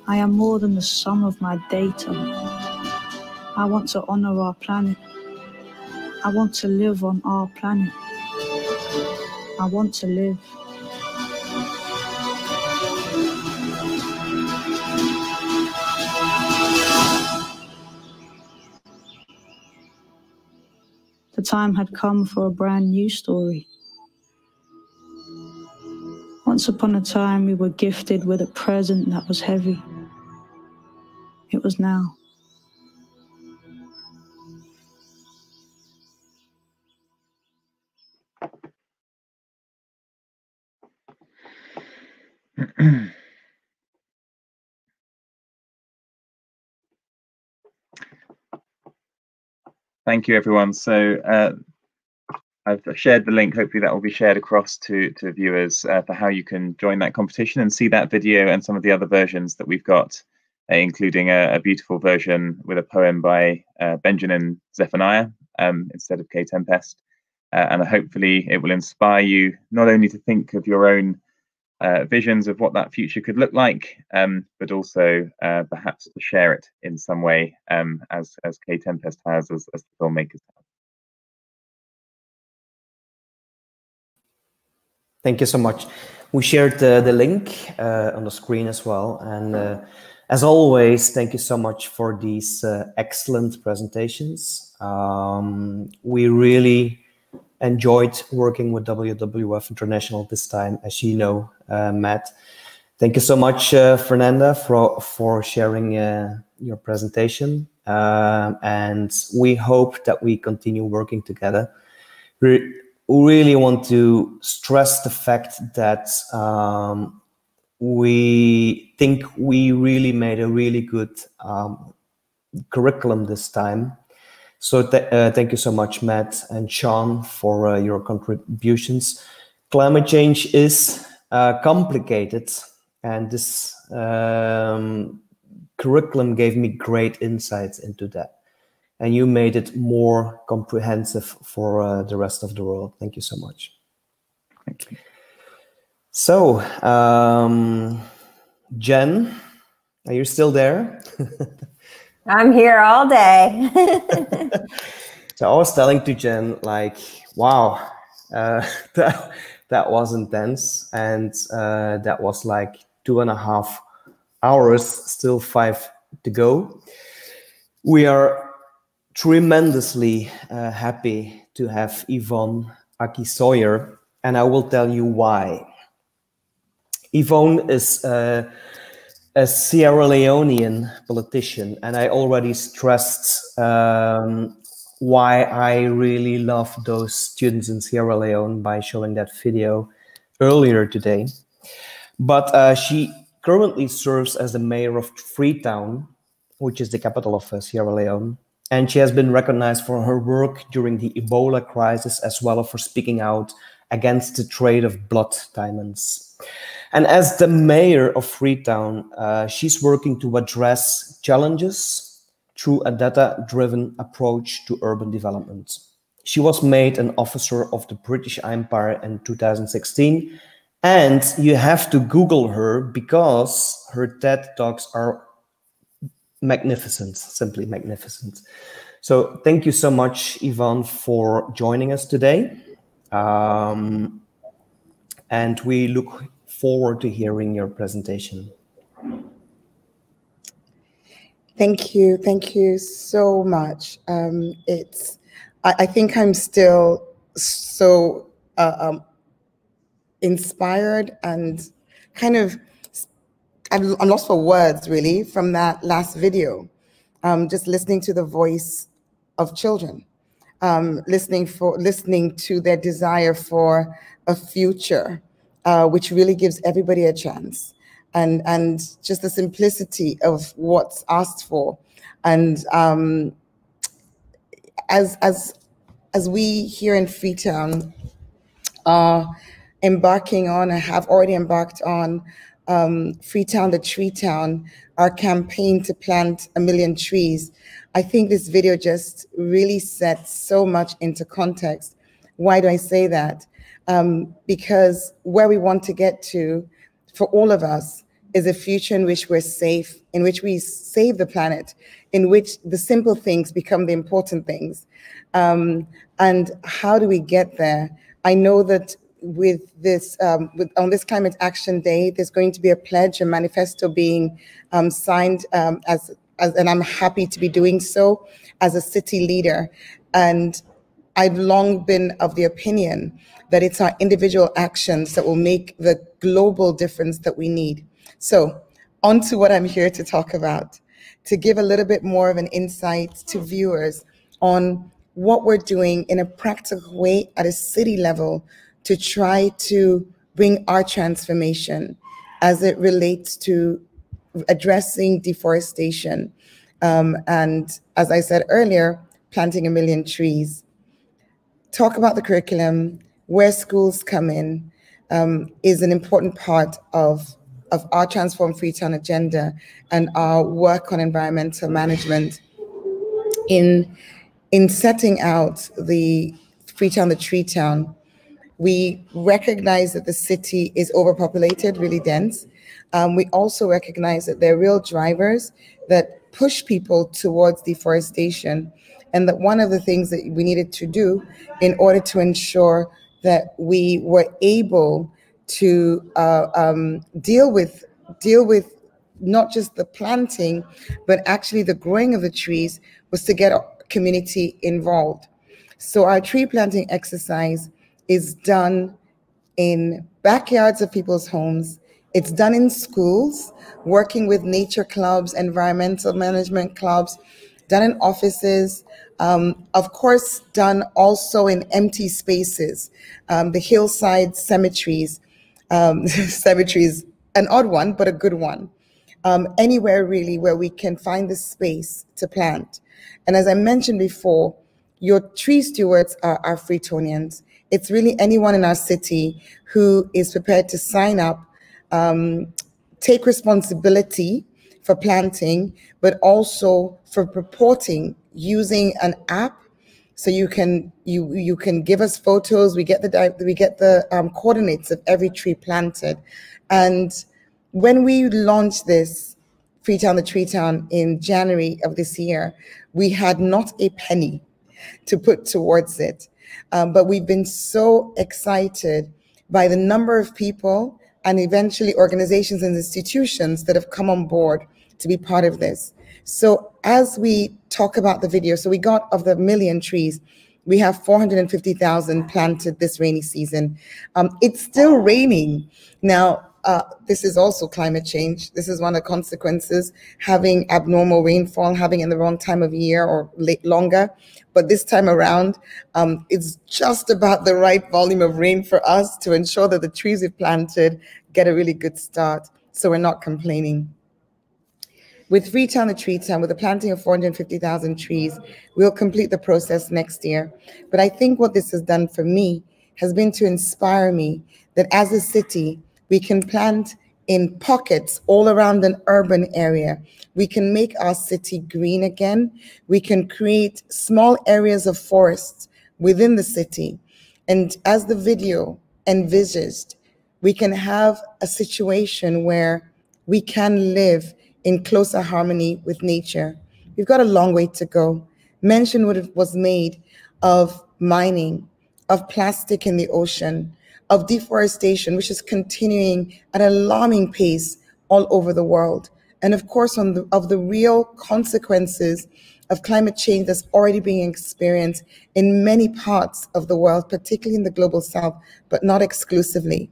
I am more than the sum of my data. I want to honor our planet. I want to live on our planet. I want to live. The time had come for a brand new story. Once upon a time, we were gifted with a present that was heavy. It was now. Thank you, everyone. So I've shared the link. Hopefully that will be shared across to viewers for how you can join that competition and see that video and some of the other versions that we've got, including a beautiful version with a poem by Benjamin Zephaniah instead of K Tempest. And hopefully it will inspire you not only to think of your own visions of what that future could look like, but also perhaps to share it in some way, as K Tempest has, as the filmmakers have. Thank you so much. We shared the link on the screen as well. And as always, thank you so much for these excellent presentations. We really enjoyed working with WWF International this time, as you know, Matt. Thank you so much, Fernanda, for sharing your presentation. And we hope that we continue working together. We really want to stress the fact that we think we really made a really good curriculum this time. So thank you so much, Matt and Sean, for your contributions. Climate change is complicated, and this curriculum gave me great insights into that. and you made it more comprehensive for the rest of the world. Thank you so much. Thank you. So, Jen, are you still there? I'm here all day. So I was telling to Jen, like, wow, that was intense. And that was like 2.5 hours, still 5 to go. We are tremendously happy to have Yvonne Aki-Sawyer, and I will tell you why. Yvonne is a Sierra Leonean politician, and I already stressed why I really love those students in Sierra Leone by showing that video earlier today. But she currently serves as the mayor of Freetown, which is the capital of Sierra Leone. And she has been recognized for her work during the Ebola crisis, as well as for speaking out against the trade of blood diamonds. And as the mayor of Freetown, she's working to address challenges through a data-driven approach to urban development. She was made an officer of the British Empire in 2016, and you have to Google her because her TED Talks are magnificent, simply magnificent. So thank you so much, Yvonne, for joining us today. And we look forward to hearing your presentation. Thank you so much. I think I'm still so inspired and kind of, I'm lost for words really from that last video. Just listening to the voice of children, listening to their desire for a future, which really gives everybody a chance. And just the simplicity of what's asked for. And as we here in Freetown are embarking on, and have already embarked on Freetown the Tree Town, our campaign to plant 1 million trees, I think this video just really sets so much into context. Why do I say that? Because where we want to get to for all of us is a future in which we're safe, in which we save the planet, in which the simple things become the important things. And how do we get there? I know that with this, on this Climate Action Day, there's going to be a pledge, a manifesto being signed, and I'm happy to be doing so as a city leader. And I've long been of the opinion that it's our individual actions that will make the global difference that we need. So on to what I'm here to talk about, to give a little bit more of an insight to viewers on what we're doing in a practical way at a city level to try to bring our transformation as it relates to addressing deforestation. And as I said earlier, planting 1 million trees. Talk about the curriculum, where schools come in, is an important part of our Transform Freetown agenda and our work on environmental management in setting out the Freetown the Tree Town. We recognize that the city is overpopulated, really dense. We also recognize that there are real drivers that push people towards deforestation, and that one of the things that we needed to do in order to ensure that we were able to deal with not just the planting, but actually the growing of the trees, was to get our community involved. So our tree planting exercise is done in backyards of people's homes. It's done in schools, working with nature clubs, environmental management clubs, done in offices, of course, done also in empty spaces, the hillside cemeteries. Cemeteries, an odd one, but a good one. Anywhere really where we can find the space to plant. And as I mentioned before, your tree stewards are Freetonians. It's really anyone in our city who is prepared to sign up, take responsibility for planting, but also for reporting using an app, so you can give us photos. We get the coordinates of every tree planted, and when we launched this Freetown the Tree Town in January of this year, we had not a penny to put towards it, but we've been so excited by the number of people and eventually organizations and institutions that have come on board to be part of this. So as we talk about the video, so we got, of the 1 million trees, we have 450,000 planted this rainy season. It's still raining. Now, this is also climate change. This is one of the consequences, having abnormal rainfall, having in the wrong time of year or longer. But this time around, it's just about the right volume of rain for us to ensure that the trees we've planted get a really good start. So we're not complaining. With Freetown the Tree Town, with the planting of 450,000 trees, we'll complete the process next year. But I think what this has done for me has been to inspire me that as a city, we can plant in pockets all around an urban area. We can make our city green again. We can create small areas of forests within the city. And as the video envisaged, we can have a situation where we can live in closer harmony with nature. We've got a long way to go. Mention what was made of mining, of plastic in the ocean, of deforestation, which is continuing at an alarming pace all over the world. And of course, of the real consequences of climate change that's already being experienced in many parts of the world, particularly in the global south, but not exclusively.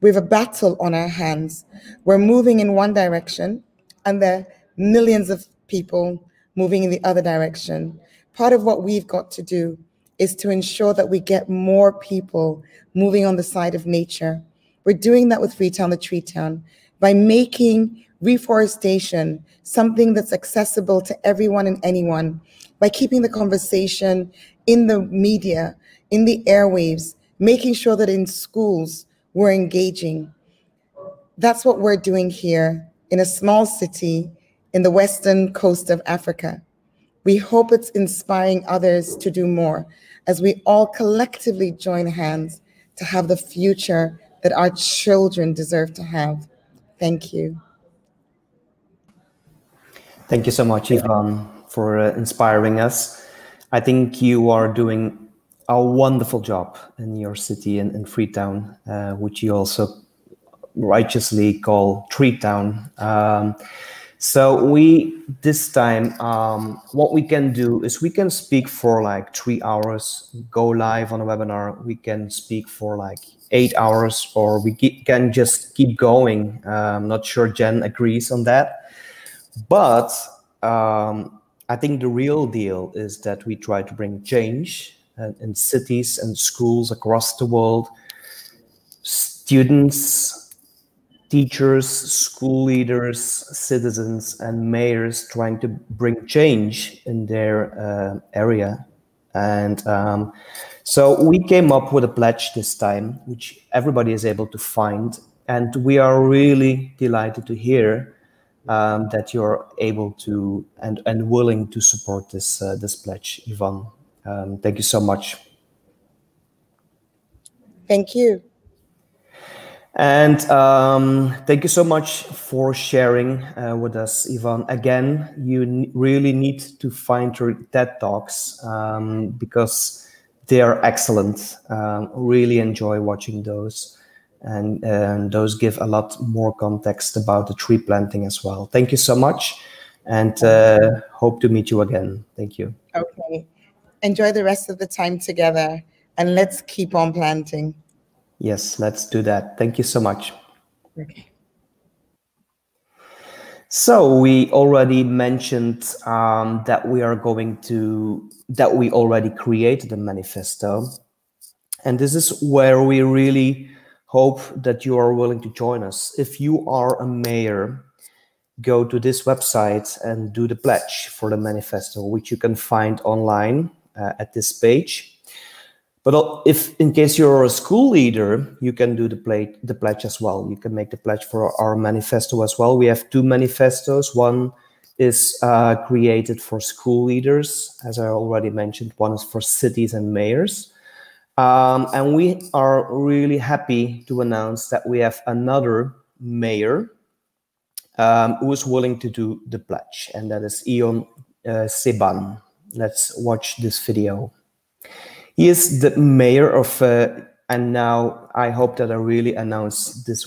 We have a battle on our hands. We're moving in one direction, and there are millions of people moving in the other direction. Part of what we've got to do is to ensure that we get more people moving on the side of nature. We're doing that with Freetown the Tree Town by making reforestation something that's accessible to everyone and anyone, by keeping the conversation in the media, in the airwaves, making sure that in schools we're engaging. That's what we're doing here in a small city in the western coast of Africa. We hope it's inspiring others to do more as we all collectively join hands to have the future that our children deserve to have. Thank you. Thank you so much, Yvonne, for inspiring us. I think you are doing a wonderful job in your city in Freetown, which you also righteously call Tree Town. So this time, what we can do is we can speak for like 3 hours, go live on a webinar. We can speak for like 8 hours, or we can just keep going. I'm not sure Jen agrees on that. But I think the real deal is that we try to bring change in cities and schools across the world. Students, teachers, school leaders, citizens, and mayors trying to bring change in their area. And so we came up with a pledge this time, which everybody is able to find. And we are really delighted to hear that you're able to and willing to support this pledge, Yvonne. Thank you so much. Thank you. And thank you so much for sharing with us, Yvonne. Again, you really need to find your TED Talks because they are excellent. Really enjoy watching those. And those give a lot more context about the tree planting as well. Thank you so much, and hope to meet you again. Thank you. Okay. Enjoy the rest of the time together, and let's keep on planting. Yes, let's do that. Thank you so much. Okay. So we already mentioned that we already created a manifesto. And this is where we really hope that you are willing to join us. If you are a mayor, go to this website and do the pledge for the manifesto, which you can find online at this page. But if in case you're a school leader, you can do the pledge as well. You can make the pledge for our manifesto as well. We have 2 manifestos. One is created for school leaders, as I already mentioned. One is for cities and mayors. And we are really happy to announce that we have another mayor who is willing to do the pledge, and that is Ion Seban. Let's watch this video. He is the mayor of, and now I hope that I really pronounce this,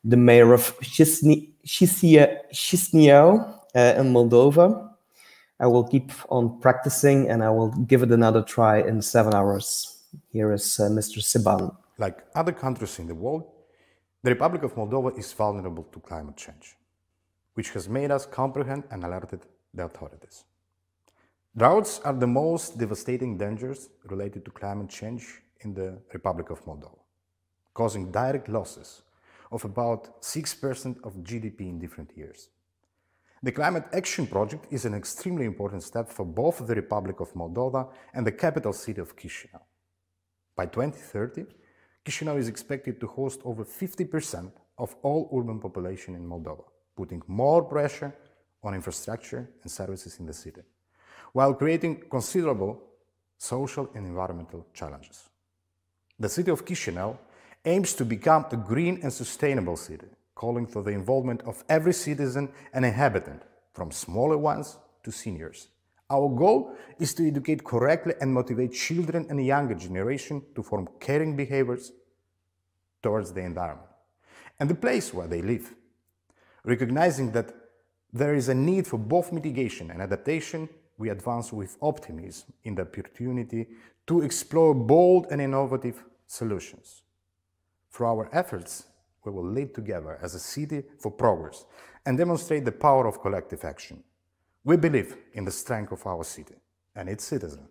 the mayor of Chisinau in Moldova. I will keep on practicing and I will give it another try in 7 hours. Here is Mr. Seban. Like other countries in the world, the Republic of Moldova is vulnerable to climate change, which has made us comprehend and alerted the authorities. Droughts are the most devastating dangers related to climate change in the Republic of Moldova, causing direct losses of about 6% of GDP in different years. The Climate Action Project is an extremely important step for both the Republic of Moldova and the capital city of Chisinau. By 2030, Chisinau is expected to host over 50% of all urban population in Moldova, putting more pressure on infrastructure and services in the city, while creating considerable social and environmental challenges. The city of Chisinau aims to become a green and sustainable city, calling for the involvement of every citizen and inhabitant, from smaller ones to seniors. Our goal is to educate correctly and motivate children and younger generation to form caring behaviors towards the environment and the place where they live. Recognizing that there is a need for both mitigation and adaptation, we advance with optimism in the opportunity to explore bold and innovative solutions. Through our efforts, we will lead together as a city for progress and demonstrate the power of collective action. We believe in the strength of our city and its citizens,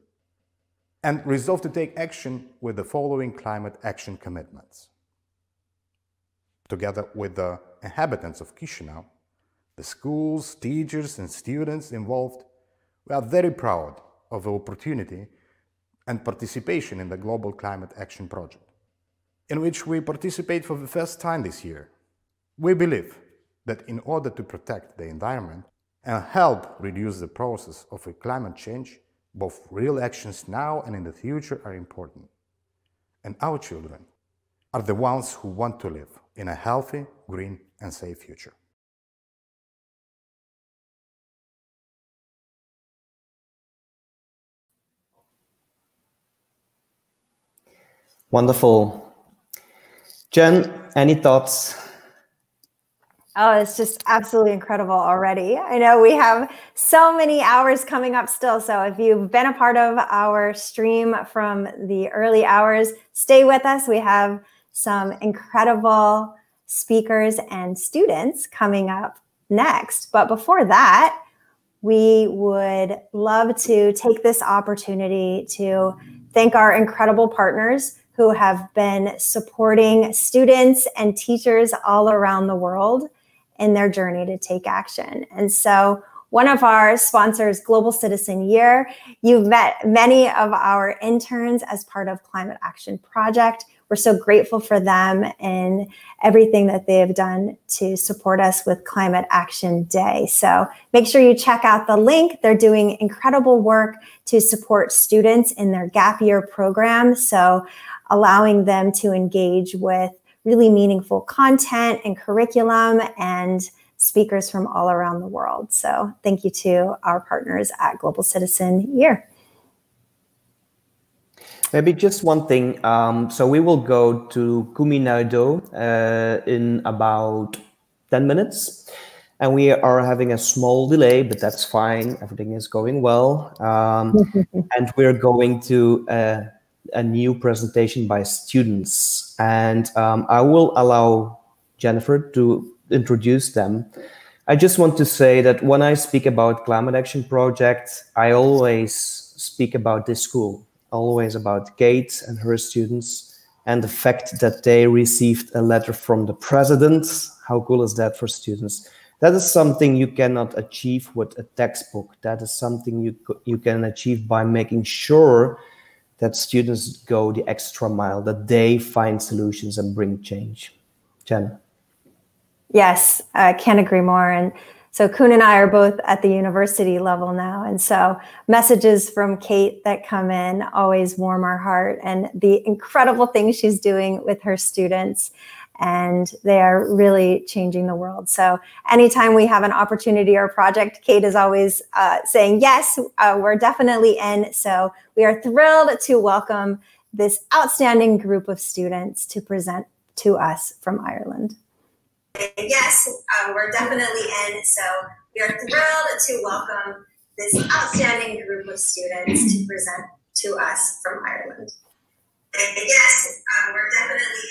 and resolve to take action with the following climate action commitments. Together with the inhabitants of Chisinau, the schools, teachers, and students involved, we are very proud of the opportunity and participation in the Global Climate Action Project, in which we participate for the first time this year. We believe that in order to protect the environment and help reduce the process of climate change, both real actions now and in the future are important. And our children are the ones who want to live in a healthy, green, and safe future. Wonderful. Jen, any thoughts? Oh, it's just absolutely incredible already. I know we have so many hours coming up still. So if you've been a part of our stream from the early hours, stay with us. We have some incredible speakers and students coming up next. But before that, we would love to take this opportunity to thank our incredible partners who have been supporting students and teachers all around the world in their journey to take action. And so one of our sponsors, Global Citizen Year, you've met many of our interns as part of Climate Action Project. We're so grateful for them and everything that they have done to support us with Climate Action Day. So make sure you check out the link. They're doing incredible work to support students in their gap year program. So allowing them to engage with really meaningful content and curriculum and speakers from all around the world. So thank you to our partners at Global Citizen Year. Maybe just one thing. So we will go to Kuminado in about 10 minutes. And we are having a small delay, but that's fine. Everything is going well. And we're going to a new presentation by students. And I will allow Jennifer to introduce them. I just want to say that when I speak about Climate Action Project, I always speak about this school, always about Kate and her students, and the fact that they received a letter from the president. How cool is that for students? That is something you cannot achieve with a textbook. That is something you can achieve by making sure that students go the extra mile, that they find solutions and bring change. Jen. Yes, I can't agree more. And So Kuhn and I are both at the university level now. And so messages from Kate that come in always warm our heart, and the incredible things she's doing with her students. And they are really changing the world. So anytime we have an opportunity or a project, Kate is always saying, yes, we're definitely in. So we are thrilled to welcome this outstanding group of students to present to us from Ireland. Yes, we're definitely in. So we are thrilled to welcome this outstanding group of students to present to us from Ireland. Yes, we're definitely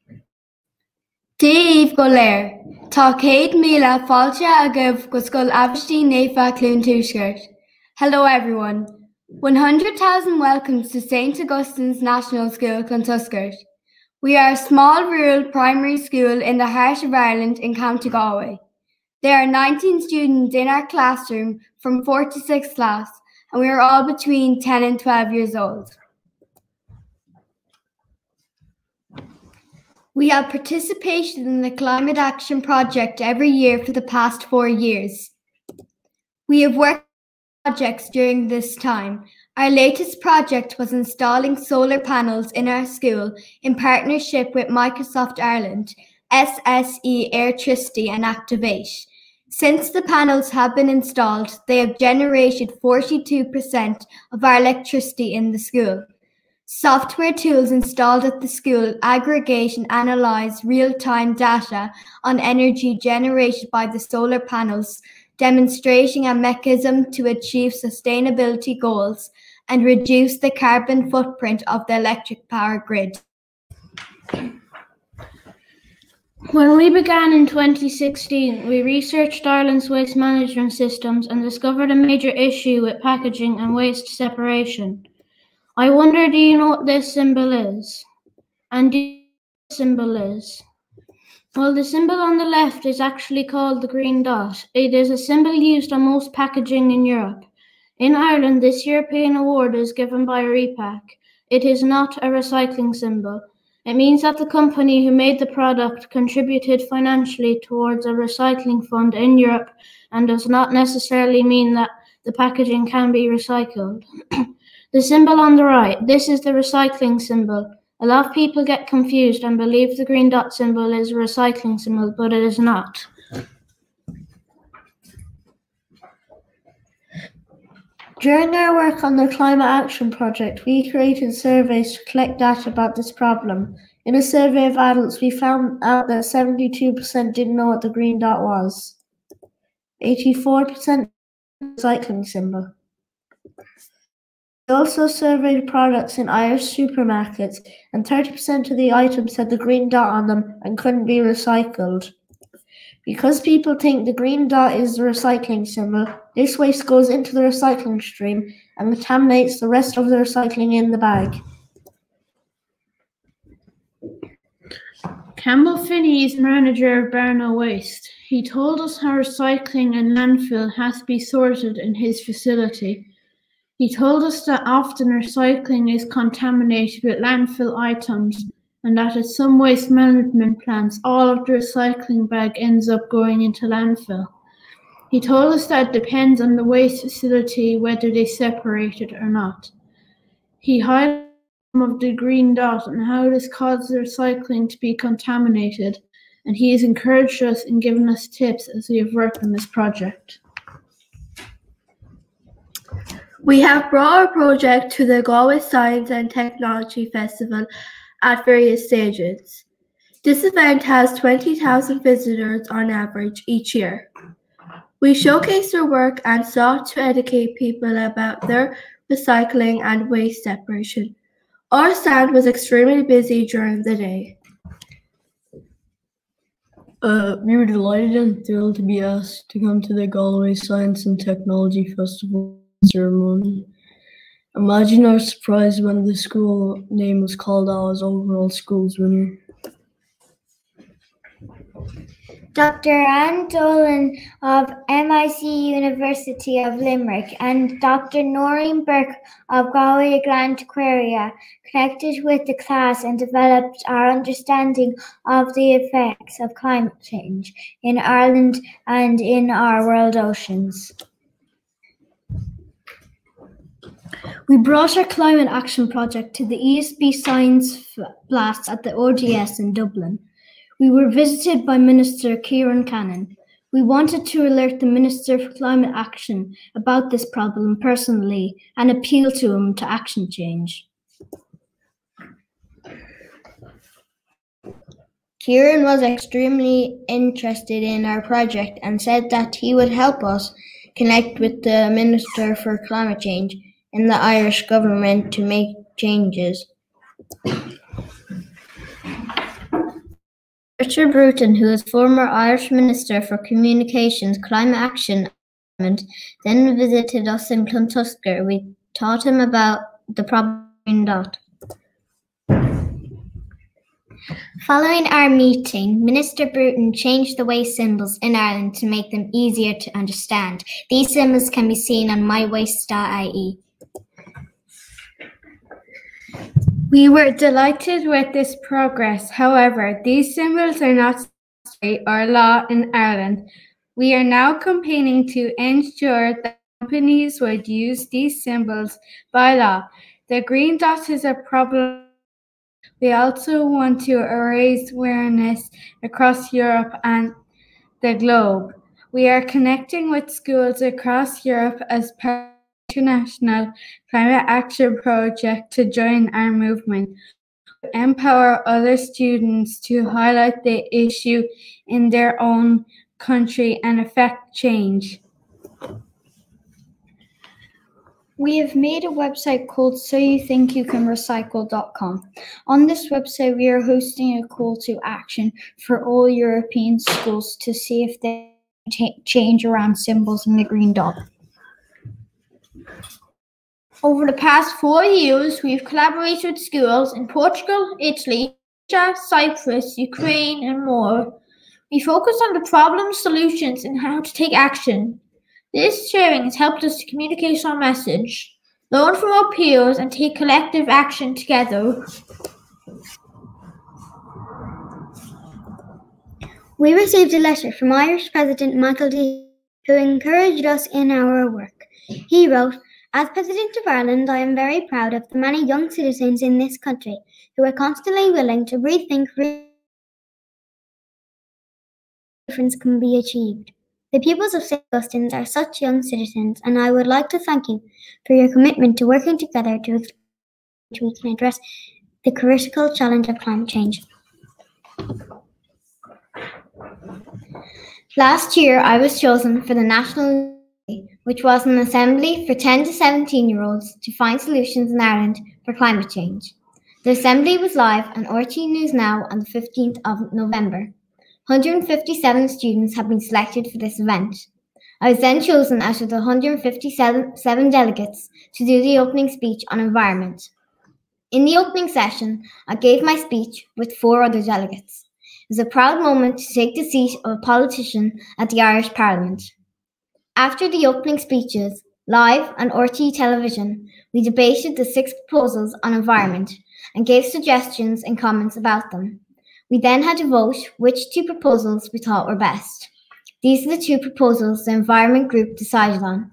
in. Dave Goler, Tá Céad Míle fáilte agah go Scoil Aberdeen Naofa Cluain Tuaisceart. Hello everyone. 100,000 welcomes to St. Augustine's National School, Clontuscart. We are a small rural primary school in the heart of Ireland in County Galway. There are 19 students in our classroom from 4th to 6th class, and we are all between 10 and 12 years old. We have participated in the Climate Action Project every year for the past 4 years. We have worked on projects during this time. Our latest project was installing solar panels in our school in partnership with Microsoft Ireland, SSE Airtricity and Activate. Since the panels have been installed, they have generated 42% of our electricity in the school. Software tools installed at the school aggregate and analyze real-time data on energy generated by the solar panels, demonstrating a mechanism to achieve sustainability goals and reduce the carbon footprint of the electric power grid. When we began in 2016, we researched Ireland's waste management systems and discovered a major issue with packaging and waste separation. I wonder, do you know what this symbol is? And do you know what the symbol is? Well, the symbol on the left is actually called the green dot. It is a symbol used on most packaging in Europe. In Ireland, this European award is given by Repack. It is not a recycling symbol. It means that the company who made the product contributed financially towards a recycling fund in Europe and does not necessarily mean that the packaging can be recycled. The symbol on the right, this is the recycling symbol. A lot of people get confused and believe the green dot symbol is a recycling symbol, but it is not. During our work on the Climate Action Project, we created surveys to collect data about this problem. In a survey of adults, we found out that 72% didn't know what the green dot was. 84% recycling symbol. We also surveyed products in Irish supermarkets, and 30% of the items had the green dot on them and couldn't be recycled. Because people think the green dot is the recycling symbol, this waste goes into the recycling stream and contaminates the rest of the recycling in the bag. Campbell Finney is manager of Barno Waste. He told us how recycling and landfill has to be sorted in his facility. He told us that often recycling is contaminated with landfill items, and that at some waste management plants, all of the recycling bag ends up going into landfill. He told us that it depends on the waste facility whether they separate it or not. He highlighted some of the green dot and how this causes recycling to be contaminated, and he has encouraged us and given us tips as we have worked on this project. We have brought our project to the Galway Science and Technology Festival at various stages. This event has 20,000 visitors on average each year. We showcased our work and sought to educate people about their recycling and waste separation. Our stand was extremely busy during the day. We were delighted and thrilled to be asked to come to the Galway Science and Technology Festival ceremony. Imagine our surprise when the school name was called out as overall schools winner. Dr. Anne Dolan of MIC University of Limerick and Dr. Noreen Burke of Galway Grand Aquaria connected with the class and developed our understanding of the effects of climate change in Ireland and in our world oceans. We brought our climate action project to the ESB Science Blast at the ODS in Dublin. We were visited by Minister Kieran Cannon. We wanted to alert the Minister for Climate Action about this problem personally and appeal to him to action change. Kieran was extremely interested in our project and said that he would help us connect with the Minister for Climate Change in the Irish government to make changes. Richard Bruton, who is former Irish Minister for Communications, Climate Action, then visited us in Clontusker. We taught him about the problem Green Dot. Following our meeting, Minister Bruton changed the waste symbols in Ireland to make them easier to understand. These symbols can be seen on mywaste.ie. We were delighted with this progress. However, these symbols are not statutory or law in Ireland. We are now campaigning to ensure that companies would use these symbols by law. The green dot is a problem. We also want to raise awareness across Europe and the globe. We are connecting with schools across Europe as part of the International Climate Action Project to join our movement. We empower other students to highlight the issue in their own country and affect change. We have made a website called soyouthinkyoucanrecycle.com. On this website, we are hosting a call to action for all European schools to see if they change around symbols in the green dot. Over the past 4 years, we've collaborated with schools in Portugal, Italy, Cyprus, Ukraine, and more. We focus on the problem, solutions, and how to take action. This sharing has helped us to communicate our message, learn from our peers, and take collective action together. We received a letter from Irish President Michael D., who encouraged us in our work. He wrote, "As President of Ireland, I am very proud of the many young citizens in this country who are constantly willing to rethink difference can be achieved. The pupils of St. Augustine's are such young citizens, and I would like to thank you for your commitment to working together to we can address the critical challenge of climate change." Last year, I was chosen for the National Assembly, which was an assembly for 10 to 17-year-olds to find solutions in Ireland for climate change. The assembly was live on RTÉ News Now on the 15th of November. 157 students have been selected for this event. I was then chosen out of the 157 delegates to do the opening speech on environment. In the opening session, I gave my speech with 4 other delegates. It was a proud moment to take the seat of a politician at the Irish Parliament. After the opening speeches, live on RTÉ television, we debated the 6 proposals on environment and gave suggestions and comments about them. We then had to vote which 2 proposals we thought were best. These are the 2 proposals the Environment Group decided on.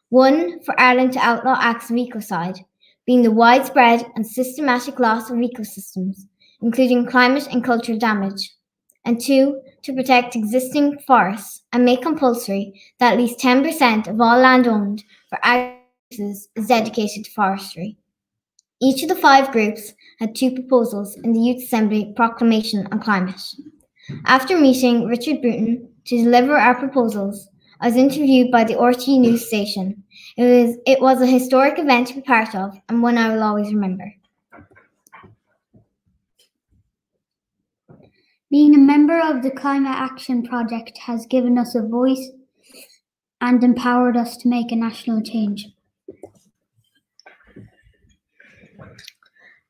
One, for Ireland to outlaw acts of ecocide, being the widespread and systematic loss of ecosystems, including climate and cultural damage. And 2, to protect existing forests and make compulsory that at least 10% of all land owned for agricultural uses is dedicated to forestry. Each of the 5 groups had 2 proposals in the Youth Assembly Proclamation on Climate. After meeting Richard Bruton to deliver our proposals, I was interviewed by the RTÉ News station. It was a historic event to be part of and one I will always remember. Being a member of the Climate Action Project has given us a voice and empowered us to make a national change.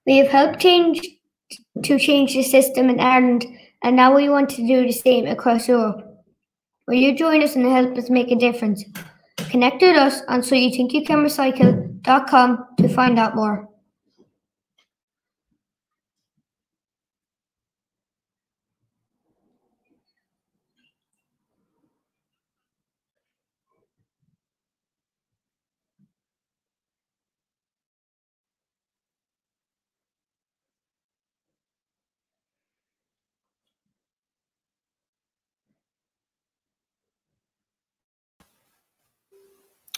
We have helped change the system in Ireland and now we want to do the same across Europe. Will you join us and help us make a difference? Connect with us on soyouthinkyoucanrecycle.com to find out more.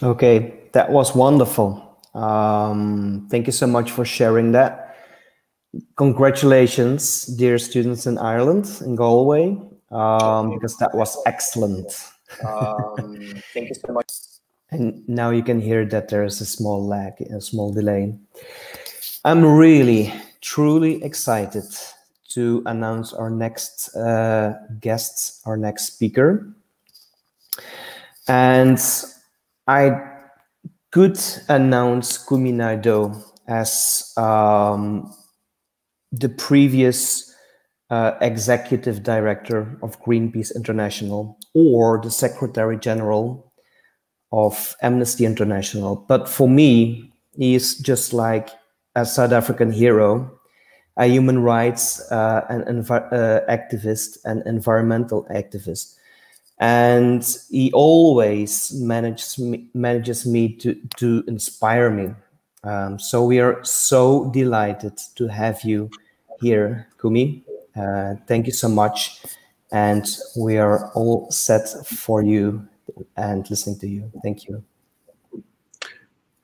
Okay, that was wonderful. Thank you so much for sharing that. Congratulations, dear students in Ireland, in Galway, because that was excellent. Thank you so much. And now you can hear that there is a small lag, a small delay. I'm really, truly excited to announce our next guest, our next speaker. And I could announce Kumi Naidoo as the previous executive director of Greenpeace International or the Secretary General of Amnesty International. But for me, he is just like a South African hero, a human rights activist and environmental activist. And he always manages me to inspire me. So we are so delighted to have you here, Kumi. Thank you so much. And we are all set for you and listening to you. Thank you.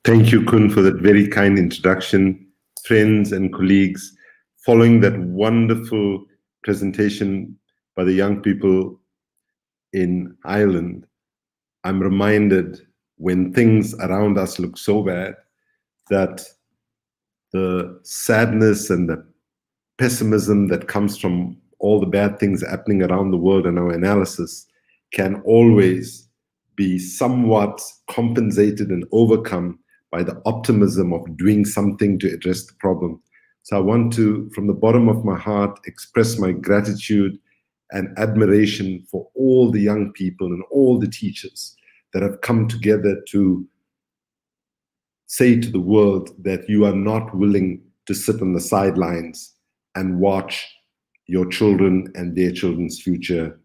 Thank you, Kun, for that very kind introduction. Friends and colleagues, following that wonderful presentation by the young people in Ireland, I'm reminded when things around us look so bad that the sadness and the pessimism that comes from all the bad things happening around the world and our analysis can always be somewhat compensated and overcome by the optimism of doing something to address the problem. So I want to, from the bottom of my heart, express my gratitude and admiration for all the young people and all the teachers that have come together to say to the world that you are not willing to sit on the sidelines and watch your children and their children's future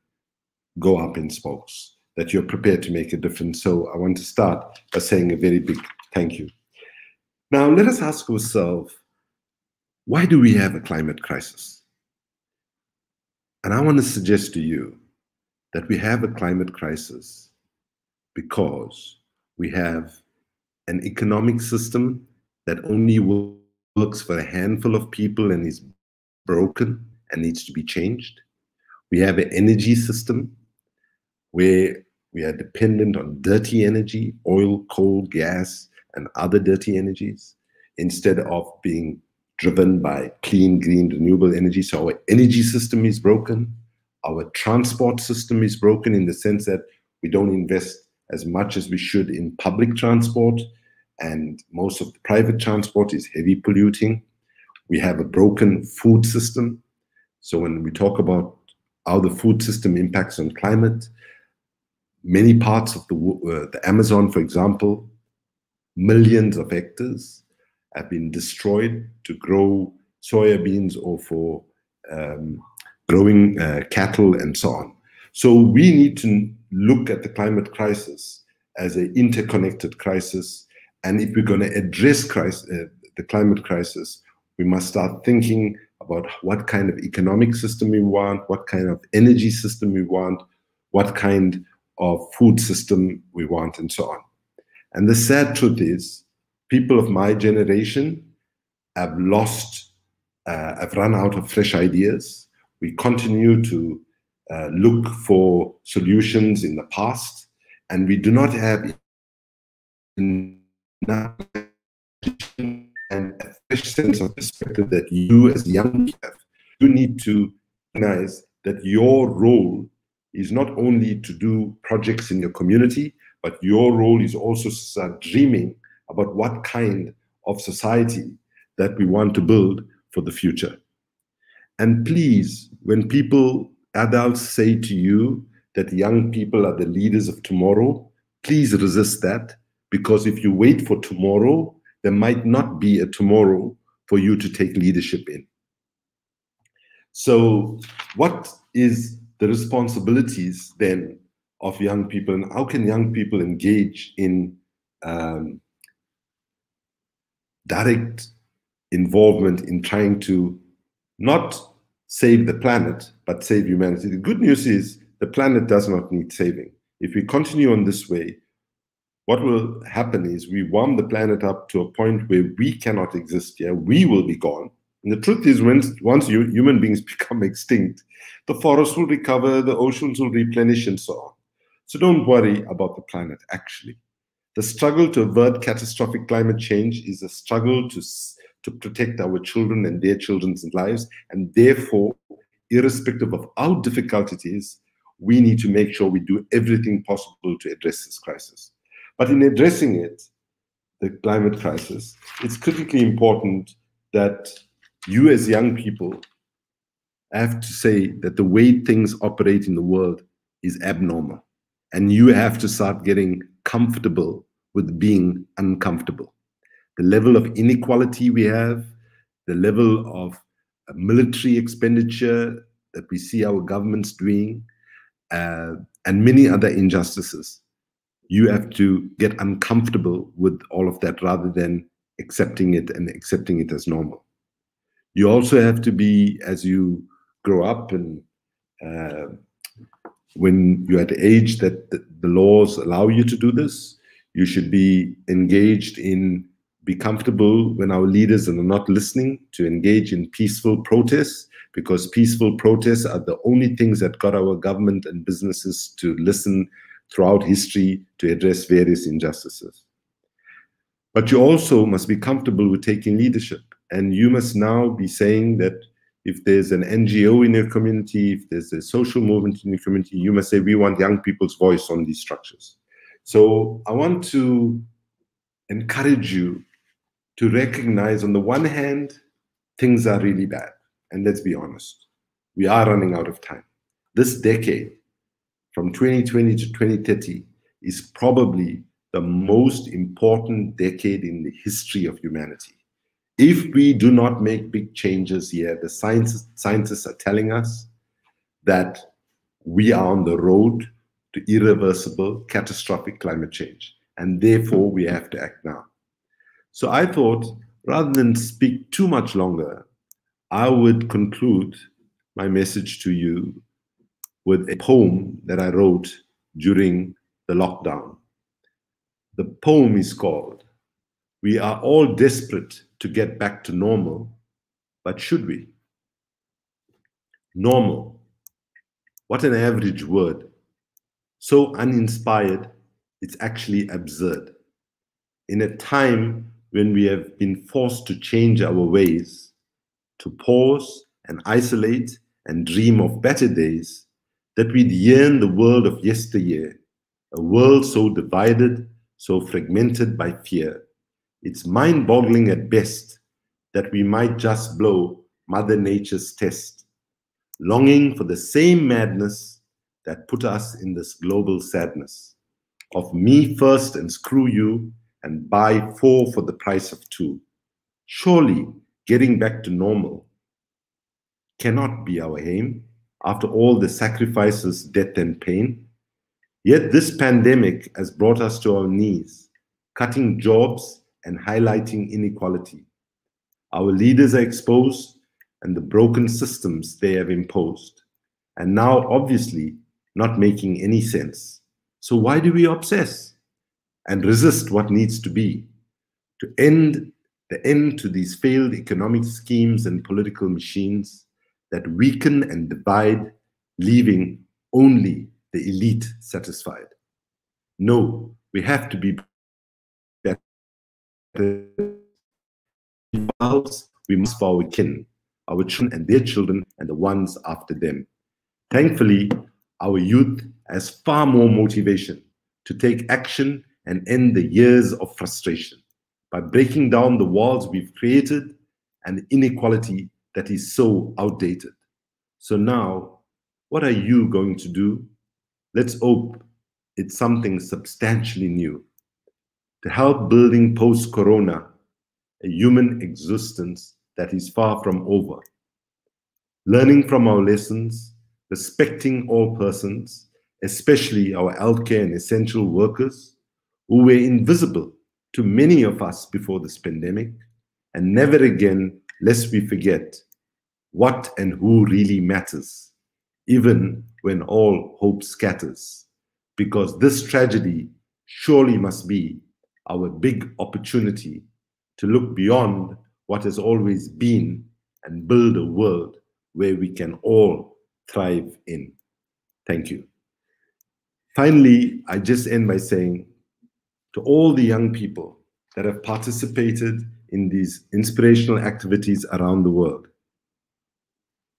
go up in smokes, that you're prepared to make a difference. So I want to start by saying a very big thank you. Now, let us ask ourselves, why do we have a climate crisis? And I want to suggest to you that we have a climate crisis because we have an economic system that only works for a handful of people and is broken and needs to be changed. We have an energy system where we are dependent on dirty energy, oil, coal, gas, and other dirty energies, instead of being driven by clean, green, renewable energy. So our energy system is broken. Our transport system is broken in the sense that we don't invest as much as we should in public transport, and most of the private transport is heavy polluting. We have a broken food system. So when we talk about how the food system impacts on climate, many parts of the Amazon, for example, millions of hectares have been destroyed to grow soya beans or for growing cattle and so on. So we need to look at the climate crisis as an interconnected crisis. And if we're going to address the climate crisis, we must start thinking about what kind of economic system we want, what kind of energy system we want, what kind of food system we want, and so on. And the sad truth is, people of my generation have run out of fresh ideas. We continue to look for solutions in the past, and we do not have enough and a fresh sense of perspective that you as young people have. You need to recognize that your role is not only to do projects in your community, but your role is also to start dreaming about what kind of society that we want to build for the future. And please, when adults say to you that young people are the leaders of tomorrow, please resist that, because if you wait for tomorrow, there might not be a tomorrow for you to take leadership in. So what is the responsibilities then of young people, and how can young people engage in direct involvement in trying to not save the planet, but save humanity? The good news is the planet does not need saving. If we continue on this way, what will happen is we warm the planet up to a point where we cannot exist here. We will be gone. And the truth is, once human beings become extinct, the forests will recover, the oceans will replenish, and so on. So don't worry about the planet, actually. The struggle to avert catastrophic climate change is a struggle to protect our children and their children's lives. And therefore, irrespective of how difficult it is, we need to make sure we do everything possible to address this crisis. But in addressing it, the climate crisis, it's critically important that you as young people have to say that the way things operate in the world is abnormal. And you have to start getting comfortable with being uncomfortable. The level of inequality we have, the level of military expenditure that we see our governments doing, and many other injustices. You have to get uncomfortable with all of that rather than accepting it and accepting it as normal. You also have to be, as you grow up and when you're at the age that the laws allow you to do this, you should be engaged in, be comfortable when our leaders are not listening, to engage in peaceful protests, because peaceful protests are the only things that got our government and businesses to listen throughout history to address various injustices. But you also must be comfortable with taking leadership. And you must now be saying that if there's an NGO in your community, if there's a social movement in your community, you must say, we want young people's voice on these structures. So I want to encourage you to recognize, on the one hand, things are really bad. And let's be honest, we are running out of time. This decade, from 2020 to 2030, is probably the most important decade in the history of humanity. If we do not make big changes here, the scientists are telling us that we are on the road to irreversible, catastrophic climate change. And therefore, we have to act now. So I thought, rather than speak too much longer, I would conclude my message to you with a poem that I wrote during the lockdown. The poem is called, "We are all desperate to get back to normal, but should we?" Normal. What an average word. So uninspired, it's actually absurd. In a time when we have been forced to change our ways, to pause and isolate and dream of better days, that we'd yearn the world of yesteryear, a world so divided, so fragmented by fear. It's mind-boggling at best that we might just blow Mother Nature's test, longing for the same madness that put us in this global sadness of me first and screw you and buy 4 for the price of 2. Surely getting back to normal cannot be our aim after all the sacrifices, death and pain. Yet this pandemic has brought us to our knees, cutting jobs and highlighting inequality. Our leaders are exposed and the broken systems they have imposed, and now obviously not making any sense. So why do we obsess and resist what needs to be? To end to these failed economic schemes and political machines that weaken and divide, leaving only the elite satisfied. No, we have to be better. We must for our kin, our children and their children, and the ones after them. Thankfully, our youth has far more motivation to take action and end the years of frustration by breaking down the walls we've created and the inequality that is so outdated. So now, what are you going to do? Let's hope it's something substantially new to help building post-corona a human existence that is far from over. Learning from our lessons, respecting all persons, especially our healthcare and essential workers, who were invisible to many of us before this pandemic, and never again, lest we forget what and who really matters, even when all hope scatters, because this tragedy surely must be our big opportunity to look beyond what has always been and build a world where we can all thrive in. Thank you. Finally, I just end by saying to all the young people that have participated in these inspirational activities around the world,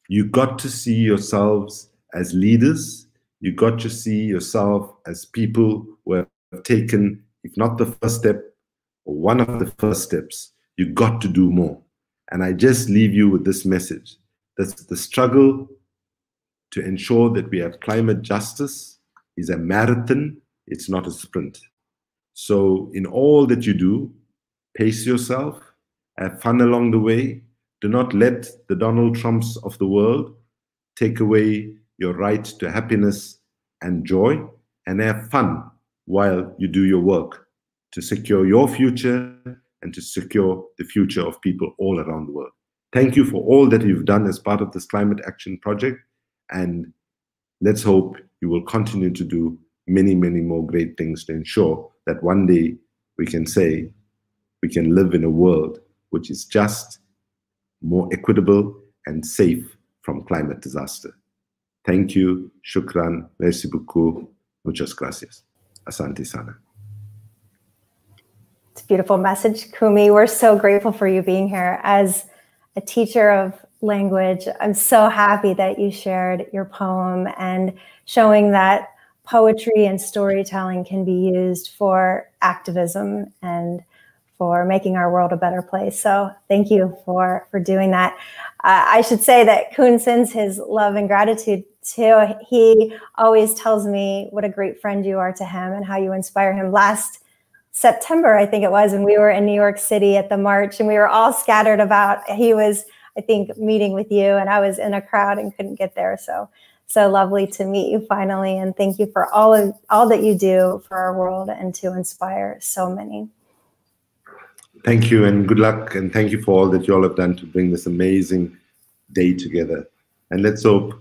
you got to see yourselves as leaders. You got to see yourself as people who have taken, if not the first step, or one of the first steps. You got to do more. And I just leave you with this message. That the struggle to ensure that we have climate justice is a marathon, it's not a sprint. So in all that you do, pace yourself, have fun along the way. Do not let the Donald Trumps of the world take away your right to happiness and joy, and have fun while you do your work to secure your future and to secure the future of people all around the world. Thank you for all that you've done as part of this Climate Action Project, and let's hope you will continue to do many, many more great things to ensure that one day we can say we can live in a world which is just, more equitable and safe from climate disaster. Thank you, shukran, merci beaucoup, muchas gracias. Asante sana. It's a beautiful message, Kumi. We're so grateful for you being here. As a teacher of language, I'm so happy that you shared your poem and showing that poetry and storytelling can be used for activism and for making our world a better place. So thank you for doing that. I should say that Kun sends his love and gratitude too. He always tells me what a great friend you are to him and how you inspire him. Last September, I think it was, when we were in New York City at the march and we were all scattered about. He was, I think, meeting with you and I was in a crowd and couldn't get there. So lovely to meet you finally. And thank you for all that you do for our world and to inspire so many. Thank you and good luck, and thank you for all that you all have done to bring this amazing day together. And let's hope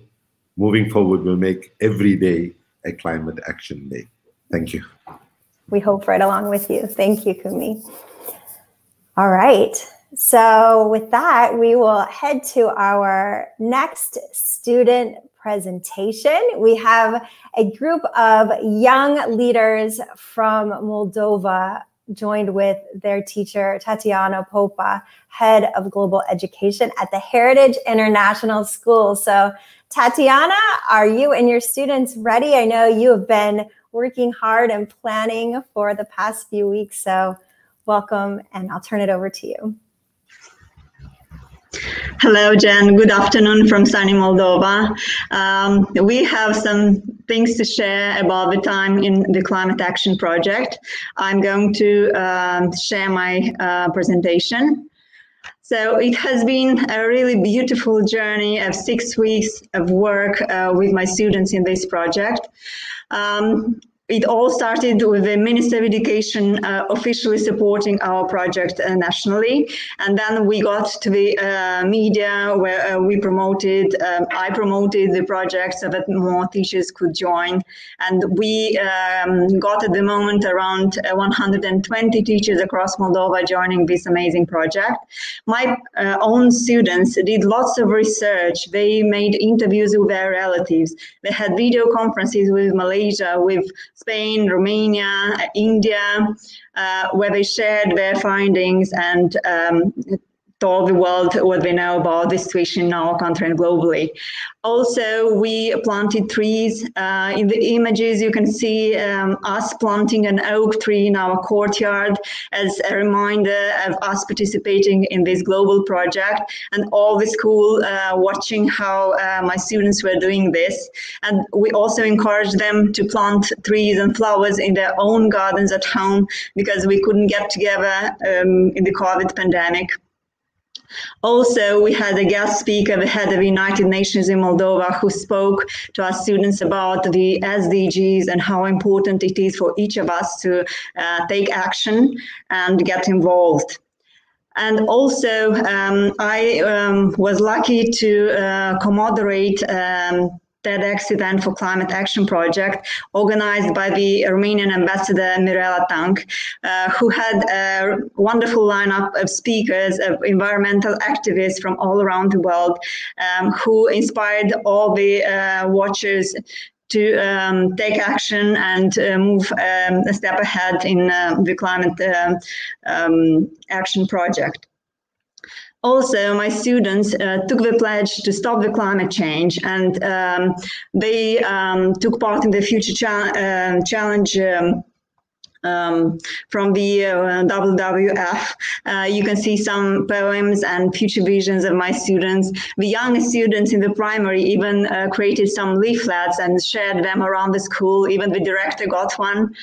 moving forward we'll make every day a Climate Action Day. Thank you. We hope right along with you. Thank you, Kumi. All right. So with that, we will head to our next student presentation. We have a group of young leaders from Moldova joined with their teacher, Tatiana Popa, head of global education at the Heritage International School. So Tatiana, are you and your students ready? I know you have been working hard and planning for the past few weeks. So welcome, and I'll turn it over to you. Hello, Jen. Good afternoon from sunny Moldova. We have some things to share about the time in the Climate Action Project. I'm going to share my presentation. So it has been a really beautiful journey of 6 weeks of work with my students in this project. It all started with the Ministry of Education officially supporting our project nationally. And then we got to the media where we promoted, I promoted the project so that more teachers could join. And we got at the moment around 120 teachers across Moldova joining this amazing project. My own students did lots of research. They made interviews with their relatives. They had video conferences with Malaysia, with Spain, Romania, India, where they shared their findings and told the world what we know about the situation in our country and globally. Also, we planted trees. In the images, you can see us planting an oak tree in our courtyard as a reminder of us participating in this global project, and all the school watching how my students were doing this. And we also encouraged them to plant trees and flowers in their own gardens at home because we couldn't get together in the COVID pandemic. Also, we had a guest speaker, the head of the United Nations in Moldova, who spoke to our students about the SDGs and how important it is for each of us to take action and get involved. And also, I was lucky to co-moderate TEDx event for Climate Action Project, organized by the Romanian ambassador Mirela Tank, who had a wonderful lineup of speakers, of environmental activists from all around the world, who inspired all the watchers to take action and move a step ahead in the Climate Action Project. Also, my students took the pledge to stop the climate change, and they took part in the Future Challenge from the WWF. You can see some poems and future visions of my students. The young students in the primary even created some leaflets and shared them around the school. Even the director got one.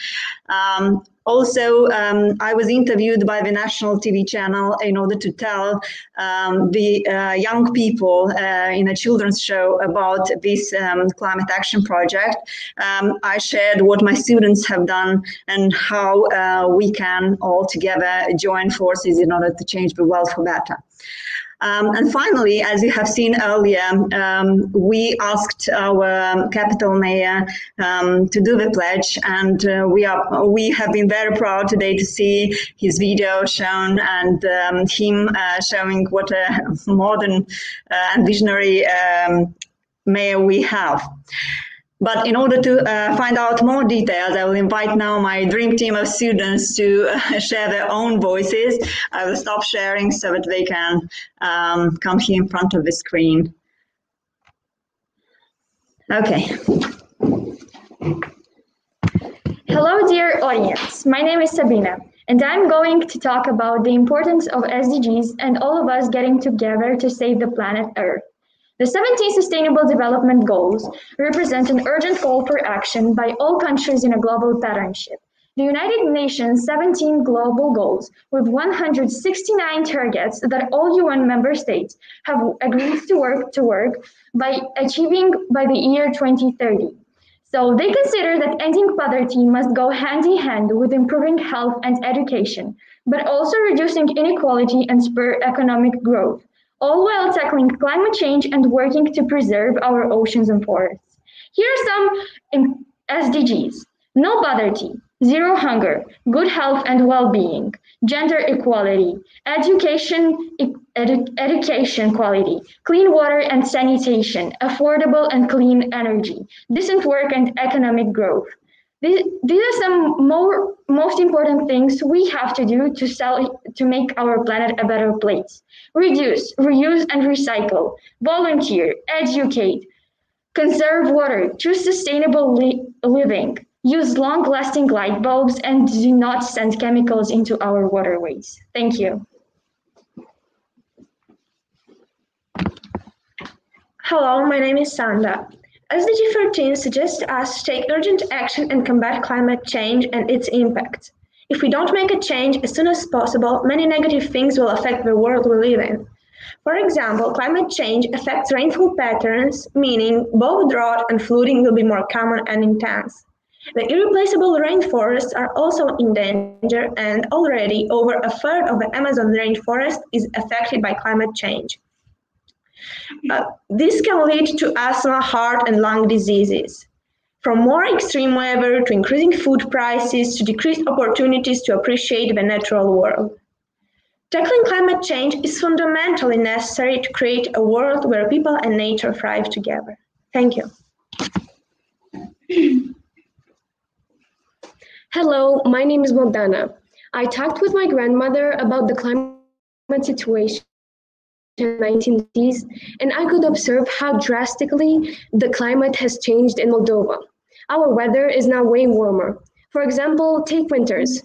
Also, I was interviewed by the national TV channel in order to tell the young people in a children's show about this climate action project. I shared what my students have done and how we can all together join forces in order to change the world for better. And finally, as you have seen earlier, we asked our capital mayor to do the pledge, and we have been very proud today to see his video shown and him showing what a modern and visionary mayor we have. But in order to find out more details, I will invite now my dream team of students to share their own voices. I will stop sharing so that they can come here in front of the screen. Okay. Hello, dear audience. My name is Sabina, and I'm going to talk about the importance of SDGs and all of us getting together to save the planet Earth. The 17 Sustainable Development Goals represent an urgent call for action by all countries in a global partnership. The United Nations 17 global goals with 169 targets that all UN member states have agreed to work by achieving by the year 2030. So they consider that ending poverty must go hand in hand with improving health and education, but also reducing inequality and spur economic growth, all while tackling climate change and working to preserve our oceans and forests. Here are some SDGs: no poverty, zero hunger, good health and well-being, gender equality, education quality, clean water and sanitation, affordable and clean energy, decent work and economic growth. These are some most important things we have to do to make our planet a better place. Reduce, reuse, and recycle. Volunteer, educate, conserve water, choose sustainable living, use long-lasting light bulbs, and do not send chemicals into our waterways. Thank you. Hello, my name is Sanda. SDG 13 suggests us to take urgent action and combat climate change and its impacts. If we don't make a change as soon as possible, many negative things will affect the world we live in. For example, climate change affects rainfall patterns, meaning both drought and flooding will be more common and intense. The irreplaceable rainforests are also in danger, and already over a third of the Amazon rainforest is affected by climate change. This can lead to asthma, heart, and lung diseases. From more extreme weather to increasing food prices to decreased opportunities to appreciate the natural world. Tackling climate change is fundamentally necessary to create a world where people and nature thrive together. Thank you. Hello, my name is Bogdana. I talked with my grandmother about the climate situation 1990s, and I could observe how drastically the climate has changed in Moldova. Our weather is now way warmer. For example, take winters.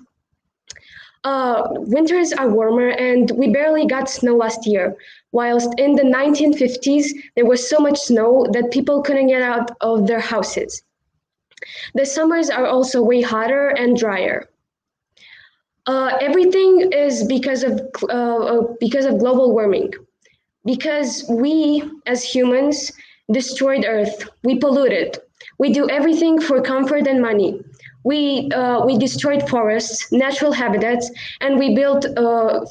Winters are warmer and we barely got snow last year, whilst in the 1950s there was so much snow that people couldn't get out of their houses. The summers are also way hotter and drier. Everything is because of global warming. Because we, as humans, destroyed Earth, we polluted. We do everything for comfort and money. We destroyed forests, natural habitats, and we built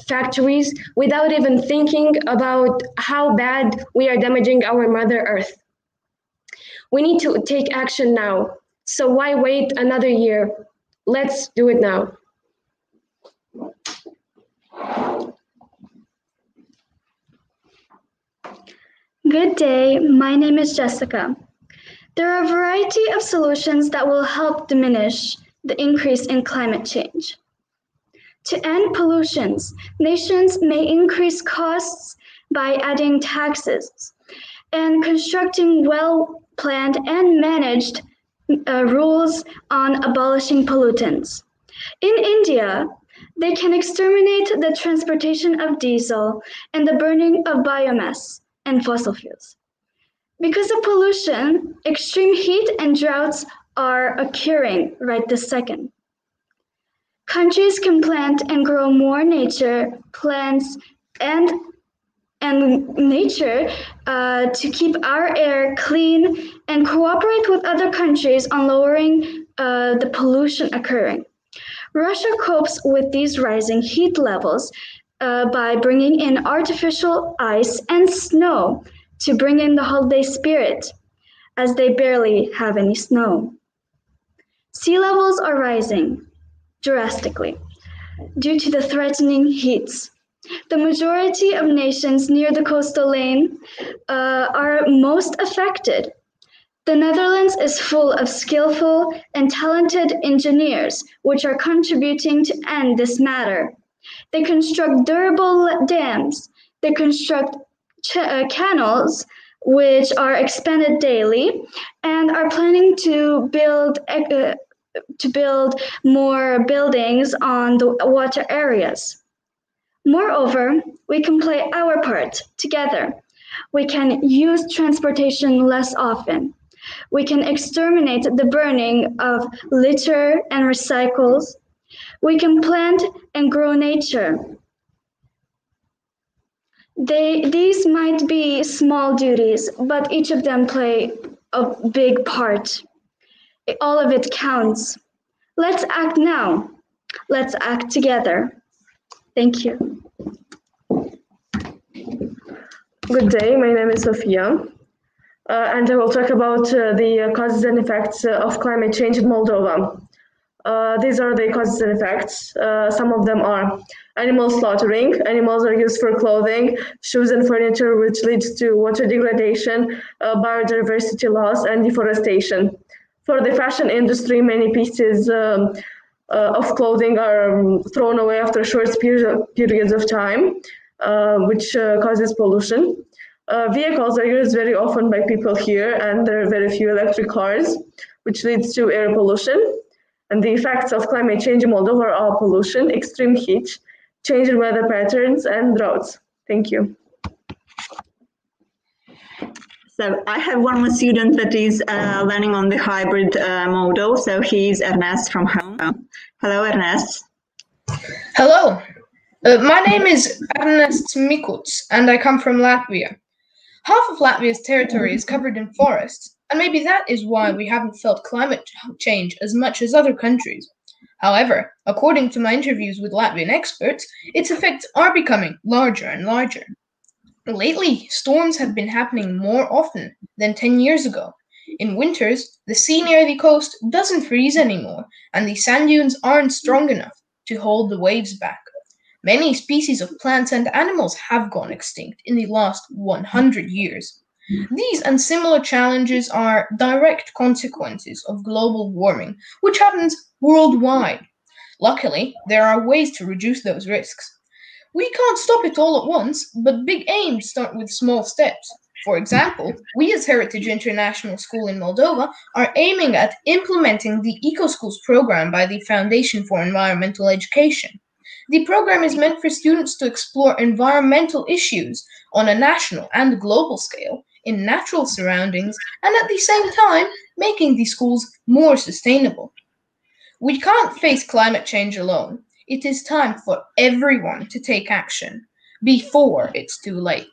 factories without even thinking about how bad we are damaging our Mother Earth. We need to take action now. So why wait another year? Let's do it now. Good day, my name is Jessica. There are a variety of solutions that will help diminish the increase in climate change. To end pollutions, nations may increase costs by adding taxes and constructing well-planned and managed rules on abolishing pollutants. In India, they can exterminate the transportation of diesel and the burning of biomass and fossil fuels. Because of pollution, extreme heat and droughts are occurring right this second. Countries can plant and grow more nature, plants, and nature to keep our air clean and cooperate with other countries on lowering the pollution occurring. Russia copes with these rising heat levels by bringing in artificial ice and snow to bring in the holiday spirit, as they barely have any snow. Sea levels are rising drastically due to the threatening heats. The majority of nations near the coastal lane are most affected. The Netherlands is full of skillful and talented engineers, which are contributing to end this matter. They construct durable dams. They construct canals, which are expanded daily, and are planning to build more buildings on the water areas. Moreover, we can play our part together. We can use transportation less often. We can exterminate the burning of litter and recycles. We can plant and grow nature. These might be small duties, but each of them play a big part. All of it counts. Let's act now. Let's act together. Thank you. Good day, my name is Sofia, and I will talk about the causes and effects of climate change in Moldova. These are the causes and effects. Some of them are animal slaughtering. Animals are used for clothing, shoes, and furniture, which leads to water degradation, biodiversity loss, and deforestation. For the fashion industry, many pieces of clothing are thrown away after short periods of time, which causes pollution. Vehicles are used very often by people here, and there are very few electric cars, which leads to air pollution. And the effects of climate change in Moldova are pollution, extreme heat, change in weather patterns, and droughts. Thank you. So I have one more student that is learning on the hybrid model. So he's Ernest from home. Hello, Ernest. Hello. My name is Ernest Mikuts, and I come from Latvia. Half of Latvia's territory is covered in forests, and maybe that is why we haven't felt climate change as much as other countries. However, according to my interviews with Latvian experts, its effects are becoming larger and larger. Lately, storms have been happening more often than 10 years ago. In winters, the sea near the coast doesn't freeze anymore, and the sand dunes aren't strong enough to hold the waves back. Many species of plants and animals have gone extinct in the last 100 years. These and similar challenges are direct consequences of global warming, which happens worldwide. Luckily, there are ways to reduce those risks. We can't stop it all at once, but big aims start with small steps. For example, we as Heritage International School in Moldova are aiming at implementing the EcoSchools program by the Foundation for Environmental Education. The program is meant for students to explore environmental issues on a national and global scale in natural surroundings and at the same time making the schools more sustainable. We can't face climate change alone. It is time for everyone to take action before it's too late.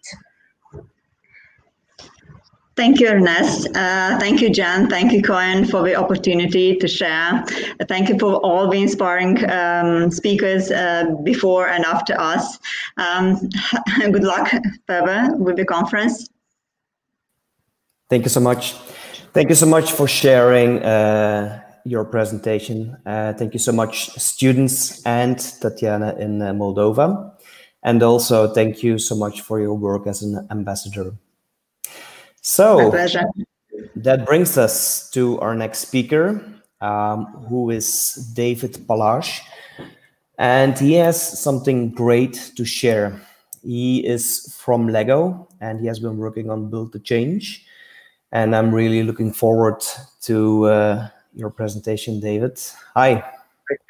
Thank you, Ernest. Thank you, Jan. Thank you, Koen, for the opportunity to share. Thank you for all the inspiring speakers before and after us. Good luck further with the conference. Thank you so much. Thank you so much for sharing your presentation. Thank you so much, students and Tatiana in Moldova. And also thank you so much for your work as an ambassador. So that brings us to our next speaker, who is David Palash, and he has something great to share. He is from LEGO and he has been working on Build the Change, and I'm really looking forward to your presentation, David. Hi.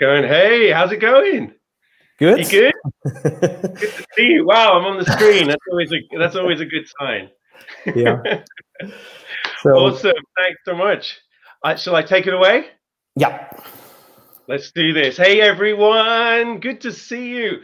Going. Hey, how's it going? Good. You good? Good to see you. Wow, I'm on the screen. That's always a good sign. Yeah. So, awesome. Thanks so much. Shall I take it away? Yeah. Let's do this. Hey, everyone. Good to see you.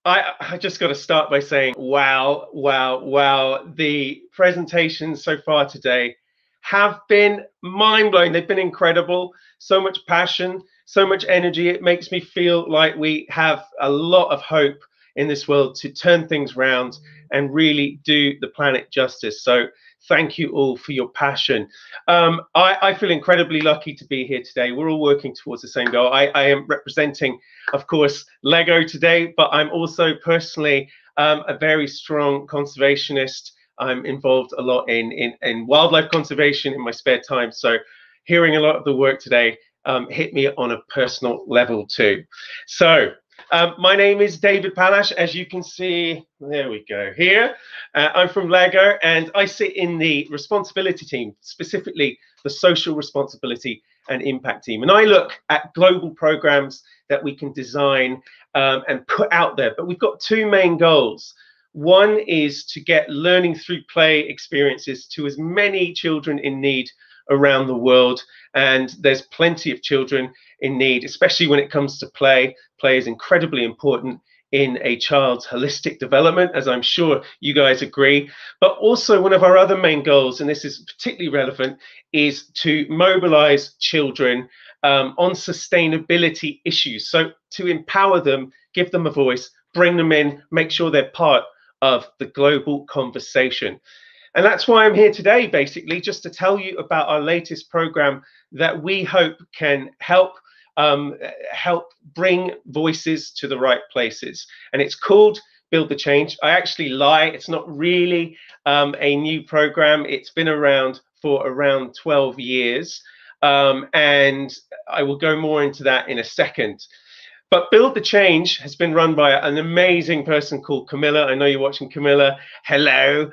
I just got to start by saying, wow, wow, wow. The presentations so far today have been mind-blowing. They've been incredible. So much passion, so much energy. It makes me feel like we have a lot of hope in this world to turn things around and really do the planet justice. So thank you all for your passion. I feel incredibly lucky to be here today. We're all working towards the same goal. I am representing, of course, LEGO today, but I'm also personally a very strong conservationist. I'm involved a lot in wildlife conservation in my spare time. So hearing a lot of the work today hit me on a personal level too. So my name is David Palash. As you can see, there we go here. I'm from LEGO and I sit in the responsibility team, specifically the social responsibility and impact team. And I look at global programs that we can design and put out there. But we've got two main goals. One is to get learning through play experiences to as many children in need around the world, and there's plenty of children in need, especially when it comes to play. Play is incredibly important in a child's holistic development, as I'm sure you guys agree. But also one of our other main goals, and this is particularly relevant, is to mobilize children on sustainability issues. So to empower them, give them a voice, bring them in, make sure they're part of the global conversation. And that's why I'm here today, basically, just to tell you about our latest program that we hope can help bring voices to the right places. And it's called Build the Change. I actually lie. It's not really a new program. It's been around for around 12 years. And I will go more into that in a second. But Build the Change has been run by an amazing person called Camilla. I know you're watching, Camilla. Hello.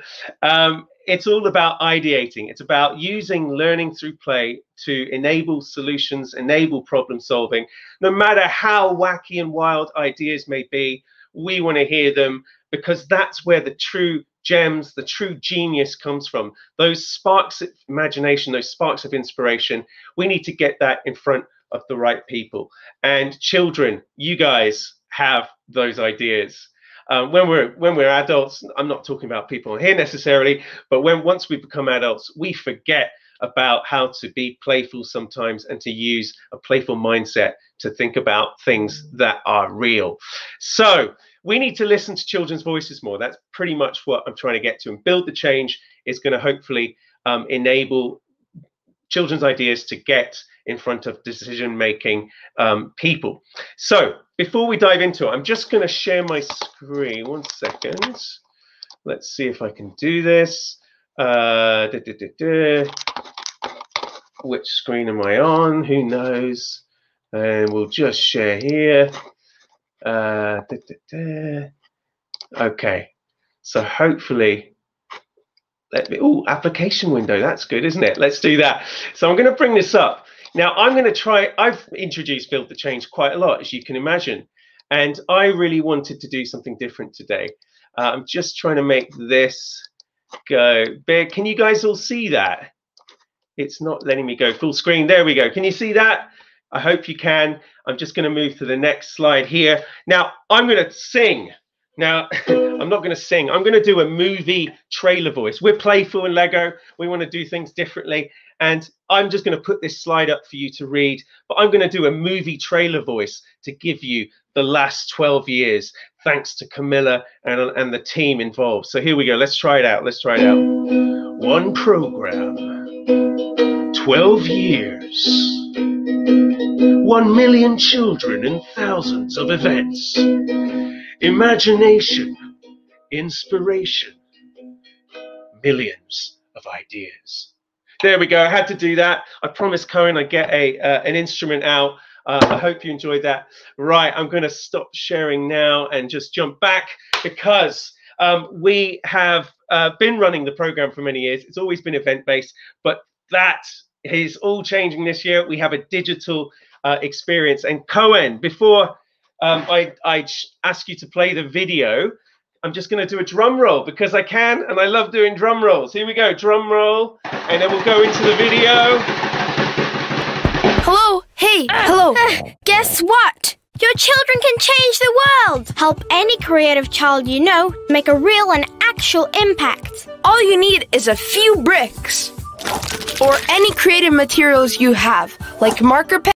It's all about ideating. It's about using learning through play to enable solutions, enable problem solving. No matter how wacky and wild ideas may be, we want to hear them, because that's where the true gems, the true genius comes from. Those sparks of imagination, those sparks of inspiration, we need to get that in front of the right people. And children, you guys have those ideas. When we're adults, I'm not talking about people here necessarily, but once we become adults, we forget about how to be playful sometimes and to use a playful mindset to think about things that are real. So we need to listen to children's voices more. That's pretty much what I'm trying to get to. And Build the Change is going to hopefully enable children's ideas to get in front of decision-making people. So before we dive into it, I'm just going to share my screen. 1 second. Let's see if I can do this. Which screen am I on? Who knows? And we'll just share here. Okay, so hopefully, application window, that's good, isn't it? Let's do that. So I'm going to bring this up. Now I'm going to try, I've introduced Build the Change quite a lot, as you can imagine, and I really wanted to do something different today. I'm just trying to make this go big. Can you guys all see that? It's not letting me go full screen. There we go. Can you see that? I hope you can. I'm just going to move to the next slide here. Now I'm going to sing. Now, I'm not going to sing. I'm going to do a movie trailer voice. We're playful in Lego. We want to do things differently. And I'm just going to put this slide up for you to read. But I'm going to do a movie trailer voice to give you the last 12 years, thanks to Camilla and the team involved. So here we go. Let's try it out. Let's try it out. One program, 12 years, 1 million children and thousands of events. Imagination, inspiration, millions of ideas. There we go. I had to do that. I promised Cohen I'd get an instrument out. I hope you enjoyed that. Right, I'm going to stop sharing now and just jump back because we have been running the program for many years. It's always been event-based, but that is all changing this year. We have a digital experience. And Cohen, before I ask you to play the video, I'm just going to do a drum roll because I can, and I love doing drum rolls. Here we go, drum roll, and then we'll go into the video. Hello, hey, hello. Guess what? Your children can change the world. Help any creative child you know make a real and actual impact. All you need is a few bricks or any creative materials you have, like marker pen.